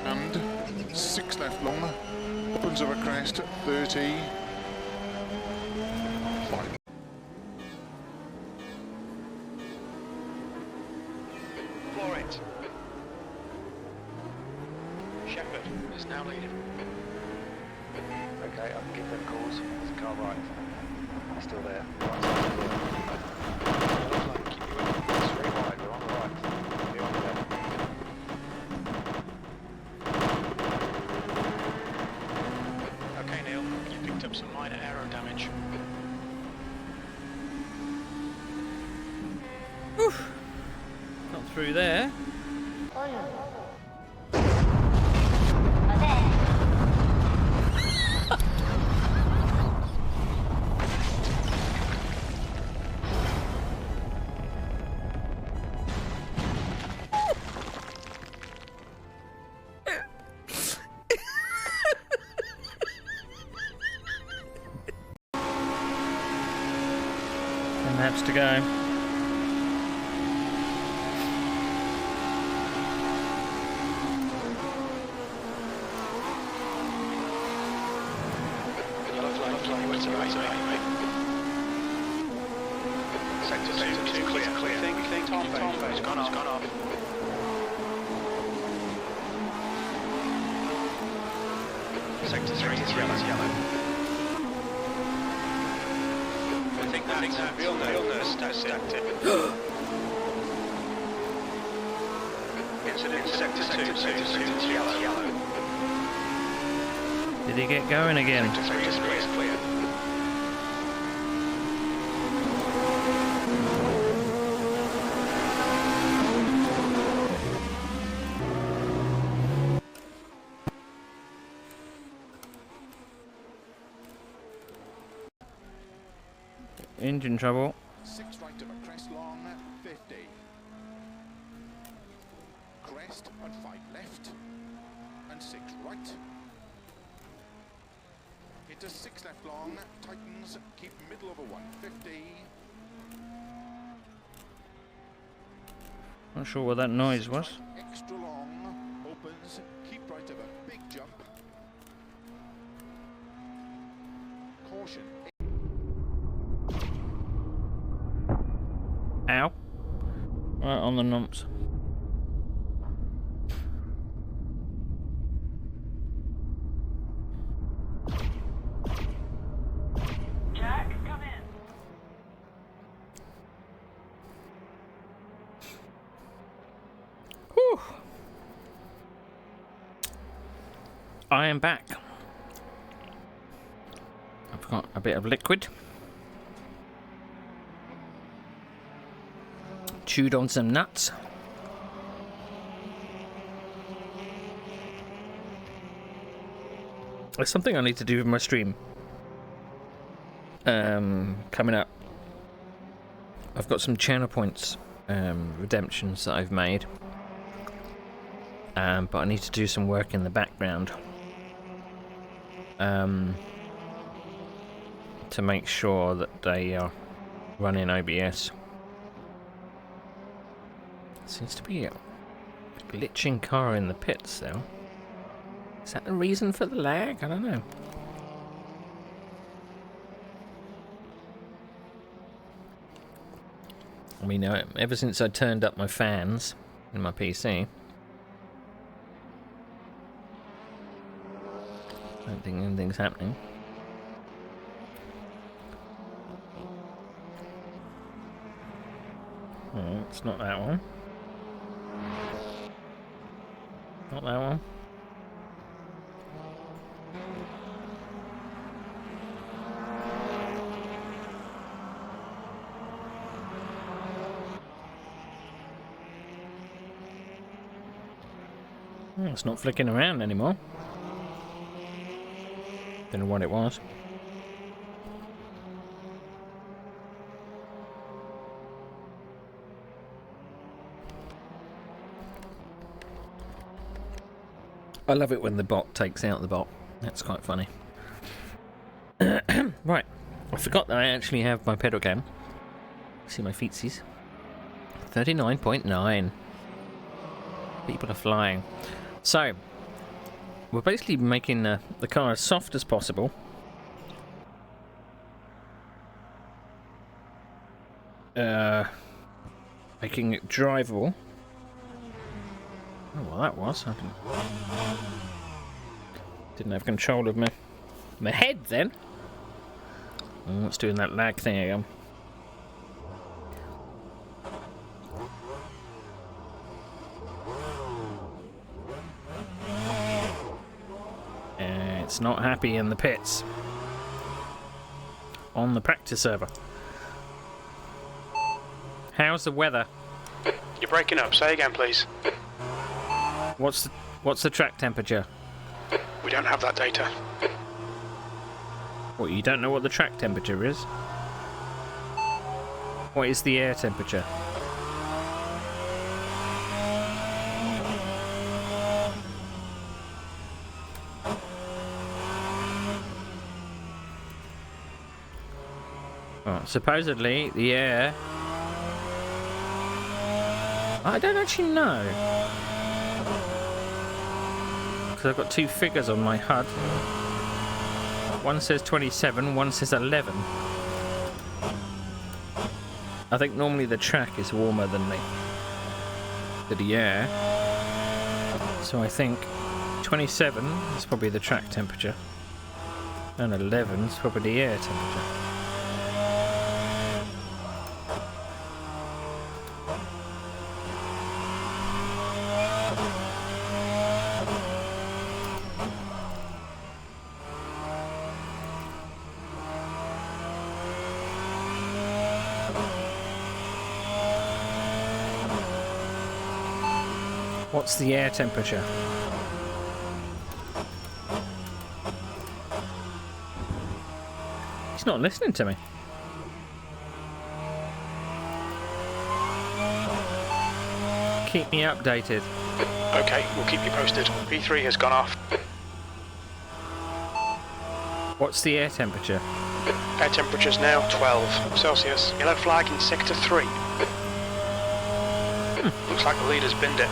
[SPEAKER 5] And 6 left long, opens of a crest, 30. 5.
[SPEAKER 2] Floor it. Shepherd is now leading.
[SPEAKER 4] Okay, I can give them calls. There's a car right. It's still there. Right side's clear. Keep you in. It's 3 wide. We're on the right. We're on the left.
[SPEAKER 2] Okay, Neil, you picked up some minor aero damage.
[SPEAKER 1] Not through there. Laps to go.
[SPEAKER 2] Sector 2 clear. Think Tom phase gone off. Sector 3 is yellow. I think that's real nose stacked it. Incident sector 2 yellow.
[SPEAKER 1] Did he get going again?
[SPEAKER 2] Sector 3 is clear.
[SPEAKER 1] Engine trouble.
[SPEAKER 5] 6 right of a crest long, 50. Crest and 5 left. And 6 right. Into 6 left long, tightens, keep middle of a 150.
[SPEAKER 1] Not sure what that noise was.
[SPEAKER 5] Extra long, opens, keep right of a big jump.
[SPEAKER 1] Ow. Right on the numps.
[SPEAKER 7] Jack, come in.
[SPEAKER 1] Whew. I am back. I've got a bit of liquid. Chewed on some nuts. There's something I need to do with my stream. Coming up. I've got some channel points redemptions that I've made. But I need to do some work in the background. To make sure that they are running OBS. Seems to be a glitching car in the pits, though. Is that the reason for the lag? I don't know. I mean, ever since I turned up my fans in my PC, I don't think anything's happening. Oh, it's not that one. Not that one. Oh, it's not flicking around anymore. Don't know what it was. I love it when the bot takes out the bot. That's quite funny. Right. I forgot that I actually have my pedal cam. See my feetsies. 39.9. People are flying. So, we're basically making the car as soft as possible. Making it drivable. Oh, well, that was. I didn't have control of my head then. Oh, it's doing that lag thing again. It's not happy in the pits. On the practice server. How's the weather?
[SPEAKER 2] You're breaking up. Say again, please.
[SPEAKER 1] What's the track temperature?
[SPEAKER 2] We don't have that data.
[SPEAKER 1] What, you don't know what the track temperature is? What is the air temperature? Well, supposedly the air... I don't actually know. Because I've got two figures on my HUD. One says 27, one says 11. I think normally the track is warmer than the air. So I think 27 is probably the track temperature. And 11 is probably the air temperature. What's the air temperature? He's not listening to me. Keep me updated.
[SPEAKER 2] Okay, we'll keep you posted. P3 has gone off.
[SPEAKER 1] What's the air temperature?
[SPEAKER 2] Air temperature's now 12 Celsius. Yellow flag in sector 3. Looks like the leader's binned it.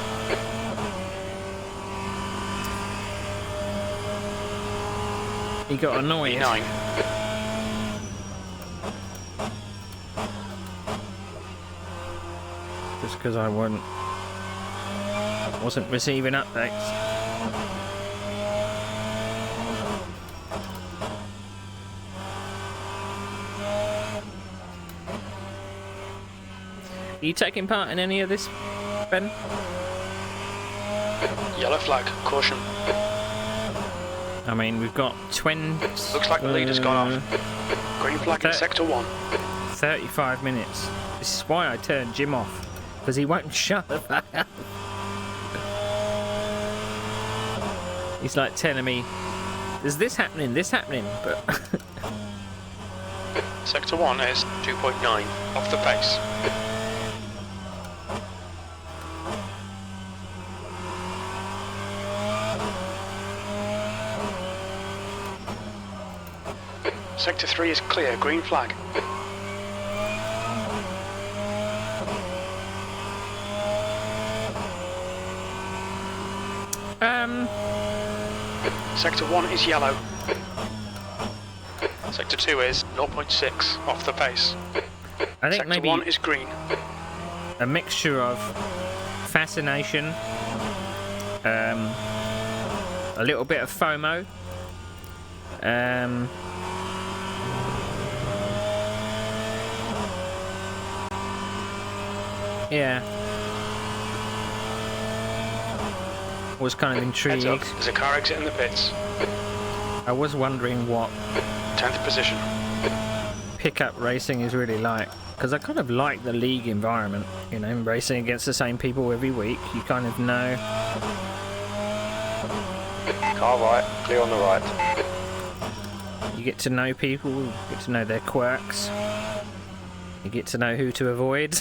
[SPEAKER 1] He got annoyed.
[SPEAKER 2] E9.
[SPEAKER 1] just because I wasn't receiving updates. Are you taking part in any of this, Ben?
[SPEAKER 2] Yellow flag, caution.
[SPEAKER 1] I mean, we've got 20...
[SPEAKER 2] Looks like the leader's gone off. Green flag in sector 1.
[SPEAKER 1] 35 minutes. This is why I turned Jim off, because he won't shut the fuck up. He's like telling me, "Is this happening? This happening?" But
[SPEAKER 2] Sector 1 is 2.9 off the pace. Sector 3 is clear, green flag. Sector 1 is yellow. Sector 2 is 0.6 off the pace.
[SPEAKER 1] I think
[SPEAKER 2] Sector
[SPEAKER 1] maybe
[SPEAKER 2] 1 is green.
[SPEAKER 1] a mixture of fascination, a little bit of FOMO, yeah, was kind of
[SPEAKER 2] Heads up,
[SPEAKER 1] intrigued.
[SPEAKER 2] there's a car exit in the pits.
[SPEAKER 1] I was wondering what
[SPEAKER 2] 10th position.
[SPEAKER 1] pickup racing is really like, because I kind of like the league environment, you know, racing against the same people every week. You kind of know.
[SPEAKER 4] Car right, clear on the right.
[SPEAKER 1] You get to know people, you get to know their quirks, you get to know who to avoid.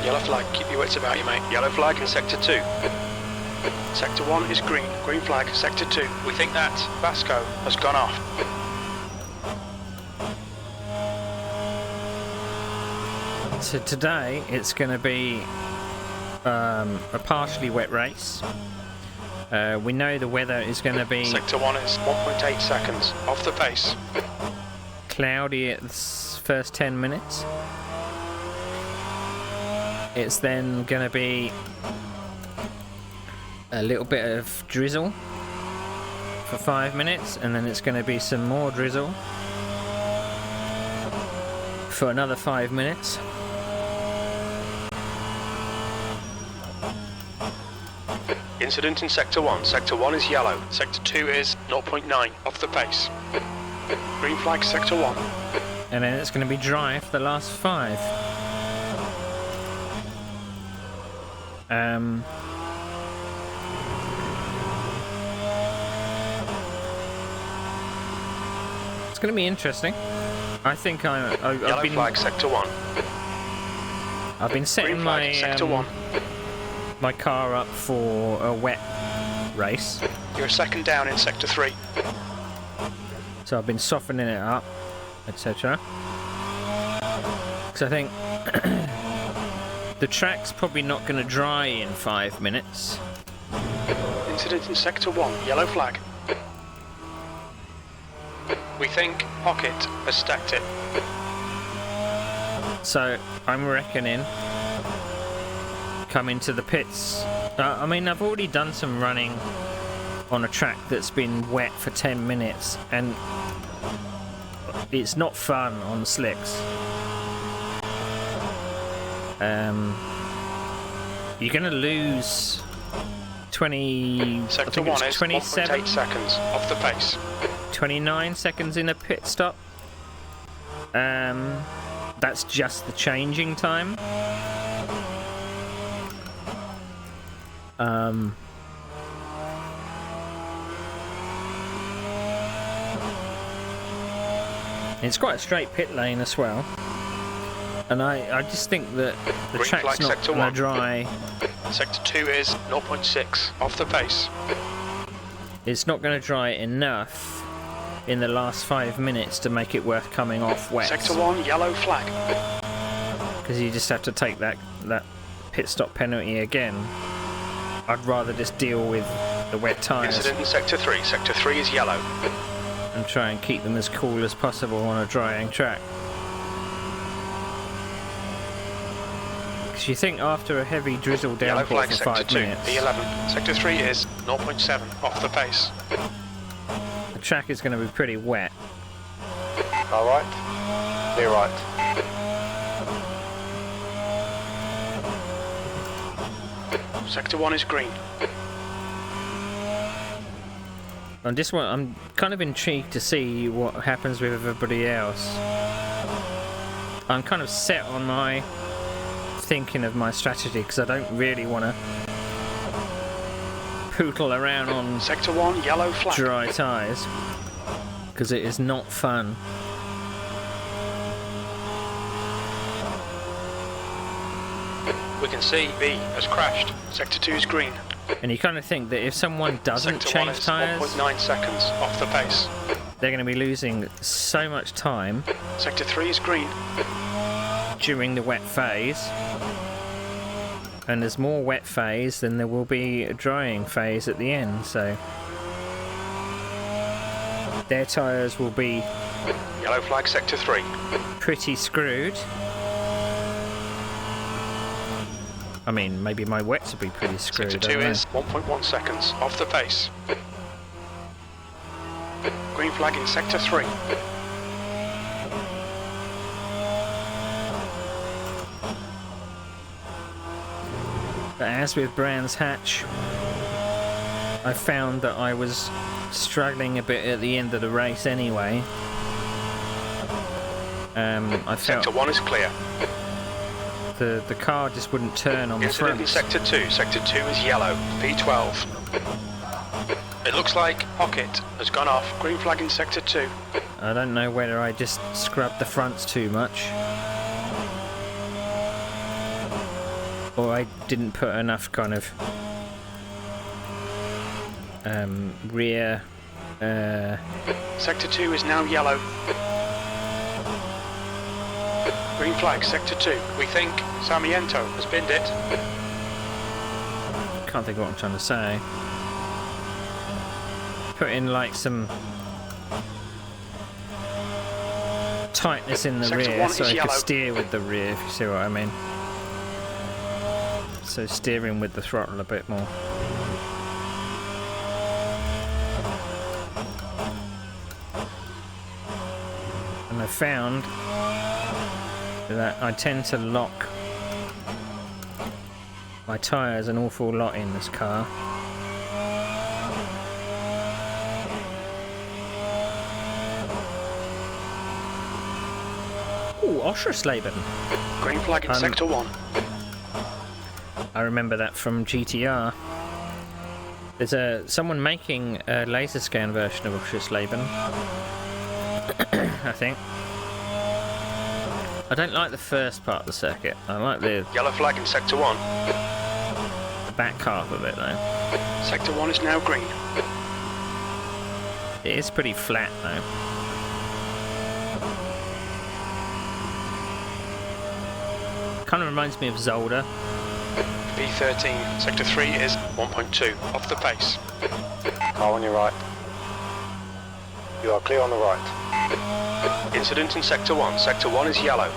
[SPEAKER 2] Yellow flag, keep your wits about you, mate. Yellow flag in sector 2. Sector 1 is green, green flag, sector 2. We think that Vasco has gone off.
[SPEAKER 1] So today it's going to be a partially wet race. We know the weather is going to be
[SPEAKER 2] Sector 1 is 1.8 seconds off the pace.
[SPEAKER 1] cloudy at the first 10 minutes. It's then going to be a little bit of drizzle for 5 minutes, and then it's going to be some more drizzle for another 5 minutes.
[SPEAKER 2] Incident in sector 1. Sector 1 is yellow. Sector 2 is 0.9 off the pace. Green flag, sector 1.
[SPEAKER 1] And then it's going to be dry for the last 5. It's going to be interesting. I think I've
[SPEAKER 2] Yellow
[SPEAKER 1] been
[SPEAKER 2] flag, sector 1.
[SPEAKER 1] I've been setting
[SPEAKER 2] Green flag, sector 1.
[SPEAKER 1] my car up for a wet race,
[SPEAKER 2] You're a second down in sector 3.
[SPEAKER 1] so I've been softening it up, etc. Because I think the track's probably not going to dry in 5 minutes.
[SPEAKER 2] Incident in sector 1. Yellow flag. We think Pocket has stacked it.
[SPEAKER 1] So I'm reckoning coming to the pits. I mean, I've already done some running on a track that's been wet for 10 minutes, and it's not fun on slicks. You're going to lose 20.
[SPEAKER 2] Sector
[SPEAKER 1] I think
[SPEAKER 2] 1
[SPEAKER 1] it's
[SPEAKER 2] is
[SPEAKER 1] 27,
[SPEAKER 2] 1.8 seconds off the pace.
[SPEAKER 1] 29 seconds in a pit stop. That's just the changing time. It's quite a straight pit lane as well. And I just think that the
[SPEAKER 2] Green
[SPEAKER 1] track's
[SPEAKER 2] flag,
[SPEAKER 1] not
[SPEAKER 2] sector
[SPEAKER 1] going to
[SPEAKER 2] 1.
[SPEAKER 1] dry.
[SPEAKER 2] Sector 2 is 0.6 off the pace.
[SPEAKER 1] It's not going to dry enough in the last 5 minutes to make it worth coming off wet.
[SPEAKER 2] Sector 1, yellow flag.
[SPEAKER 1] Because you just have to take that pit stop penalty again. I'd rather just deal with the wet tyres.
[SPEAKER 2] Incident in sector 3. Sector 3 is yellow.
[SPEAKER 1] and try and keep them as cool as possible on a drying track. Because you think after a heavy drizzle
[SPEAKER 2] Yellow
[SPEAKER 1] downpour
[SPEAKER 2] flag
[SPEAKER 1] for
[SPEAKER 2] sector
[SPEAKER 1] 5
[SPEAKER 2] 2,
[SPEAKER 1] minutes,
[SPEAKER 2] E11. Sector 3 is 0.7 off the pace.
[SPEAKER 1] the track is going to be pretty wet.
[SPEAKER 4] Car right. Clear right.
[SPEAKER 2] Sector 1 is green.
[SPEAKER 1] I'm kind of intrigued to see what happens with everybody else. I'm kind of set on my thinking of my strategy because I don't really want to pootle around on
[SPEAKER 2] Sector 1, yellow flag.
[SPEAKER 1] dry tyres because it is not fun.
[SPEAKER 2] We can see B has crashed. Sector 2 is green.
[SPEAKER 1] And you kind of think that if someone doesn't
[SPEAKER 2] Sector 1
[SPEAKER 1] change
[SPEAKER 2] is
[SPEAKER 1] tyres,
[SPEAKER 2] 1.9 seconds off the pace.
[SPEAKER 1] they're going to be losing so much time
[SPEAKER 2] Sector 3 is green.
[SPEAKER 1] during the wet phase. And there's more wet phase than there will be a drying phase at the end, so their tyres will be
[SPEAKER 2] Yellow flag sector 3.
[SPEAKER 1] pretty screwed. I mean, maybe my wets will be pretty screwed.
[SPEAKER 2] Sector
[SPEAKER 1] I
[SPEAKER 2] 2
[SPEAKER 1] don't know.
[SPEAKER 2] is 1.1 seconds off the pace. Green flag in sector 3.
[SPEAKER 1] But as with Brands Hatch, I found that I was struggling a bit at the end of the race anyway. I felt
[SPEAKER 2] Sector 1 is clear.
[SPEAKER 1] the car just wouldn't turn on the
[SPEAKER 2] Incident in
[SPEAKER 1] front.
[SPEAKER 2] sector 2. Sector 2 is yellow. P12. It looks like Pocket has gone off. Green flag in sector 2.
[SPEAKER 1] I don't know whether I just scrubbed the fronts too much, or I didn't put enough kind of rear.
[SPEAKER 2] Sector 2 is now yellow. Green flag sector 2. We think Sarmiento has binned it.
[SPEAKER 1] Can't think of what I'm trying to say. Put in like some tightness in the
[SPEAKER 2] Sector
[SPEAKER 1] rear
[SPEAKER 2] 1
[SPEAKER 1] so
[SPEAKER 2] is
[SPEAKER 1] I could
[SPEAKER 2] yellow.
[SPEAKER 1] steer with the rear, if you see what I mean. So steering with the throttle a bit more. And I found that I tend to lock my tyres an awful lot in this car. Ooh, Oschersleben.
[SPEAKER 2] Green flag in sector 1.
[SPEAKER 1] I remember that from GTR. There's someone making a laser scan version of Oschersleben. I think. I don't like the first part of the circuit. I like the
[SPEAKER 2] Yellow flag in sector 1.
[SPEAKER 1] back half of it though.
[SPEAKER 2] Sector 1 is now green.
[SPEAKER 1] It is pretty flat though. Kind of reminds me of Zolder.
[SPEAKER 2] B13. Sector 3 is 1.2 off the pace.
[SPEAKER 4] Car on your right. You are clear on the right.
[SPEAKER 2] Incident in sector 1. Sector 1 is yellow.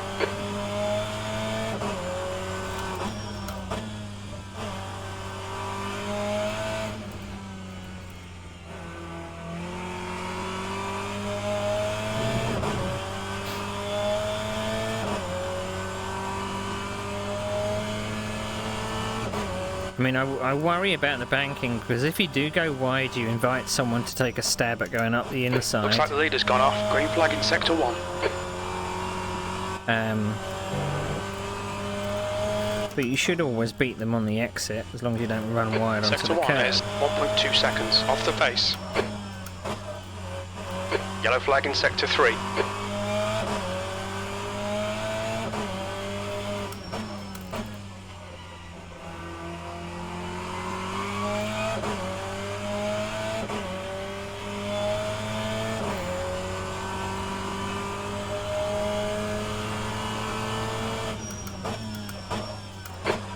[SPEAKER 1] I mean, I worry about the banking because if you do go wide, you invite someone to take a stab at going up the inside.
[SPEAKER 2] Looks like the leader's gone off. Green flag in sector 1.
[SPEAKER 1] But you should always beat them on the exit as long as you don't run wide onto
[SPEAKER 2] Sector
[SPEAKER 1] the
[SPEAKER 2] 1
[SPEAKER 1] curb.
[SPEAKER 2] is 1.2 seconds off the pace. Yellow flag in sector 3.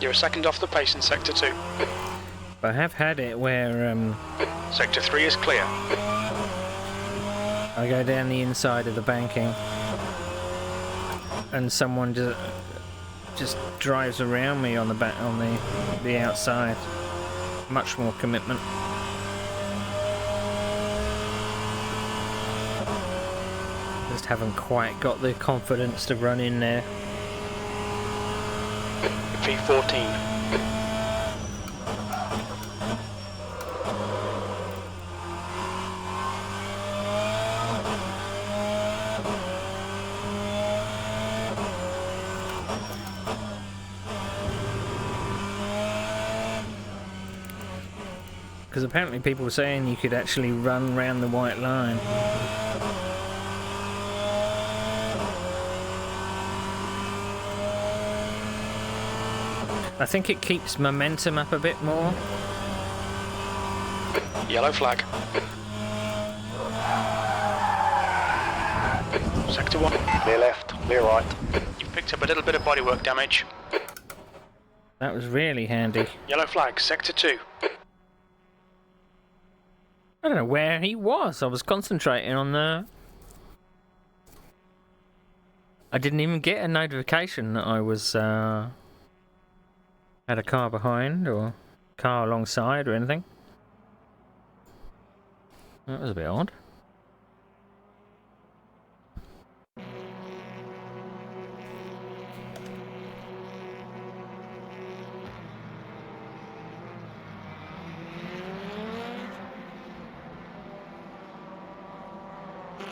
[SPEAKER 2] You're a second off the pace in sector 2.
[SPEAKER 1] I have had it where
[SPEAKER 2] Sector 3 is clear.
[SPEAKER 1] I go down the inside of the banking, and someone just drives around me on the outside. Much more commitment. Just haven't quite got the confidence to run in there.
[SPEAKER 2] V14.
[SPEAKER 1] Because apparently people were saying you could actually run round the white line. I think it keeps momentum up a bit more.
[SPEAKER 2] Yellow flag. Sector 1.
[SPEAKER 4] Clear left, clear right.
[SPEAKER 2] You've picked up a little bit of bodywork damage.
[SPEAKER 1] That was really handy.
[SPEAKER 2] Yellow flag, Sector 2.
[SPEAKER 1] I don't know where he was. I was concentrating on the... I didn't even get a notification that I was had a car behind or car alongside or anything. That was a bit odd.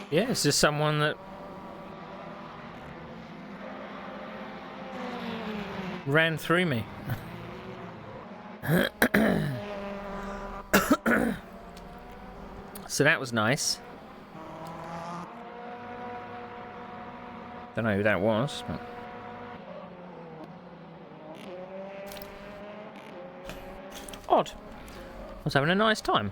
[SPEAKER 1] Yeah, it's just someone that ran through me. So that was nice. Don't know who that was, but... Odd. I was having a nice time.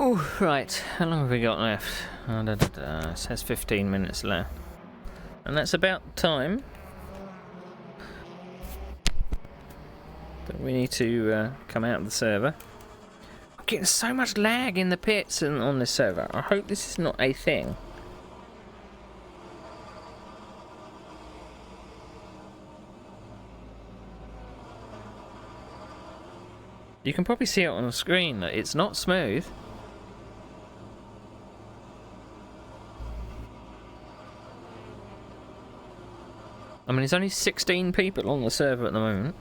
[SPEAKER 1] Oh, right. How long have we got left? It says 15 minutes left. And that's about time that we need to come out of the server. I'm getting so much lag in the pits and on this server. I hope this is not a thing. You can probably see it on the screen that it's not smooth. I mean, there's only 16 people on the server at the moment.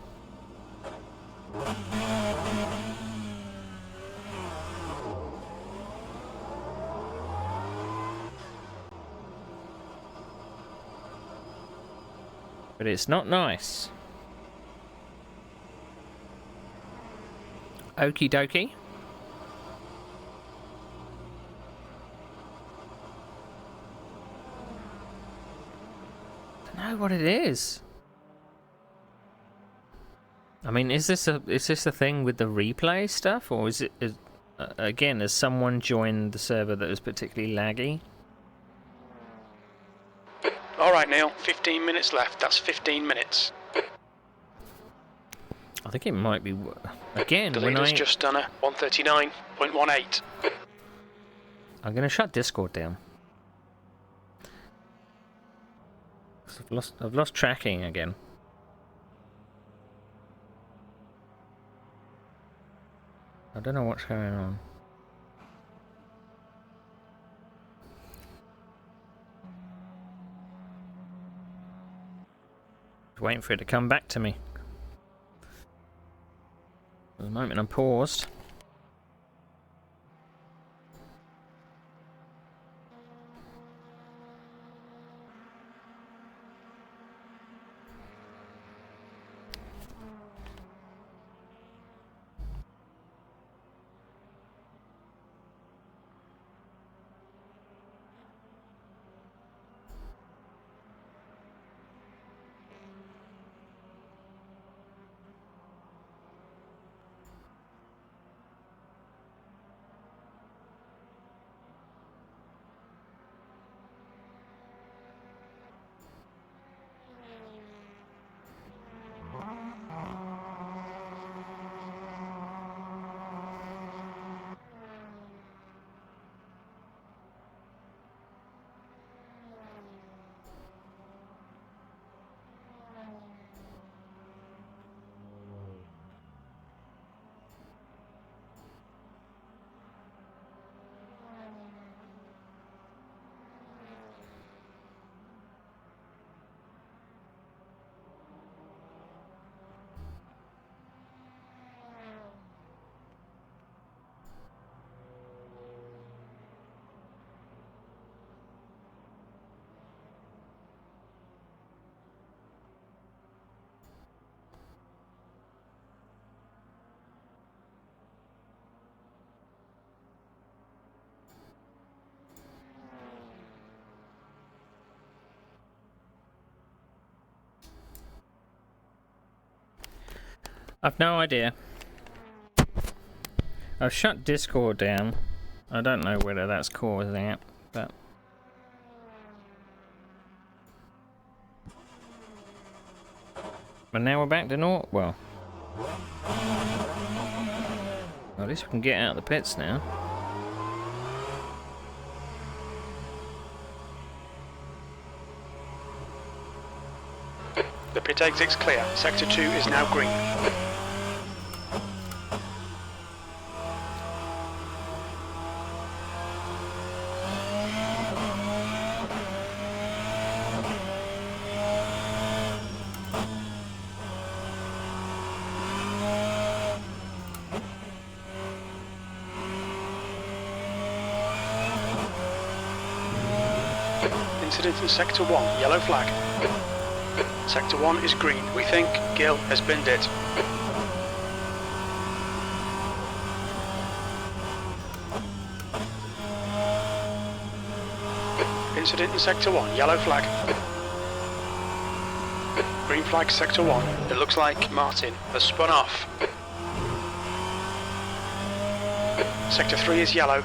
[SPEAKER 1] But it's not nice. Okie dokie. Don't know what it is. I mean, is this a thing with the replay stuff, or is it again, has someone joined the server that was particularly laggy?
[SPEAKER 2] All right, Neil. 15 minutes left. That's 15 minutes.
[SPEAKER 1] I think it might be again
[SPEAKER 2] The
[SPEAKER 1] when
[SPEAKER 2] leader's just done a 139.18.
[SPEAKER 1] I'm going to shut Discord down. I've lost tracking again. I don't know what's going on. Just waiting for it to come back to me. For the moment I'm paused. I've no idea. I've shut Discord down. I don't know whether that's causing it, but... But now we're back to normal. Well, at least we can get out of the pits now.
[SPEAKER 2] The pit exit's clear. Sector 2 is now green. Incident in Sector 1, yellow flag. Sector 1 is green. We think Gil has binned it. Incident in Sector 1, yellow flag. Green flag, Sector 1. It looks like Martin has spun off. Sector 3 is yellow.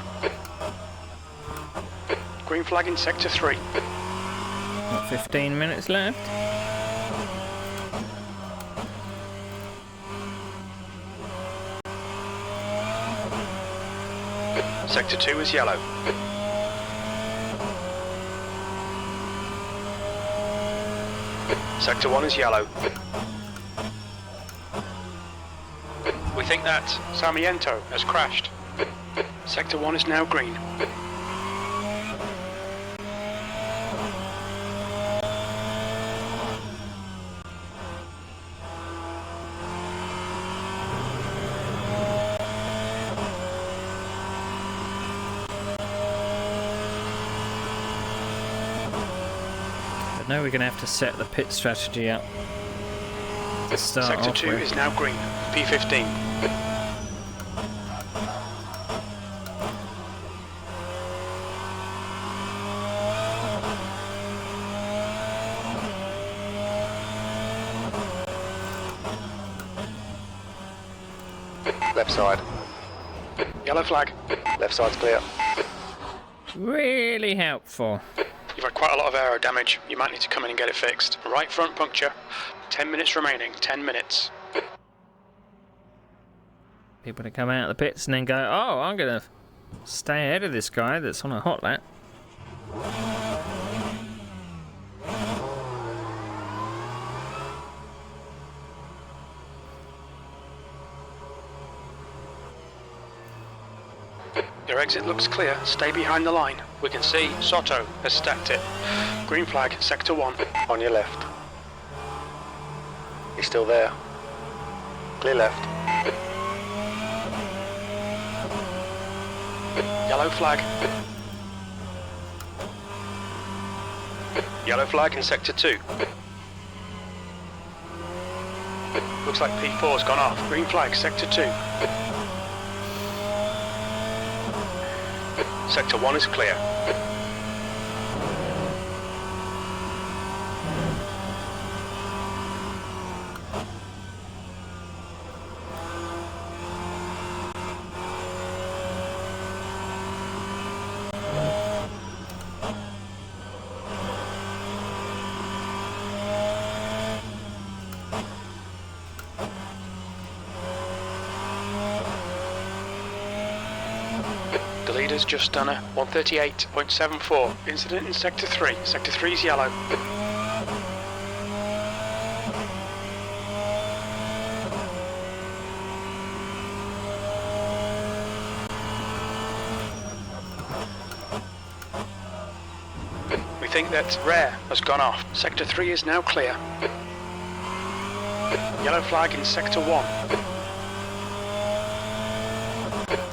[SPEAKER 2] Green flag in Sector 3.
[SPEAKER 1] Got 15 minutes left.
[SPEAKER 2] Sector 2 is yellow. Sector 1 is yellow. We think that Sarmiento has crashed. Sector 1 is now green.
[SPEAKER 1] Now we're going to have to set the pit strategy up to start
[SPEAKER 2] Sector
[SPEAKER 1] off
[SPEAKER 2] 2
[SPEAKER 1] with.
[SPEAKER 2] is now green. P15.
[SPEAKER 4] Left side.
[SPEAKER 2] Yellow flag.
[SPEAKER 4] Left side's clear.
[SPEAKER 1] Really helpful.
[SPEAKER 2] You've had quite a lot of aero damage. You might need to come in and get it fixed. Right front puncture. 10 minutes remaining. 10 minutes.
[SPEAKER 1] People to come out of the pits and then go, oh, I'm going to stay ahead of this guy that's on a hot lap.
[SPEAKER 2] Your exit looks clear. Stay behind the line. We can see Soto has stacked it. Green flag, Sector 1.
[SPEAKER 4] On your left. He's still there. Clear left.
[SPEAKER 2] Yellow flag. Yellow flag in Sector 2. Looks like P4's gone off. Green flag, Sector 2. Sector 1 is clear. The leader's just done a 138.74. Incident in Sector 3. Sector 3 is yellow. We think that rare has gone off. Sector 3 is now clear. Yellow flag in Sector 1.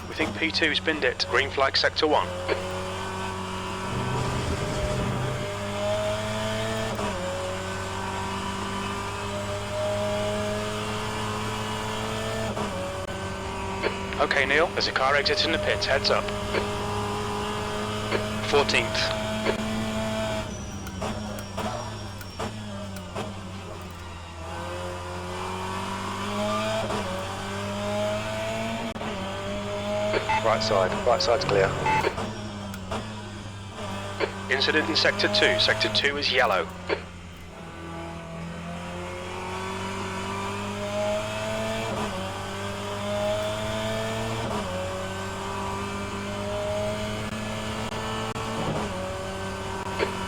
[SPEAKER 2] We think P2's binned it. Green flag, Sector 1. Okay, Neil, there's a car exiting the pits. Heads up. 14th.
[SPEAKER 4] Right side's clear.
[SPEAKER 2] Incident in Sector 2. Sector 2 is yellow.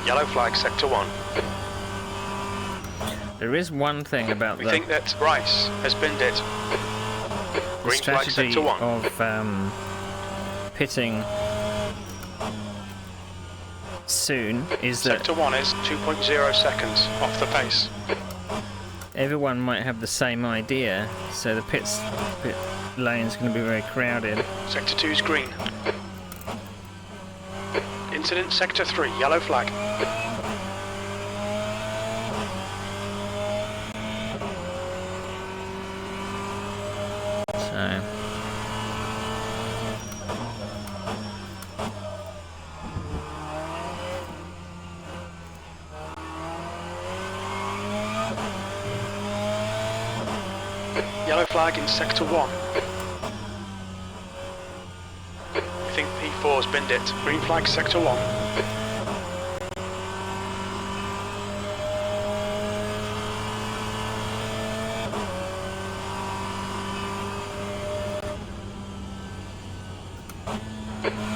[SPEAKER 2] Yellow flag, Sector 1.
[SPEAKER 1] There is one thing about
[SPEAKER 2] We
[SPEAKER 1] the
[SPEAKER 2] think that Rice has binned it. Green flag,
[SPEAKER 1] strategy
[SPEAKER 2] Sector 1.
[SPEAKER 1] of pitting soon is that
[SPEAKER 2] Sector 1 is 2.0 seconds off the pace.
[SPEAKER 1] everyone might have the same idea, so the pit lane's going to be very crowded.
[SPEAKER 2] Sector 2 is green. Incident Sector 3, yellow flag.
[SPEAKER 1] So
[SPEAKER 2] Yellow flag in Sector 1. We think P4's binned it. Green flag, Sector 1.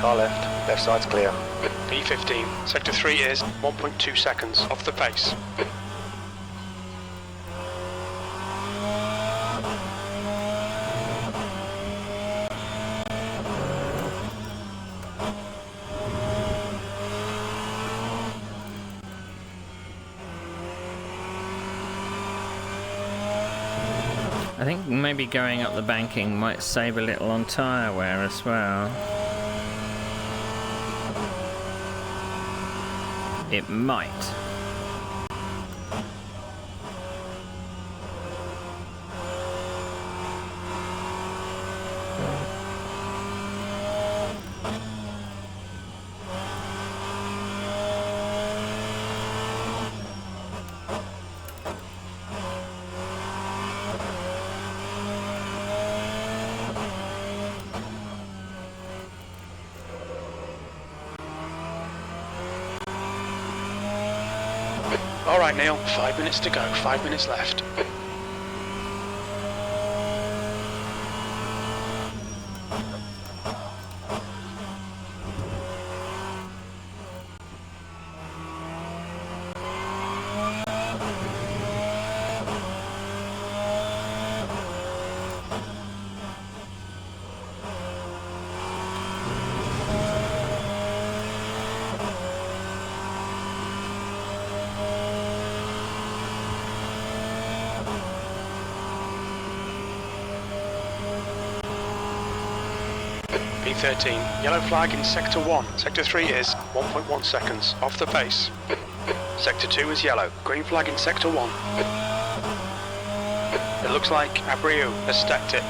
[SPEAKER 4] Car left side's clear.
[SPEAKER 2] P15. Sector 3 is 1.2 seconds off the pace.
[SPEAKER 1] I think maybe going up the banking might save a little on tyre wear as well. It might.
[SPEAKER 2] Alright Neil, 5 minutes to go, 5 minutes left. P13, yellow flag in Sector 1. Sector 3 is 1.1 seconds off the pace. Sector 2 is yellow. Green flag in Sector 1. It looks like Abreu has stacked it.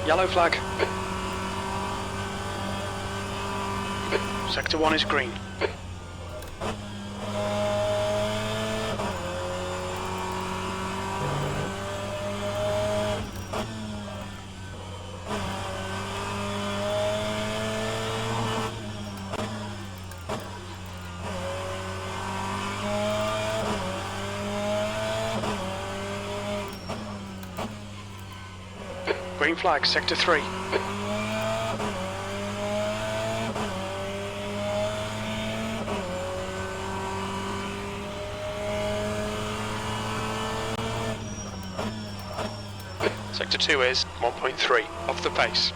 [SPEAKER 2] Yellow flag. Sector 1 is green. Green flag, Sector 3. Sector 2 is 1.3 off the pace.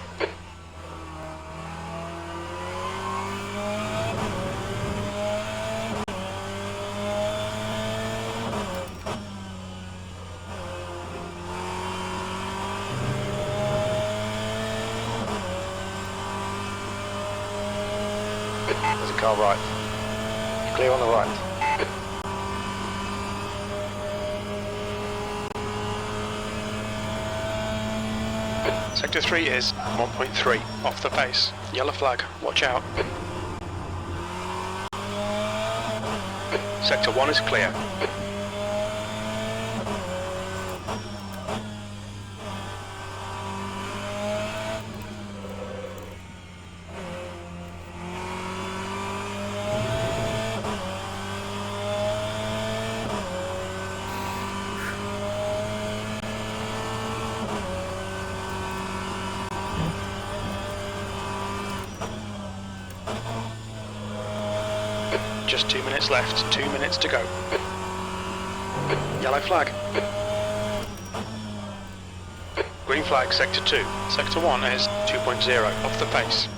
[SPEAKER 4] There's a car right. Clear on the right.
[SPEAKER 2] Sector 3 is 1.3 off the pace. Yellow flag, watch out. Sector 1 is clear. Just 2 minutes left, 2 minutes to go. Yellow flag. Green flag, sector 2. Sector 1 is 2.0, off the pace.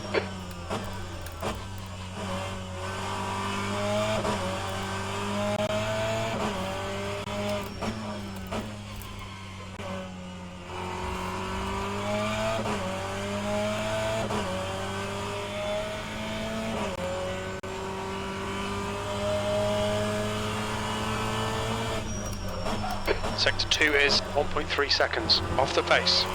[SPEAKER 2] Sector 2 is 1.3 seconds, off the pace.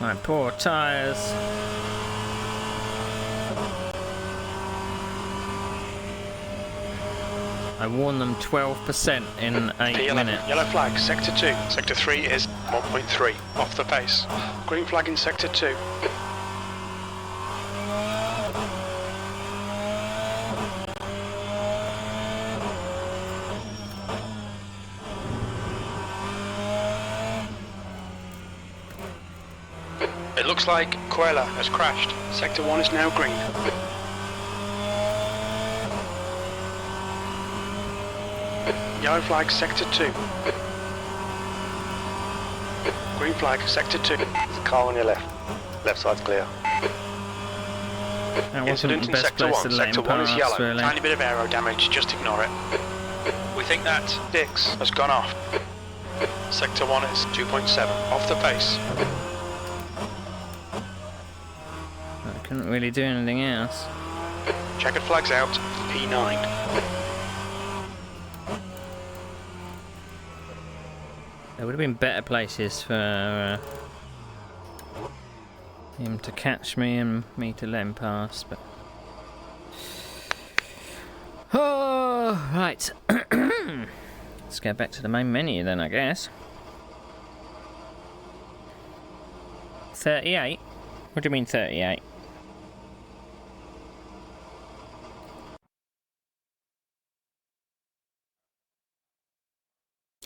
[SPEAKER 1] My poor tyres. I warned them 12% in 8
[SPEAKER 2] P11,
[SPEAKER 1] minutes.
[SPEAKER 2] yellow flag, sector 2. Sector 3 is 1.3, off the pace. Green flag in sector 2. It looks like Coela has crashed. Sector 1 is now green. Yellow flag, sector 2. Green flag, sector 2.
[SPEAKER 4] There's a car on your left. Left side's clear.
[SPEAKER 1] That wasn't
[SPEAKER 2] Incident
[SPEAKER 1] the
[SPEAKER 2] in
[SPEAKER 1] best
[SPEAKER 2] sector
[SPEAKER 1] place
[SPEAKER 2] 1.
[SPEAKER 1] to let
[SPEAKER 2] Sector
[SPEAKER 1] him
[SPEAKER 2] 1 is
[SPEAKER 1] pass,
[SPEAKER 2] yellow.
[SPEAKER 1] really.
[SPEAKER 2] Tiny bit of aero damage, just ignore it. We think that Dix has gone off. Sector 1 is 2.7, off the pace.
[SPEAKER 1] I couldn't really do anything else.
[SPEAKER 2] Checkered flags out, P9.
[SPEAKER 1] There would have been better places for him to catch me and me to let him pass, but... Oh, right. Let's go back to the main menu then, I guess. 38? What do you mean 38?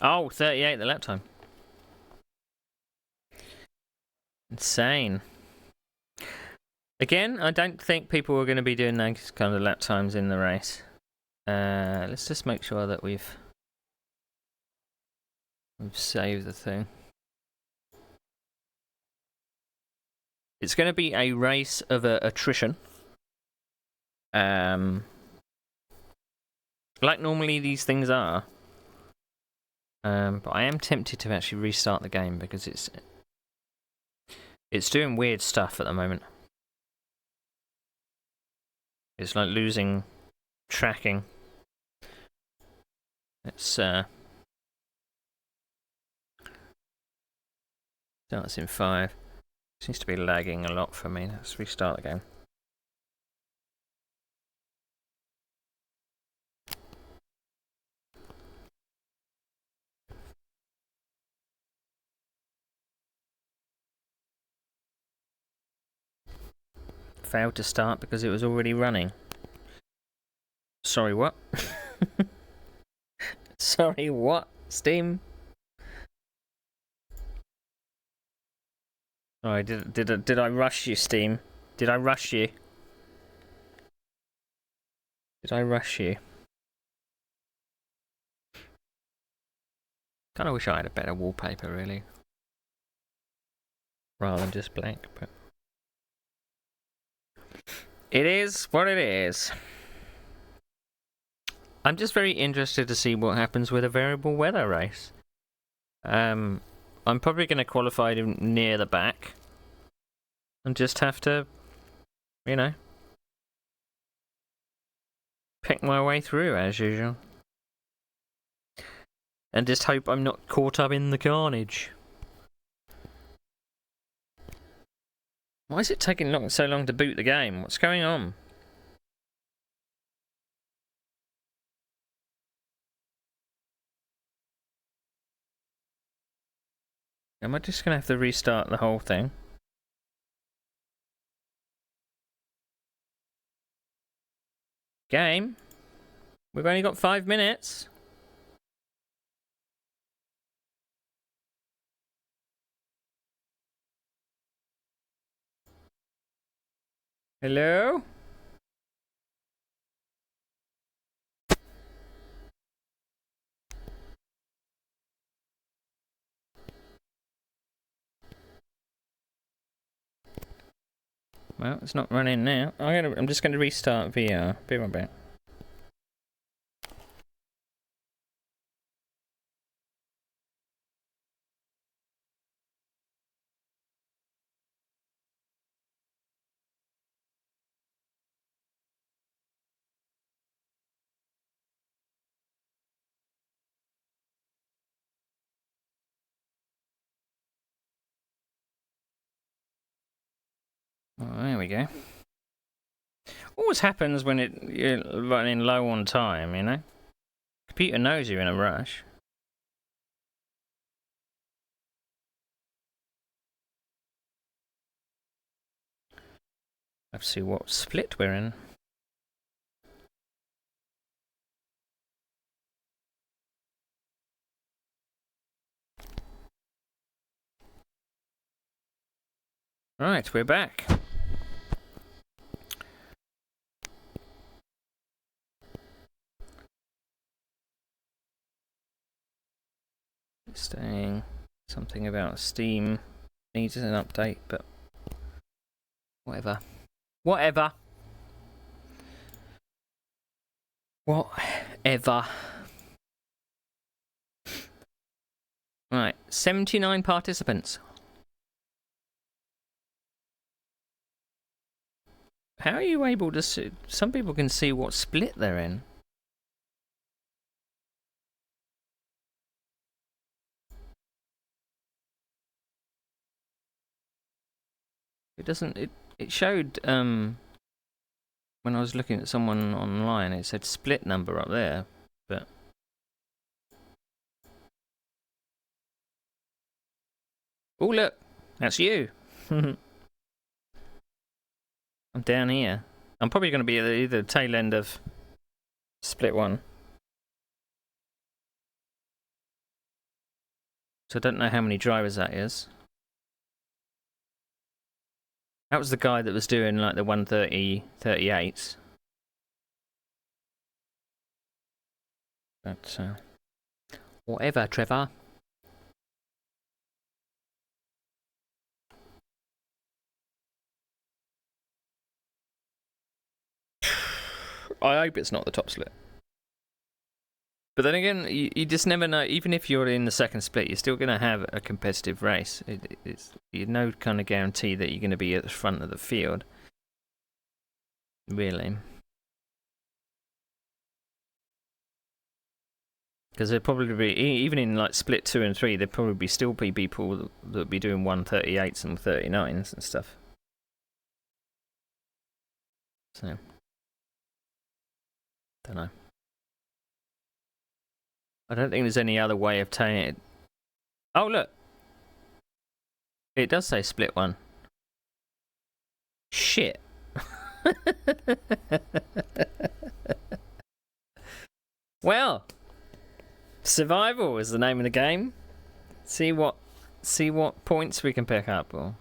[SPEAKER 1] Oh, 38 the lap time. Insane. Again, I don't think people are going to be doing those kind of lap times in the race. Let's just make sure that we've saved the thing. It's going to be a race of attrition. Like normally these things are. But I am tempted to actually restart the game because it's doing weird stuff at the moment. It's like losing tracking. It's starts in 5. Seems to be lagging a lot for me. Let's restart the game. Failed to start because it was already running. Sorry, what? Sorry, what? Steam? Sorry, did I rush you, Steam? Did I rush you? Did I rush you? Kinda wish I had a better wallpaper, really. Rather than just blank, but... It is what it is. I'm just very interested to see what happens with a variable weather race. I'm probably going to qualify near the back. And just have to, you know, pick my way through as usual. And just hope I'm not caught up in the carnage. Why is it taking so long to boot the game? What's going on? Am I just going to have to restart the whole thing? Game? We've only got 5 minutes. Hello? Well, it's not running now. I'm just going to restart VR. Be right back. Oh, there we go. Always happens when you're running low on time, you know? Computer knows you're in a rush. Let's see what split we're in. Right, we're back. Saying something about Steam needs an update, but whatever. Whatever. Right, 79 participants. How are you able to see? Some people can see what split they're in. It doesn't. It showed when I was looking at someone online. It said split number up there, but oh look, that's you. I'm down here. I'm probably going to be at either tail end of split one. So I don't know how many drivers that is. That was the guy that was doing like the 130 38s. But whatever, Trevor. I hope it's not the top split. But then again, you just never know. Even if you're in the second split, you're still going to have a competitive race. It's no kind of guarantee that you're going to be at the front of the field. Really. Because there'd probably be, even in like split 2 and 3, there'd probably still be people that'd be doing 138s and 39s and stuff. So, don't know. I don't think there's any other way of telling it. Oh, look. It does say split 1. Shit. Well, survival is the name of the game. See what points we can pick up. Or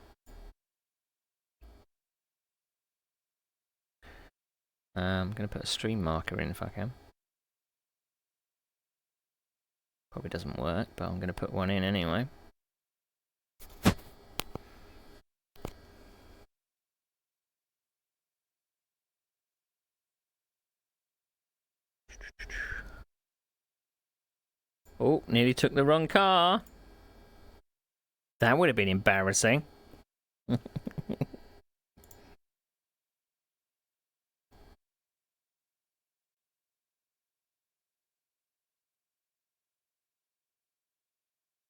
[SPEAKER 1] I'm gonna put a stream marker in if I can. Probably doesn't work, but I'm gonna put one in anyway. Oh, nearly took the wrong car. That would have been embarrassing.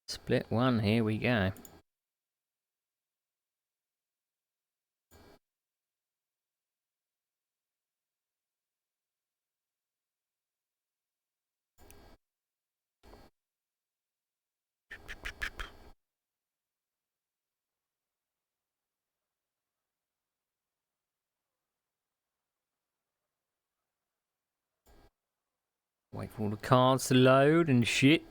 [SPEAKER 1] Split one, here we go. Wait for all the cards to load and shit.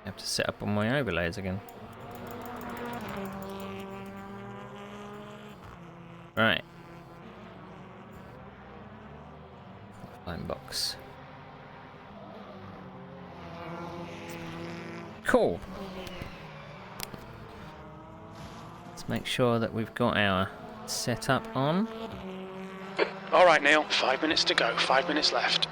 [SPEAKER 1] I have to set up on my overlays again. Right. Line box. Cool. Let's make sure that we've got our setup on.
[SPEAKER 2] All right, Neil. 5 minutes to go. 5 minutes left.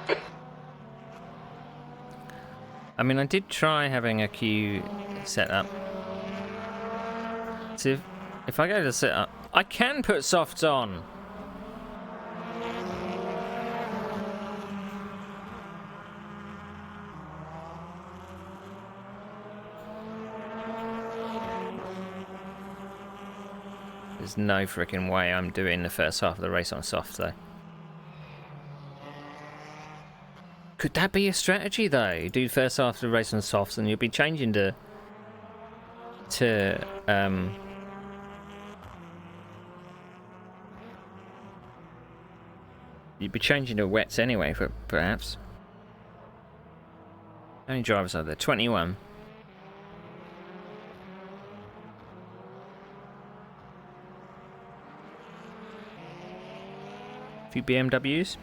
[SPEAKER 1] I mean, I did try having a queue set up. So if I go to setup, I can put softs on. There's no freaking way I'm doing the first half of the race on soft, though. Could that be a strategy, though? Do the first half of the race on softs, and you'll be changing to you'd be changing to wets anyway, for perhaps. How many drivers are there? 21. A few BMWs.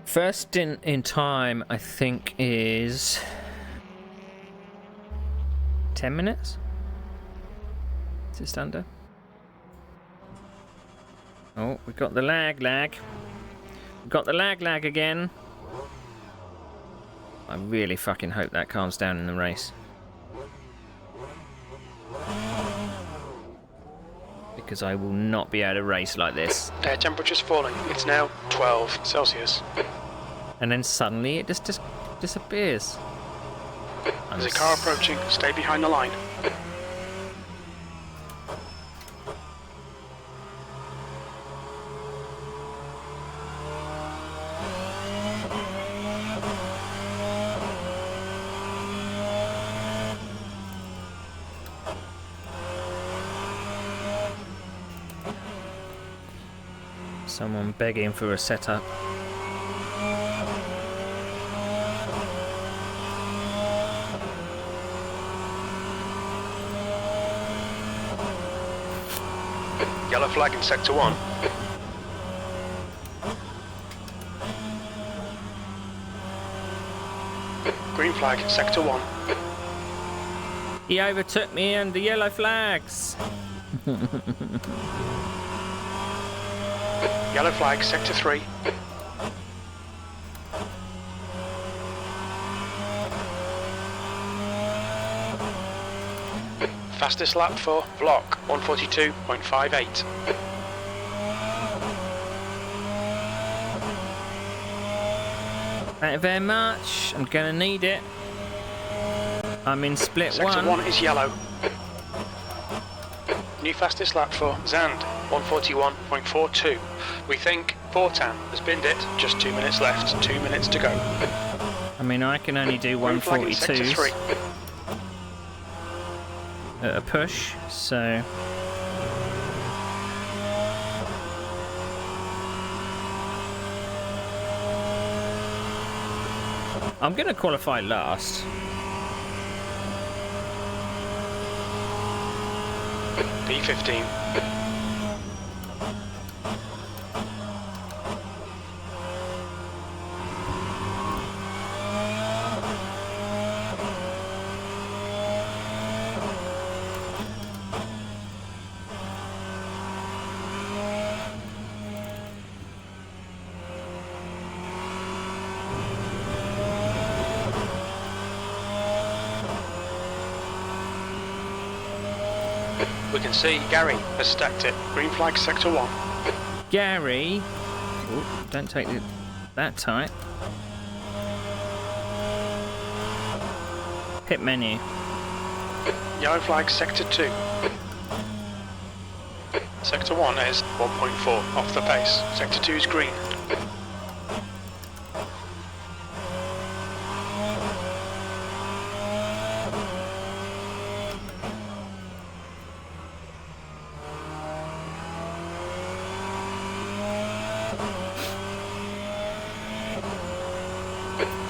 [SPEAKER 1] First in time, I think, is 10 minutes? Just under. Oh, we've got the lag. We've got the lag again. I really fucking hope that calms down in the race. Because I will not be able to race like this.
[SPEAKER 2] Air temperature's falling. It's now 12 Celsius.
[SPEAKER 1] And then suddenly it just disappears.
[SPEAKER 2] There's a car approaching. Stay behind the line.
[SPEAKER 1] Someone begging for a setup.
[SPEAKER 2] Yellow flag in sector 1. Green flag in sector 1.
[SPEAKER 1] He overtook me and the yellow flags.
[SPEAKER 2] Yellow flag sector 3. Fastest lap for block 142.58.
[SPEAKER 1] Thank you very much. I'm gonna need it. I'm in split
[SPEAKER 2] Sector
[SPEAKER 1] one.
[SPEAKER 2] 1 is yellow. New fastest lap for Zand 141.42. We think Fortan has binned it. Just 2 minutes left. 2 minutes to go.
[SPEAKER 1] I mean, I can only do
[SPEAKER 2] Green flag in sector 3.
[SPEAKER 1] 142s at a push, so I'm gonna qualify last.
[SPEAKER 2] P15. We can see Gary has stacked it. Green flag sector 1.
[SPEAKER 1] Gary. Oh, don't take it that tight. Pit menu.
[SPEAKER 2] Yellow flag sector 2. Sector 1 is 1.4 off the pace. Sector 2 is green.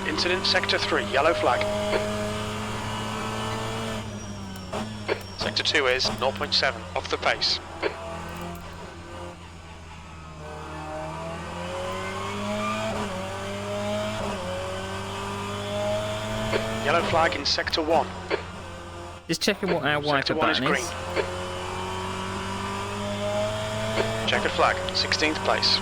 [SPEAKER 2] Incident sector 3, yellow flag. Sector 2 is 0.7 off the pace. Yellow flag in sector 1.
[SPEAKER 1] Just checking what our wiper
[SPEAKER 2] Sector 1 is
[SPEAKER 1] button
[SPEAKER 2] green.
[SPEAKER 1] is.
[SPEAKER 2] Checkered flag, 16th place.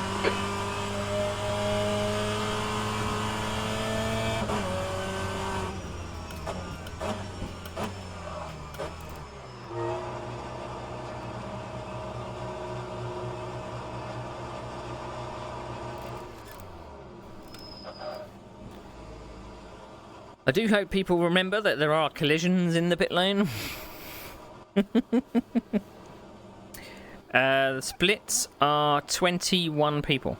[SPEAKER 1] I do hope people remember that there are collisions in the pit lane. The splits are 21 people.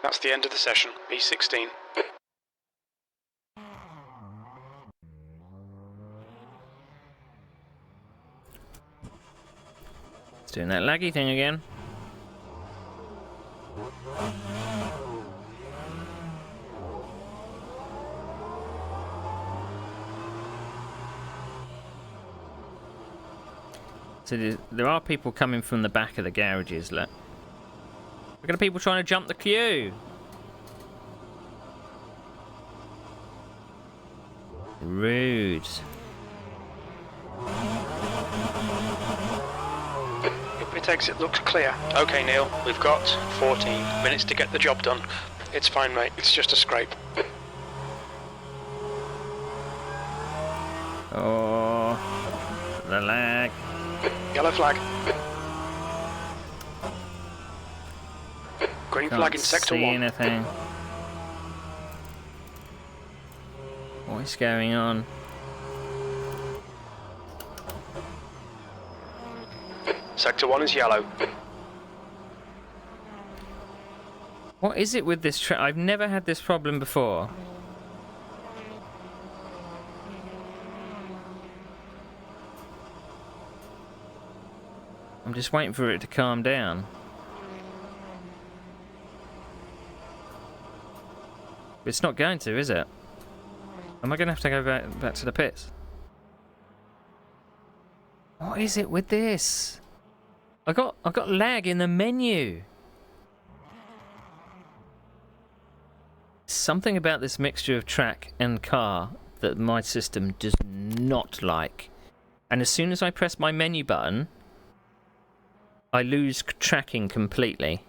[SPEAKER 2] That's the end of the session, B16.
[SPEAKER 1] It's doing that laggy thing again. So there are people coming from the back of the garages, look. Look at people trying to jump the queue. Rude.
[SPEAKER 2] Your pit exit looks clear. Okay, Neil, we've got 14 minutes to get the job done. It's fine, mate. It's just a scrape.
[SPEAKER 1] Oh, the lag.
[SPEAKER 2] Yellow flag. Green flag in
[SPEAKER 1] Can't
[SPEAKER 2] sector
[SPEAKER 1] see
[SPEAKER 2] 1.
[SPEAKER 1] anything. What's going on?
[SPEAKER 2] Sector 1 is yellow.
[SPEAKER 1] What is it with this track? I've never had this problem before. I'm just waiting for it to calm down. But it's not going to, is it? Am I going to have to go back to the pits? What is it with this? I got lag in the menu. Something about this mixture of track and car that my system does not like. And as soon as I press my menu button, I lose tracking completely.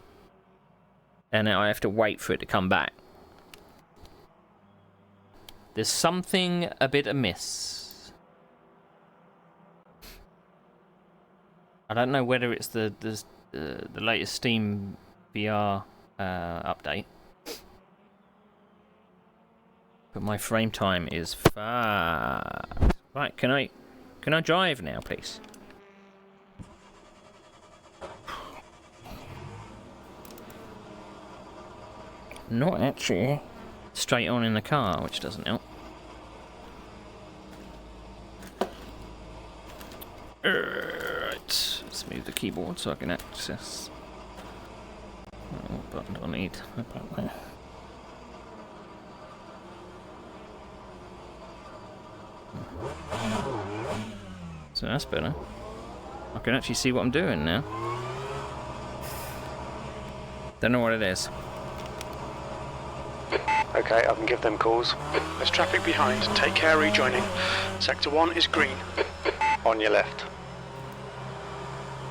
[SPEAKER 1] And I have to wait for it to come back. There's something a bit amiss. I don't know whether it's the latest Steam VR update. But my frame time is fast. Right, can I drive now, please? Not actually. Straight on in the car, which doesn't help. Right, let's move the keyboard so I can access. What button do I need? That button there. So that's better. I can actually see what I'm doing now. Don't know what it is.
[SPEAKER 2] Okay, I can give them calls. There's traffic behind. Take care rejoining. Sector 1 is green.
[SPEAKER 4] On your left.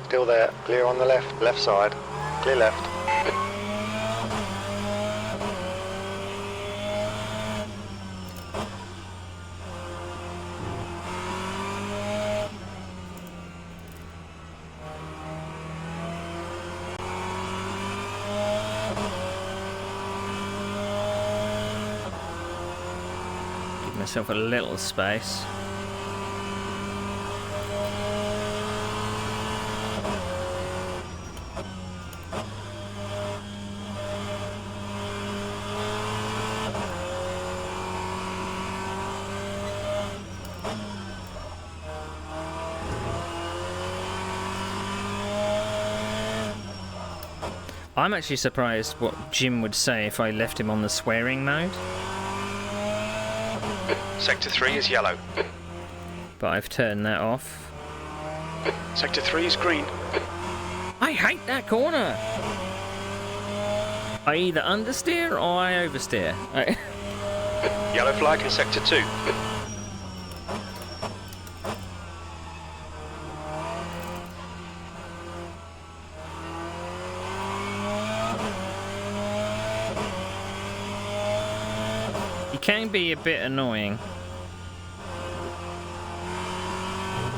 [SPEAKER 4] Still there. Clear on the left. Left side. Clear left.
[SPEAKER 1] myself a little space. I'm actually surprised what Jim would say if I left him on the swearing mode.
[SPEAKER 2] Sector 3 is yellow.
[SPEAKER 1] But I've turned that off.
[SPEAKER 2] Sector 3 is green.
[SPEAKER 1] I hate that corner! I either understeer or I oversteer.
[SPEAKER 2] Yellow flag in Sector 2.
[SPEAKER 1] He can be a bit annoying.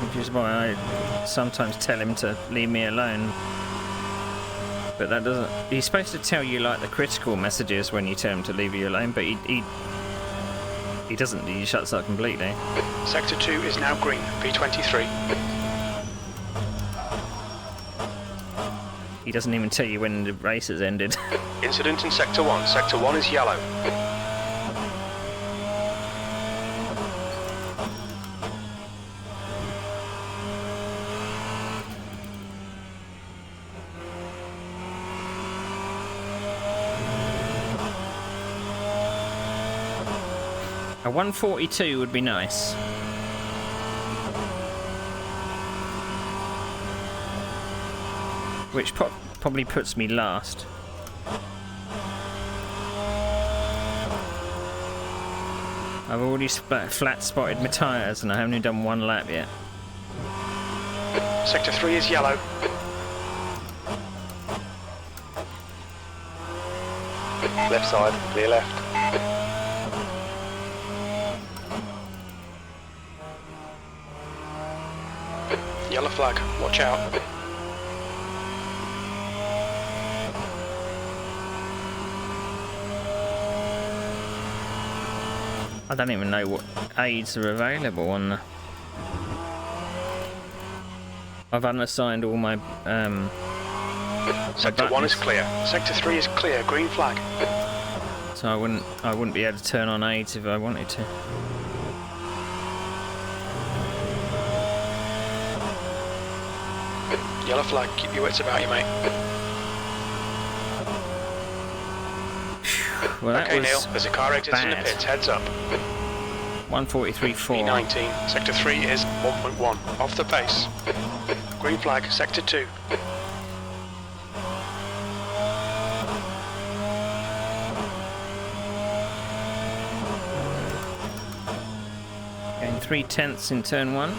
[SPEAKER 1] Which is why I sometimes tell him to leave me alone. But that doesn't... He's supposed to tell you, like, the critical messages when you tell him to leave you alone, but he doesn't. He shuts up completely.
[SPEAKER 2] Sector 2 is now green, V23.
[SPEAKER 1] He doesn't even tell you when the race has ended.
[SPEAKER 2] Incident in Sector 1. Sector 1 is yellow.
[SPEAKER 1] A 142 would be nice. Which probably puts me last. I've already flat spotted my tyres and I haven't even done one lap yet.
[SPEAKER 2] Sector 3 is yellow.
[SPEAKER 4] Left side, clear left.
[SPEAKER 2] Yellow flag, watch out.
[SPEAKER 1] I don't even know what aids are available on the... I've unassigned all my
[SPEAKER 2] Sector 1 is clear. Sector 3 is clear, green flag.
[SPEAKER 1] So I wouldn't be able to turn on aids if I wanted to.
[SPEAKER 2] Yellow flag, keep your wits about you, mate.
[SPEAKER 1] Well, that
[SPEAKER 2] okay,
[SPEAKER 1] was
[SPEAKER 2] Neil, there's a car exiting the
[SPEAKER 1] bad.
[SPEAKER 2] pits, heads up.
[SPEAKER 1] 143.4.
[SPEAKER 2] B19, Sector 3 is 1.1, off the pace. Green flag, Sector 2.
[SPEAKER 1] Going 3/10 in turn 1.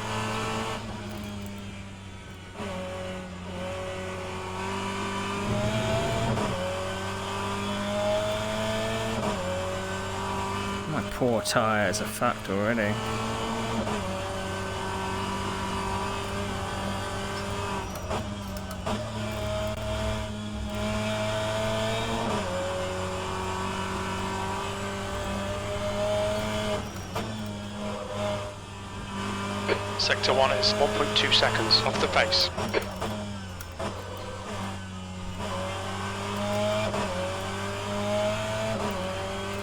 [SPEAKER 1] My poor tyres are fucked already.
[SPEAKER 2] Sector 1 is 1.2 seconds off the pace.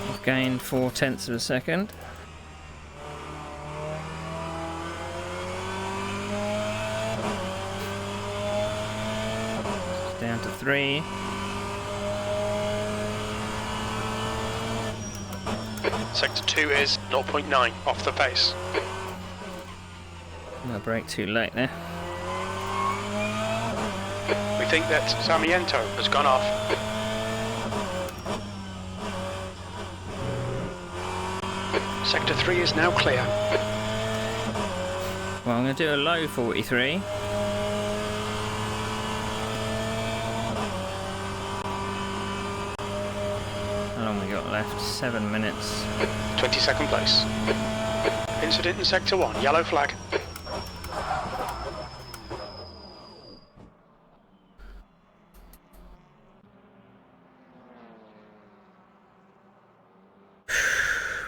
[SPEAKER 1] I've gained 0.4 of a second. Down to 3.
[SPEAKER 2] Sector 2 is 0.9 off the pace.
[SPEAKER 1] I brake too late there.
[SPEAKER 2] We think that Sarmiento has gone off. Sector 3 is now clear.
[SPEAKER 1] Well, I'm going to do a low 43. How long we got left? 7 minutes.
[SPEAKER 2] 22nd place. Incident in Sector 1, yellow flag.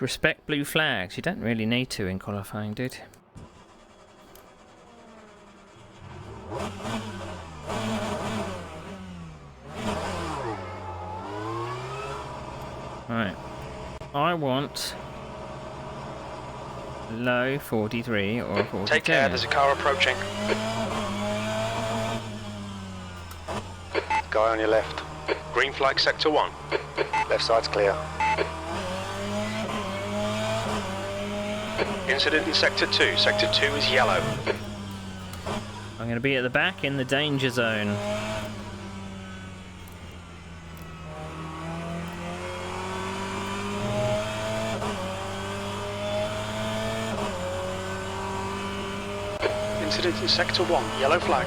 [SPEAKER 1] respect blue flags. You don't really need to in qualifying, dude. Right. I want low 43 or 42.
[SPEAKER 2] Take care, there's a car approaching.
[SPEAKER 4] Guy on your left.
[SPEAKER 2] Green flag sector 1.
[SPEAKER 4] Left side's clear.
[SPEAKER 2] Incident in sector 2. Sector 2 is yellow.
[SPEAKER 1] I'm going to be at the back in the danger zone.
[SPEAKER 2] Incident in sector 1. Yellow flag.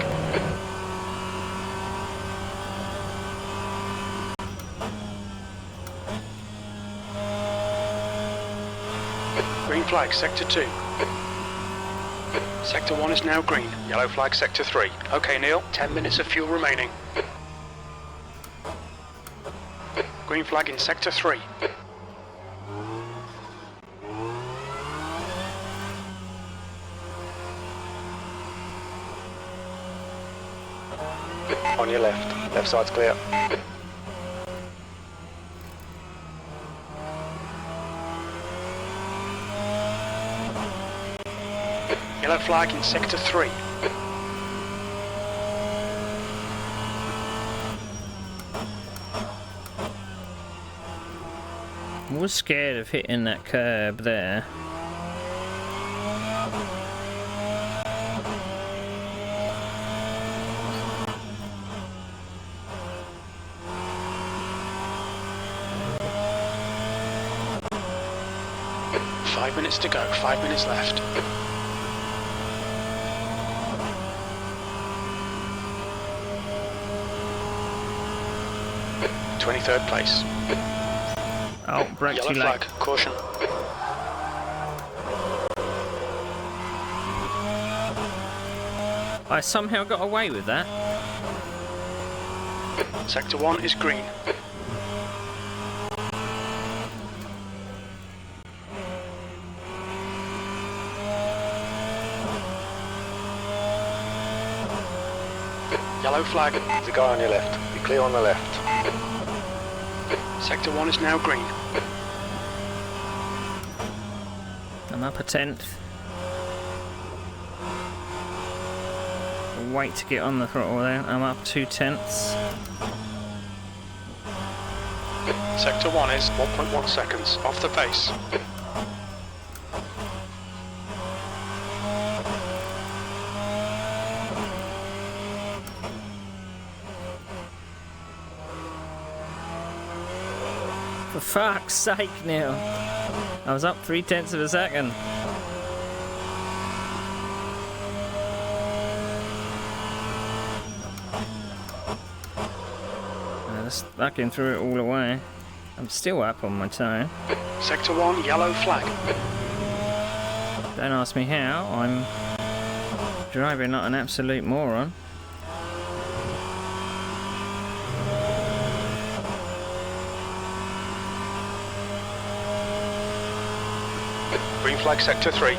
[SPEAKER 2] Green flag sector 2. Sector 1 is now green. Yellow flag sector 3. Okay, Neil, 10 minutes of fuel remaining. Green flag in sector 3.
[SPEAKER 4] On your left. Left side's clear.
[SPEAKER 2] Yellow flag in sector 3.
[SPEAKER 1] I was scared of hitting that curb there.
[SPEAKER 2] Five minutes to go, 5 minutes left. 23rd place.
[SPEAKER 1] Oh, brake
[SPEAKER 2] Yellow
[SPEAKER 1] too
[SPEAKER 2] flag,
[SPEAKER 1] late.
[SPEAKER 2] caution.
[SPEAKER 1] I somehow got away with that.
[SPEAKER 2] Sector 1 is green. Yellow flag.
[SPEAKER 4] There's a guy on your left. Be clear on the left.
[SPEAKER 2] Sector 1 is now green.
[SPEAKER 1] I'm up a tenth. Wait to get on the throttle there. I'm up 2/10.
[SPEAKER 2] Sector 1 is 1.1 seconds off the pace.
[SPEAKER 1] For fuck's sake, Neil. I was up 0.3 of a second. I just fucking threw it all away. I'm still up on my tyre.
[SPEAKER 2] Sector 1, yellow flag.
[SPEAKER 1] Don't ask me how. I'm driving like an absolute moron.
[SPEAKER 2] Green flag sector 3.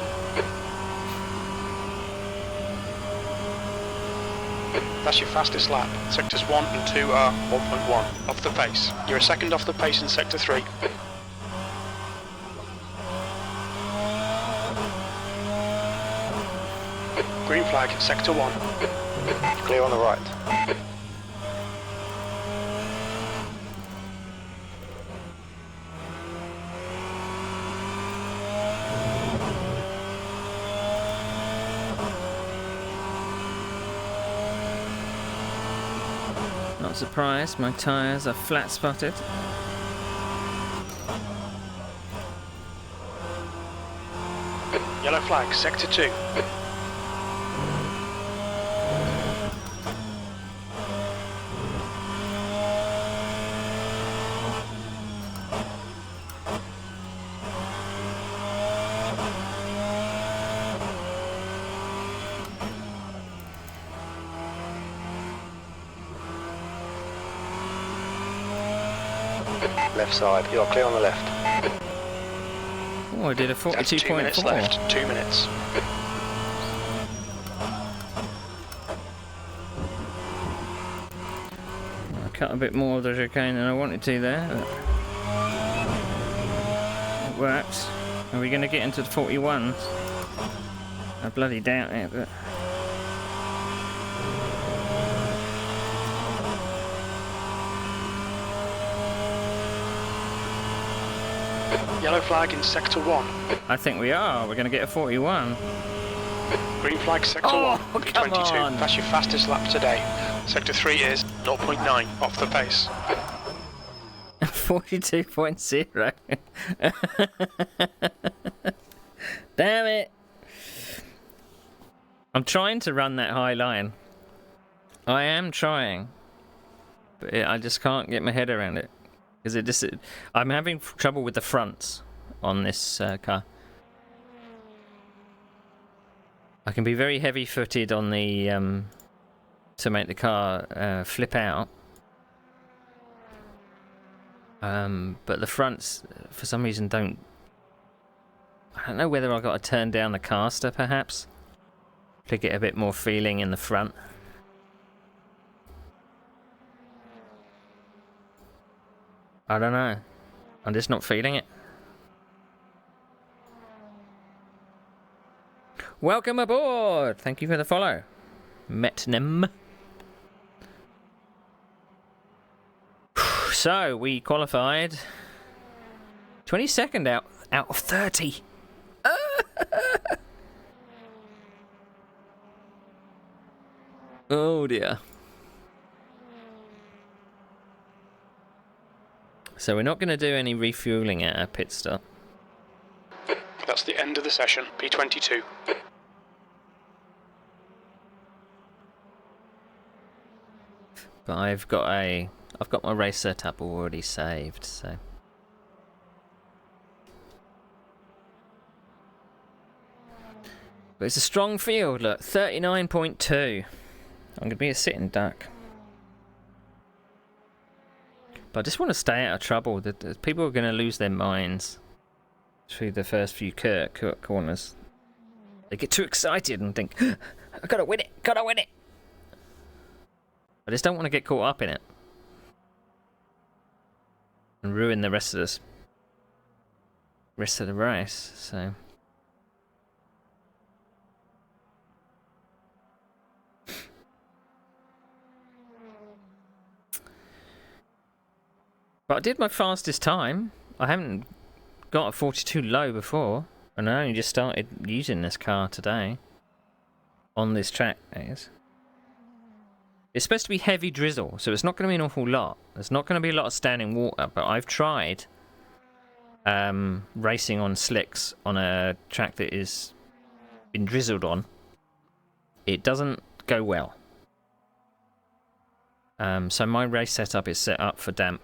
[SPEAKER 2] That's your fastest lap. Sectors 1 and 2 are 1.1 off the pace. You're a second off the pace in sector 3. Green flag, sector 1.
[SPEAKER 4] Clear on the right.
[SPEAKER 1] Not surprised, my tyres are flat spotted.
[SPEAKER 2] Yellow flag, sector 2.
[SPEAKER 4] Left side. You're clear on the left.
[SPEAKER 1] Oh, I did a
[SPEAKER 2] That's 2 minutes
[SPEAKER 1] 42.4.
[SPEAKER 2] left. 2 minutes.
[SPEAKER 1] I cut a bit more of the chicane than I wanted to there. But it works. Are we going to get into the 41s? I bloody doubt it, but...
[SPEAKER 2] Yellow flag in sector 1.
[SPEAKER 1] I think we are. We're going to get a 41.
[SPEAKER 2] Green flag sector
[SPEAKER 1] Oh,
[SPEAKER 2] 1.
[SPEAKER 1] come
[SPEAKER 2] 22.
[SPEAKER 1] on.
[SPEAKER 2] That's your fastest lap today. Sector 3 is 0.9 off the pace.
[SPEAKER 1] 42.0. Damn it. I'm trying to run that high line. I am trying. But I just can't get my head around it. Because I'm having trouble with the fronts on this car. I can be very heavy-footed on the to make the car flip out. But the fronts, for some reason, don't... I don't know whether I've got to turn down the caster, perhaps, to get a bit more feeling in the front. I don't know. I'm just not feeling it. Welcome aboard! Thank you for the follow. Metnem. So, we qualified 22nd out of 30. Oh dear. So we're not going to do any refueling at our pit stop.
[SPEAKER 2] That's the end of the session. P22.
[SPEAKER 1] But I've got my race setup already saved, so. But it's a strong field, look, 39.2. I'm going to be a sitting duck. But I just want to stay out of trouble. The people are going to lose their minds through the first few corners. They get too excited and think, I gotta win it, gotta win it. I just don't want to get caught up in it and ruin the rest of the race. So. But I did my fastest time. I haven't got a 42 low before, and I only just started using this car today. On this track, that is. It's supposed to be heavy drizzle, so it's not going to be an awful lot. There's not going to be a lot of standing water, but I've tried racing on slicks on a track that is been drizzled on. It doesn't go well. So my race setup is set up for damp.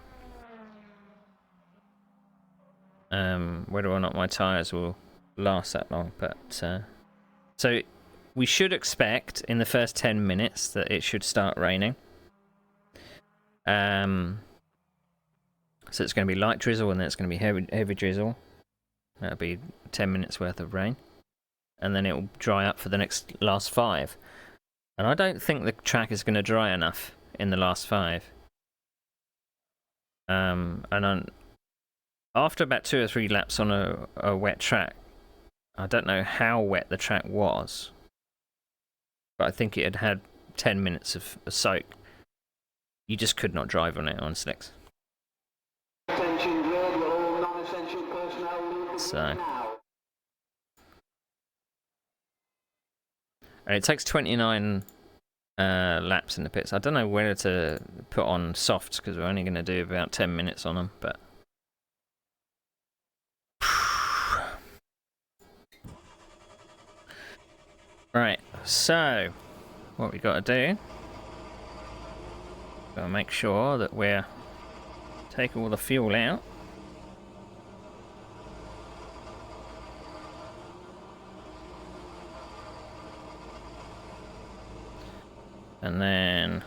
[SPEAKER 1] Whether or not my tyres will last that long, but so we should expect in the first 10 minutes that it should start raining. So it's going to be light drizzle and then it's going to be heavy drizzle. That'll be 10 minutes worth of rain, and then it will dry up for the last 5. And I don't think the track is going to dry enough in the last 5. After about 2 or 3 laps on a wet track, I don't know how wet the track was, but I think it had 10 minutes of a soak. You just could not drive on it on slicks.
[SPEAKER 3] Attention grid, will all non-essential personnel leave the grid
[SPEAKER 1] So.
[SPEAKER 3] now.
[SPEAKER 1] And it takes 29 laps in the pits. I don't know whether to put on softs because we're only going to do about 10 minutes on them, but. Right, so what we got to do, got to make sure that we're taking all the fuel out. And then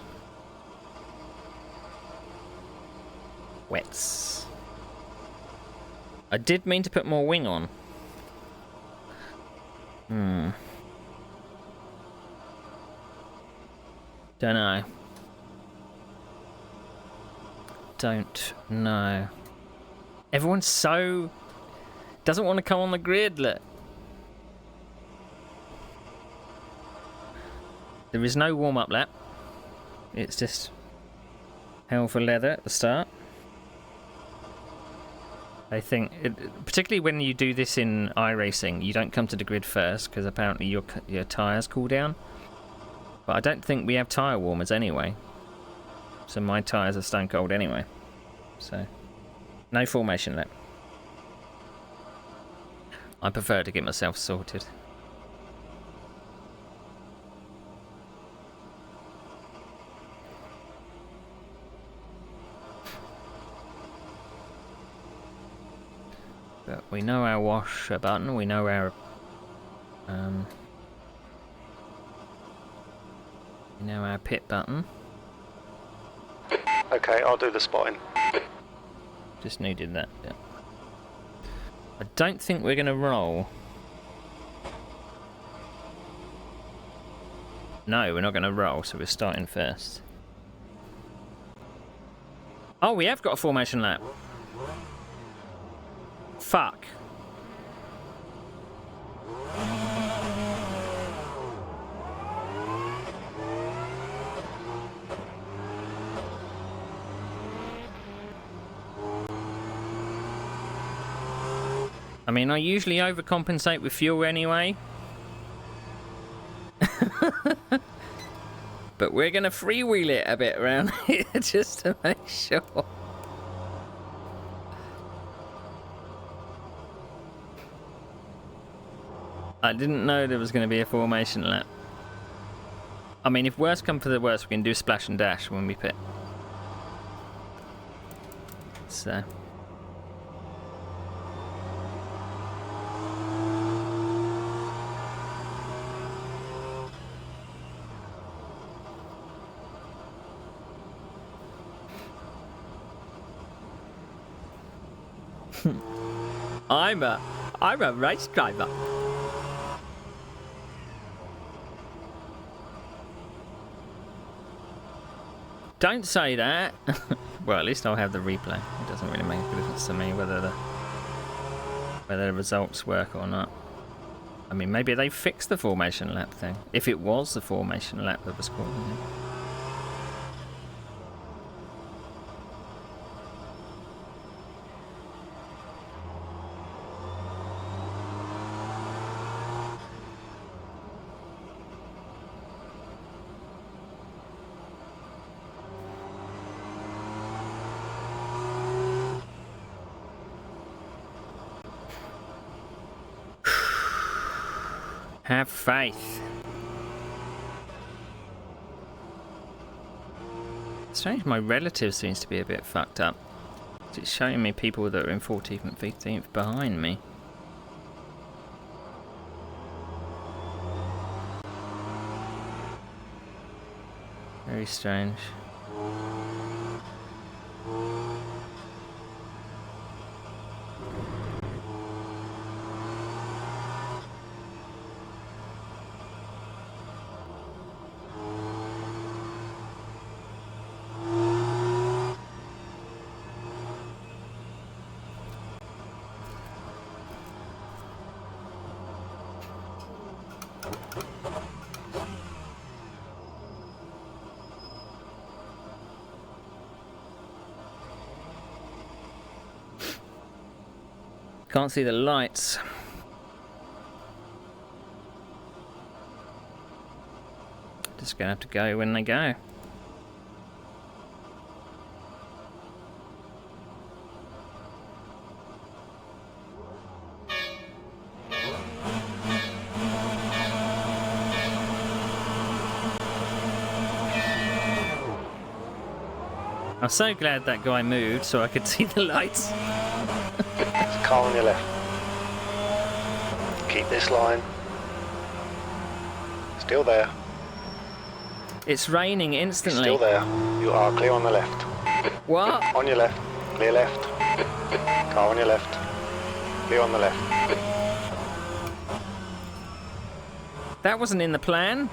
[SPEAKER 1] wets. I did mean to put more wing on, Don't know. Don't know. Everyone's so... doesn't want to come on the grid, look. There is no warm-up lap. It's just hell for leather at the start. I think, particularly when you do this in iRacing, you don't come to the grid first because apparently your tyres cool down. But I don't think we have tyre warmers anyway. So my tyres are stone cold anyway. So, no formation lap. I prefer to get myself sorted. But we know our wash button, we know our pit button.
[SPEAKER 4] Okay, I'll do the spotting.
[SPEAKER 1] Just needed that, yeah. I don't think we're going to roll. No, we're not going to roll, so we're starting first. Oh, we have got a formation lap. Fuck. I mean, I usually overcompensate with fuel anyway. But we're going to freewheel it a bit around here just to make sure. I didn't know there was going to be a formation lap. I mean, if worst come to the worst, we can do splash and dash when we pit. So... I'm a race driver. Don't say that. Well, at least I'll have the replay. It doesn't really make a difference to me whether the results work or not. I mean, maybe they fixed the formation lap thing. If it was the formation lap that was causing it. Have faith. Strange, my relative seems to be a bit fucked up. It's showing me people that are in 14th and 15th behind me. Very strange. Can't see the lights. Just gonna have to go when they go. I'm so glad that guy moved so I could see the lights.
[SPEAKER 4] Car on your left. Keep this line. Still there.
[SPEAKER 1] It's raining instantly.
[SPEAKER 4] Still there. You are clear on the left.
[SPEAKER 1] What?
[SPEAKER 4] On your left. Clear left. Car on your left. Clear on the left.
[SPEAKER 1] That wasn't in the plan.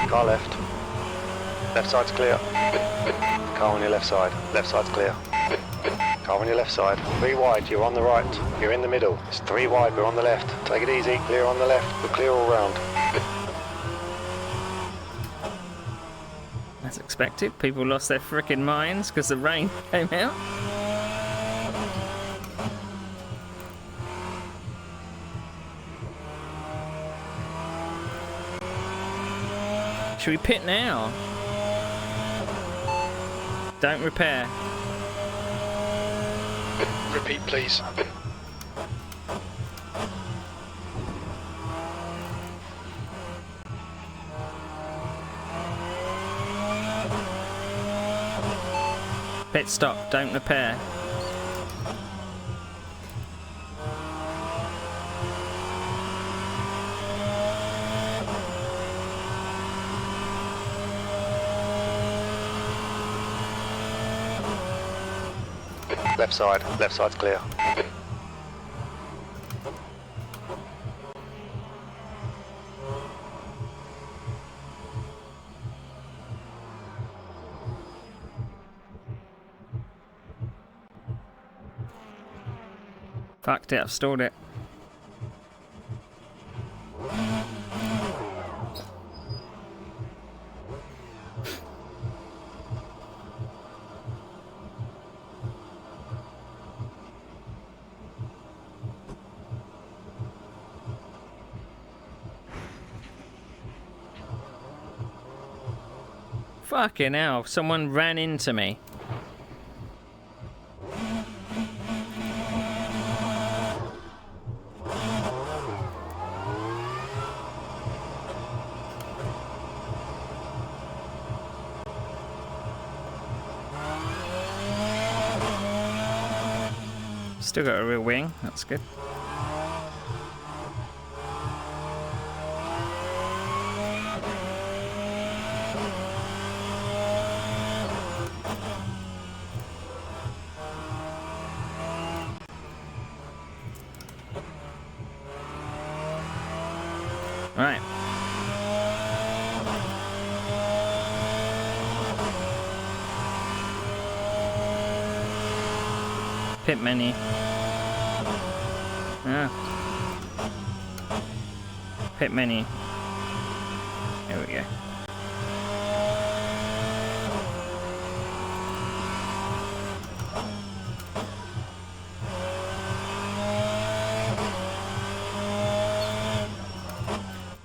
[SPEAKER 4] Car left. Left side's clear. Car on your left side. Left side's clear. Car on your left side. 3 wide, you're on the right. You're in the middle. It's 3 wide, we're on the left. Take it easy. Clear on the left. We're clear all round.
[SPEAKER 1] As expected, people lost their frickin' minds because the rain came out. Should we pit now? Don't repair.
[SPEAKER 2] Repeat, please.
[SPEAKER 1] Pit stop, don't repair.
[SPEAKER 4] Left side's clear.
[SPEAKER 1] Fucked it, I've stalled it. Fucking hell, someone ran into me. Still got a real wing, that's good. Right. Pit menu. Ah. Pit menu. There we go.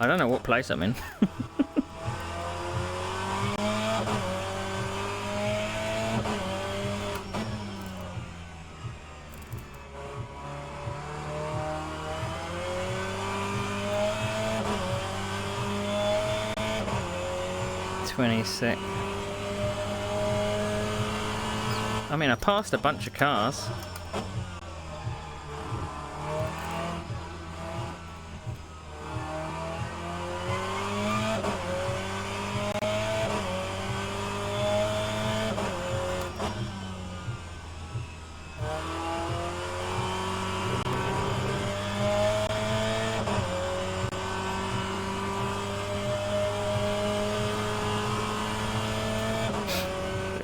[SPEAKER 1] I don't know what place I'm in. .26. I mean, I passed a bunch of cars.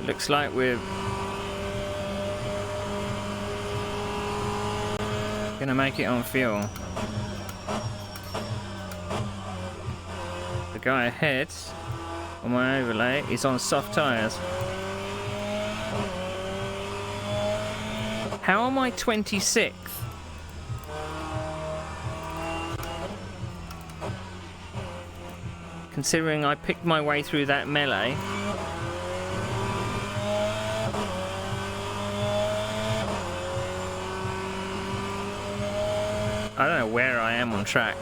[SPEAKER 1] Looks like we're gonna make it on fuel. The guy ahead on my overlay is on soft tyres. How am I 26th? Considering I picked my way through that melee. I don't know where I am on track.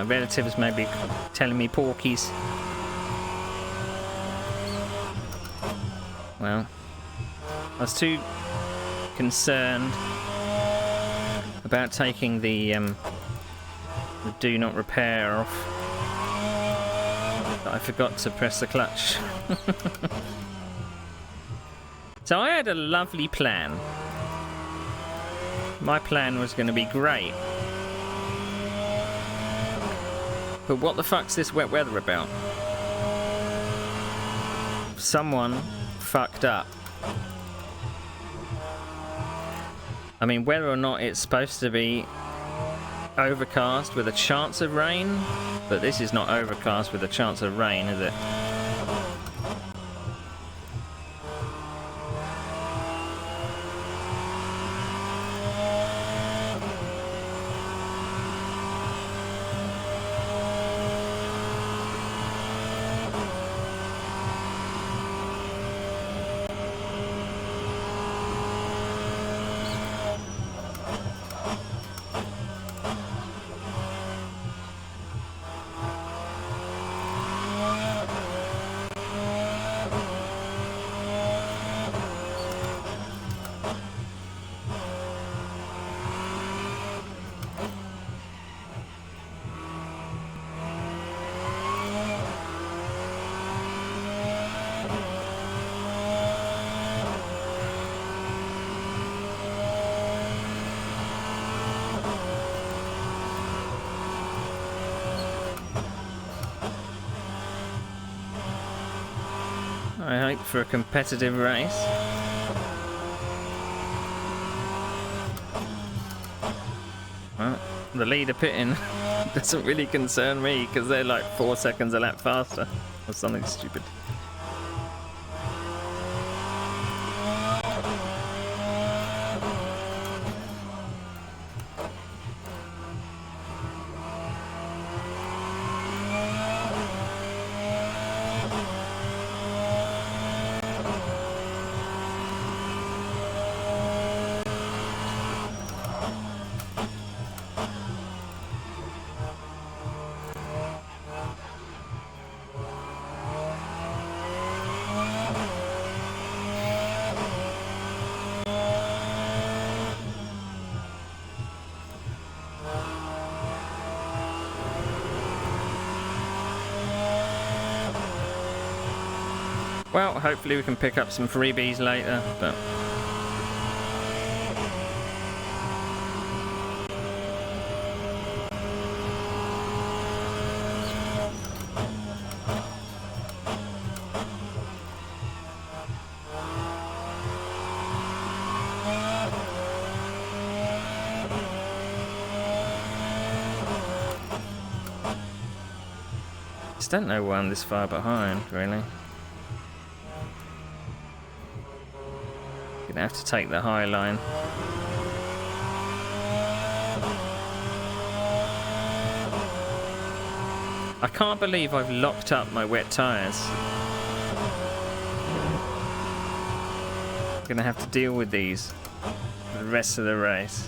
[SPEAKER 1] My relatives may be telling me porkies. Well, I was too concerned about taking the do not repair off that I forgot to press the clutch. So I had a lovely plan. My plan was going to be great. But what the fuck's this wet weather about? Someone fucked up. I mean, whether or not it's supposed to be overcast with a chance of rain, but this is not overcast with a chance of rain, is it? I hope for a competitive race. Well, the leader pitting doesn't really concern me because they're like 4 seconds a lap faster or something stupid. Well, hopefully we can pick up some freebies later, but... just don't know why I'm this far behind, really. Gonna have to take the high line. I can't believe I've locked up my wet tyres. Gonna have to deal with these for the rest of the race.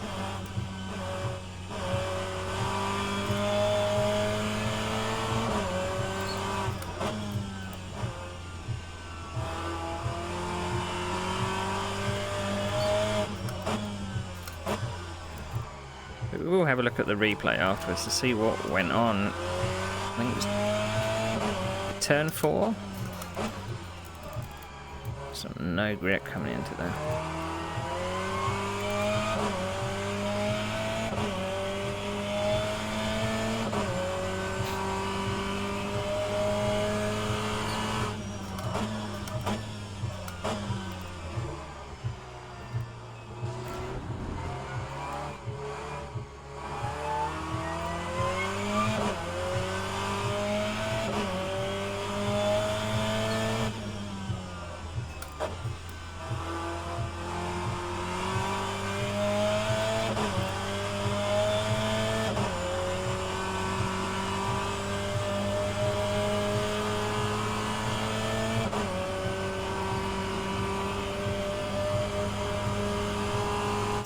[SPEAKER 1] We'll have a look at the replay afterwards to see what went on. I think it was turn 4. Some no grip coming into there.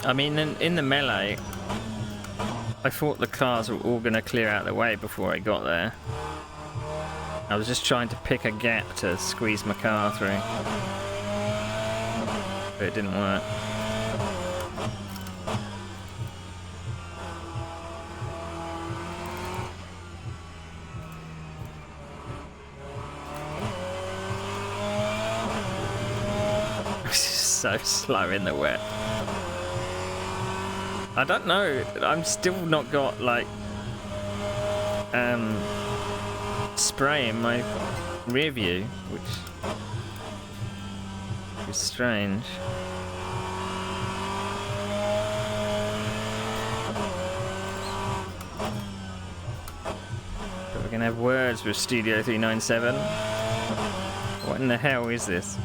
[SPEAKER 1] I mean, in the melee, I thought the cars were all going to clear out the way before I got there. I was just trying to pick a gap to squeeze my car through. But it didn't work. So slow in the wet. I don't know. I'm still not got like spray in my rear view, which is strange. But we're gonna have words with Studio 397. What in the hell is this?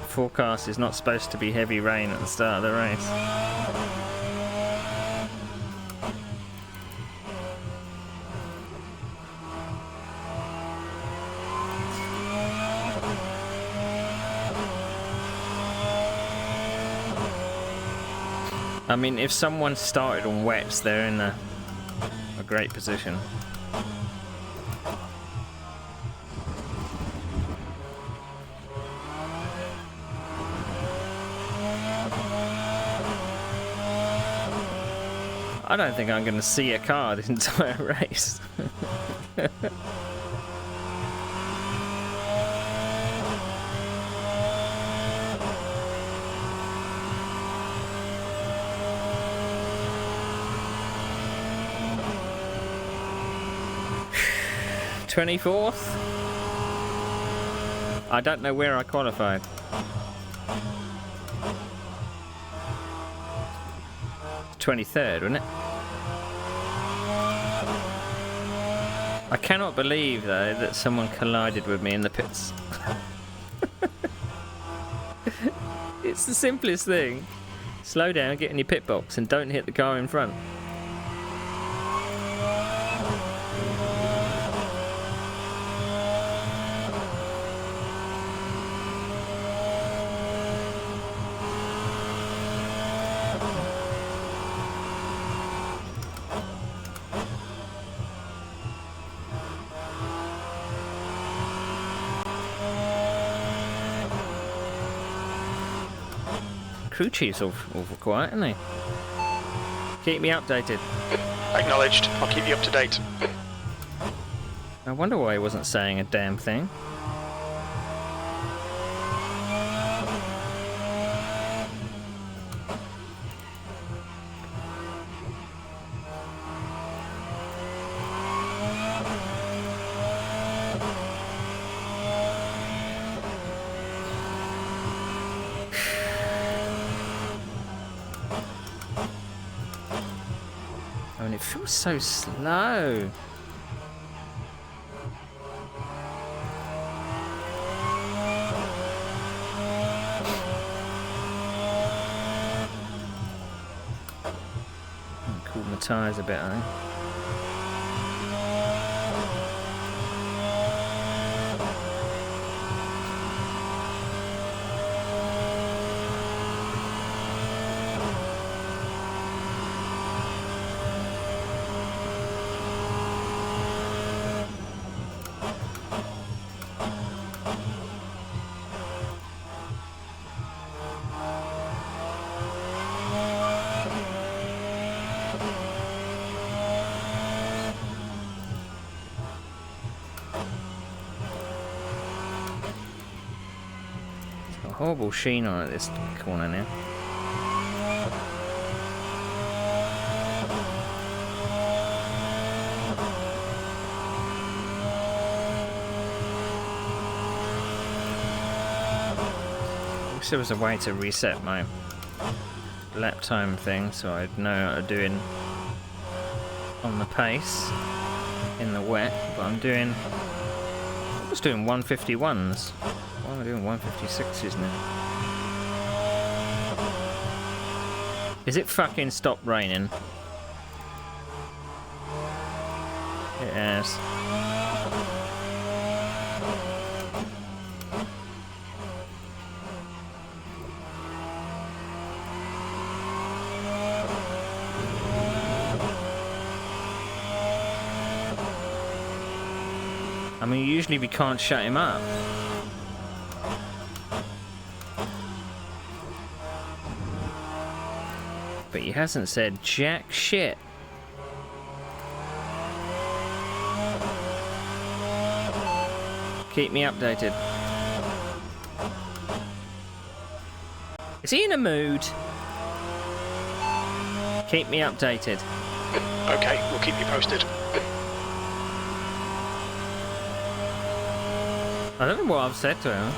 [SPEAKER 1] Forecast is not supposed to be heavy rain at the start of the race. I mean, if someone started on wets, they're in a great position. I don't think I'm going to see a car this entire race. (24th) I don't know where I qualified. 23rd, wasn't it? I cannot believe though that someone collided with me in the pits. It's the simplest thing. Slow down, get in your pit box and don't hit the car in front. Crew chief's awful quiet, isn't he? Keep me updated.
[SPEAKER 2] Acknowledged. I'll keep you up to date.
[SPEAKER 1] I wonder why he wasn't saying a damn thing. I mean, it feels so slow. Cool my tyres a bit, I think. Horrible sheen on at this corner now. I wish there was a way to reset my lap time thing so I'd know what I'm doing on the pace in the wet, but I was doing 151s. Why am I doing 156s now? Is it fucking stopped raining? It has. I mean, usually we can't shut him up. But he hasn't said jack shit. Keep me updated. Is he in a mood? Keep me updated.
[SPEAKER 2] Okay, we'll keep you posted.
[SPEAKER 1] I don't know what I've said to him.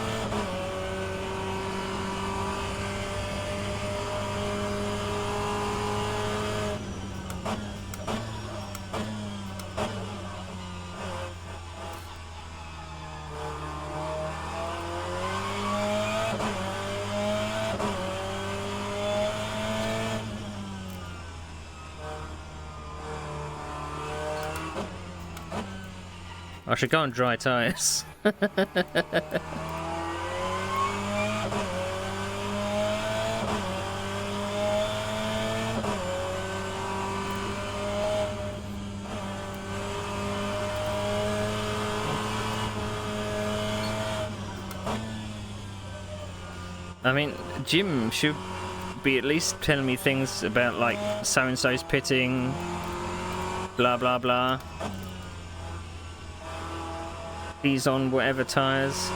[SPEAKER 1] I should go on dry tyres. I mean, Jim should be at least telling me things about, like, so-and-so's pitting, blah blah blah. He's on whatever tyres.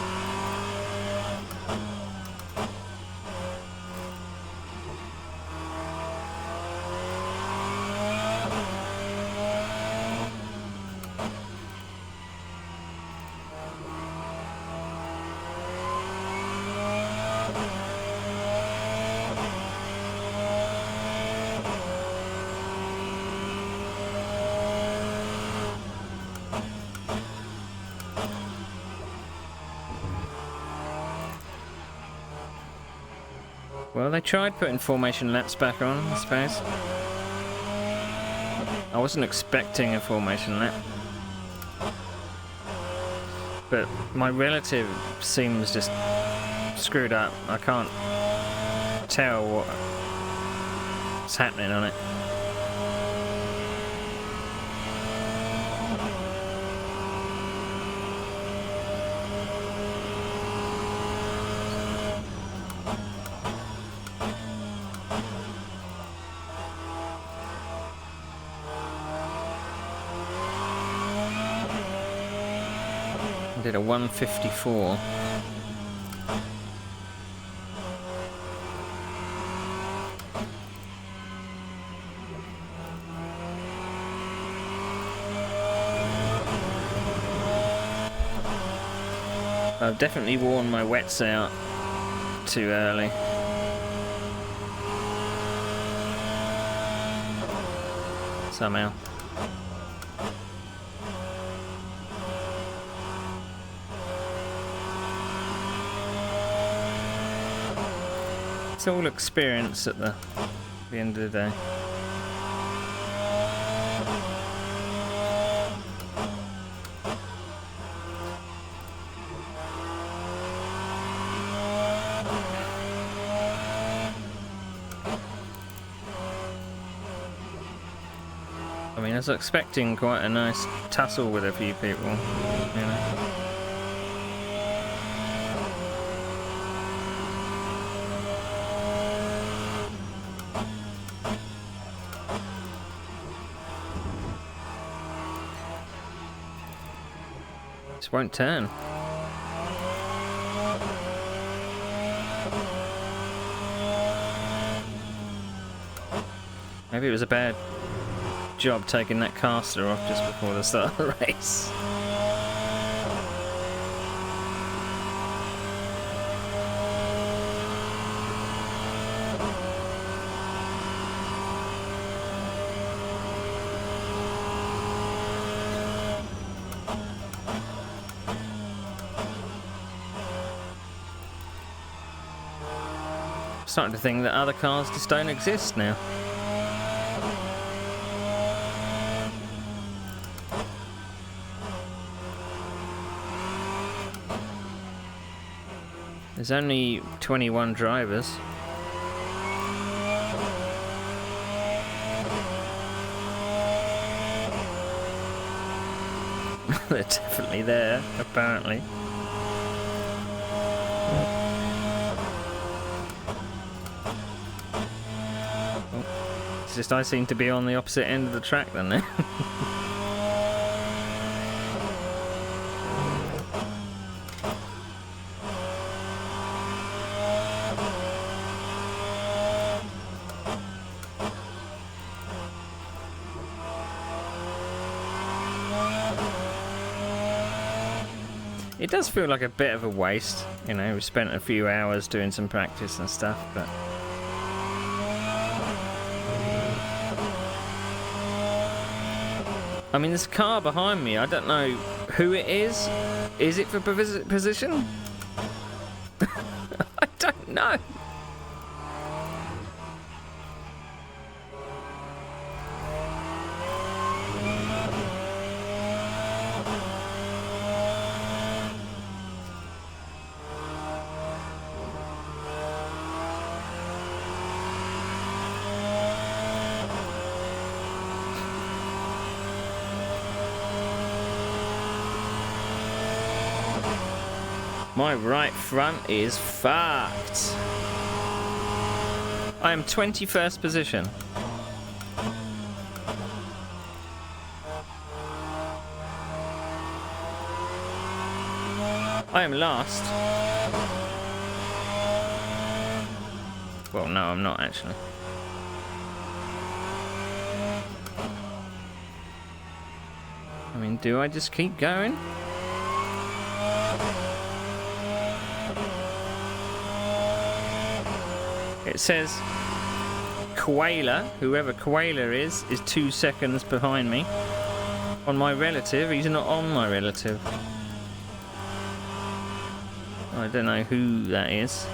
[SPEAKER 1] Well, they tried putting formation laps back on, I suppose. I wasn't expecting a formation lap. But my relative seems just screwed up. I can't tell what's happening on it. Did a 154. I've definitely worn my wets out too early. Somehow. It's all experience at the end of the day. I mean, I was expecting quite a nice tussle with a few people, you know. Just won't turn. Maybe it was a bad job taking that caster off just before the start of the race. Starting to think that other cars just don't exist now. There's only 21 drivers. They're definitely there, apparently. Oh, it's just I seem to be on the opposite end of the track then now. It does feel like a bit of a waste, you know, we spent a few hours doing some practice and stuff, but... I mean, this car behind me, I don't know who it is. Is it for position? I don't know. My right front is fucked. I am 21st position. I am last. Well, no, I'm not actually. I mean, do I just keep going? It says Koala, whoever Koala is 2 seconds behind me. On my relative, he's not on my relative. I don't know who that is.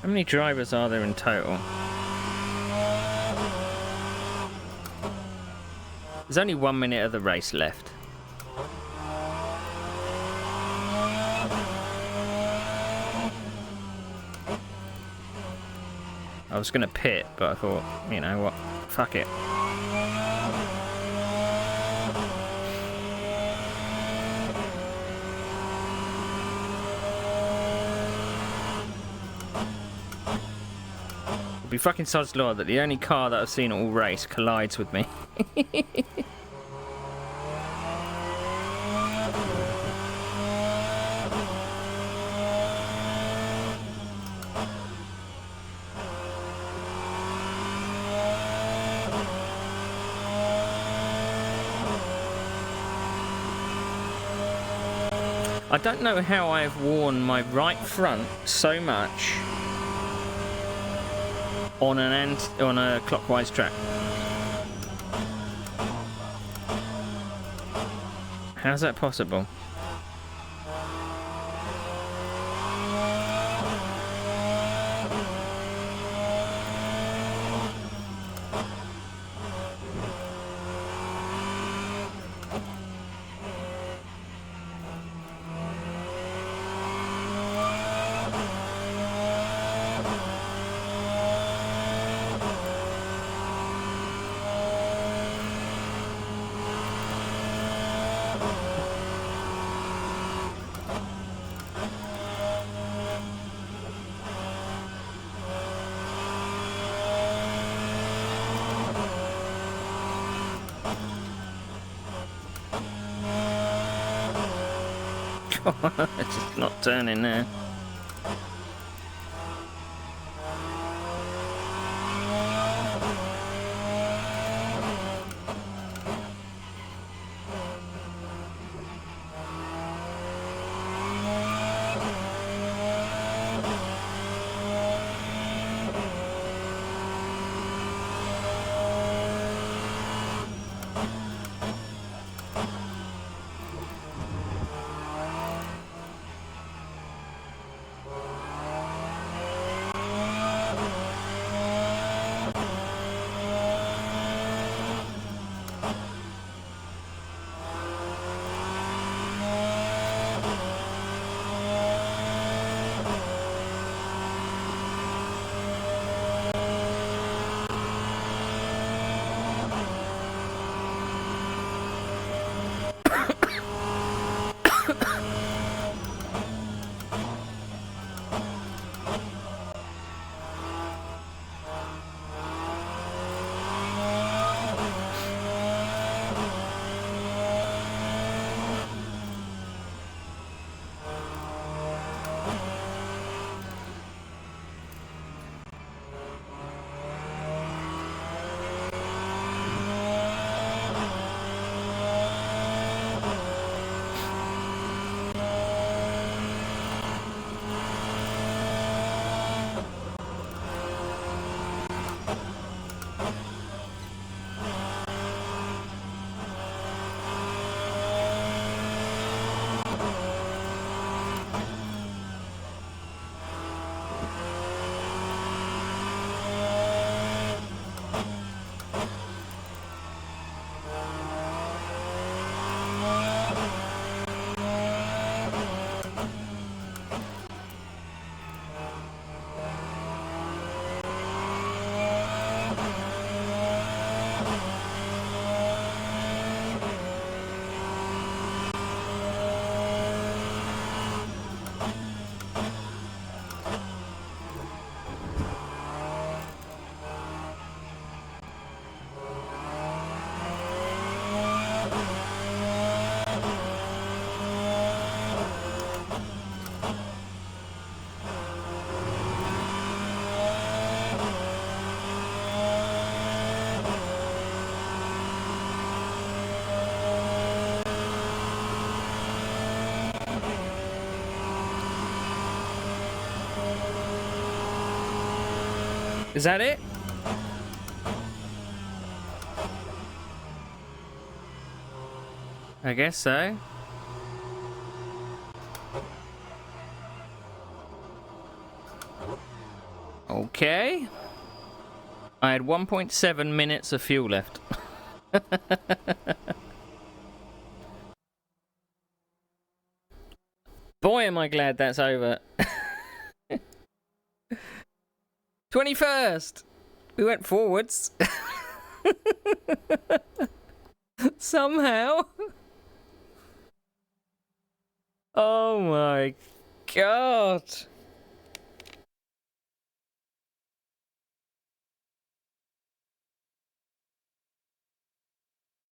[SPEAKER 1] How many drivers are there in total? There's only 1 minute of the race left. I was gonna pit, but I thought, you know what, fuck it. It'd be fucking sod's law that the only car that I've seen all race collides with me. I don't know how I have worn my right front so much on a clockwise track. How's that possible? It's just not turning there. Is that it? I guess so. Okay. I had 1.7 minutes of fuel left. Boy, am I glad that's over. 21st! We went forwards. Somehow. Oh my god.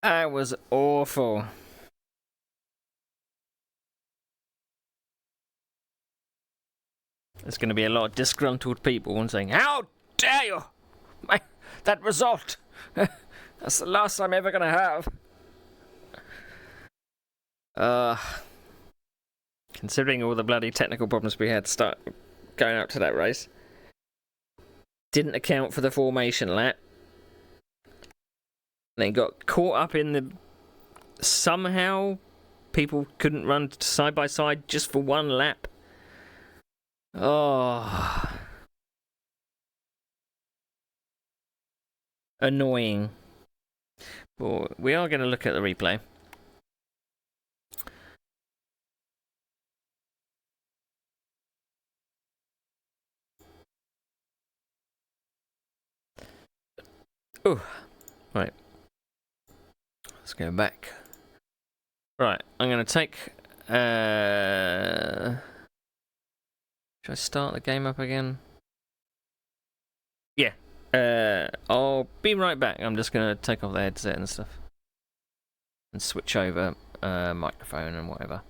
[SPEAKER 1] That was awful. There's going to be a lot of disgruntled people and saying, "How dare you! That result! That's the last I'm ever going to have." Considering all the bloody technical problems we had start going up to that race. Didn't account for the formation lap. Then got caught up in the... Somehow people couldn't run side by side just for one lap. Oh. Annoying. But we are going to look at the replay. Oh, right. Let's go back. Right, I'm going to take... should I start the game up again? Yeah. I'll be right back. I'm just going to take off the headset and stuff. And switch over microphone and whatever.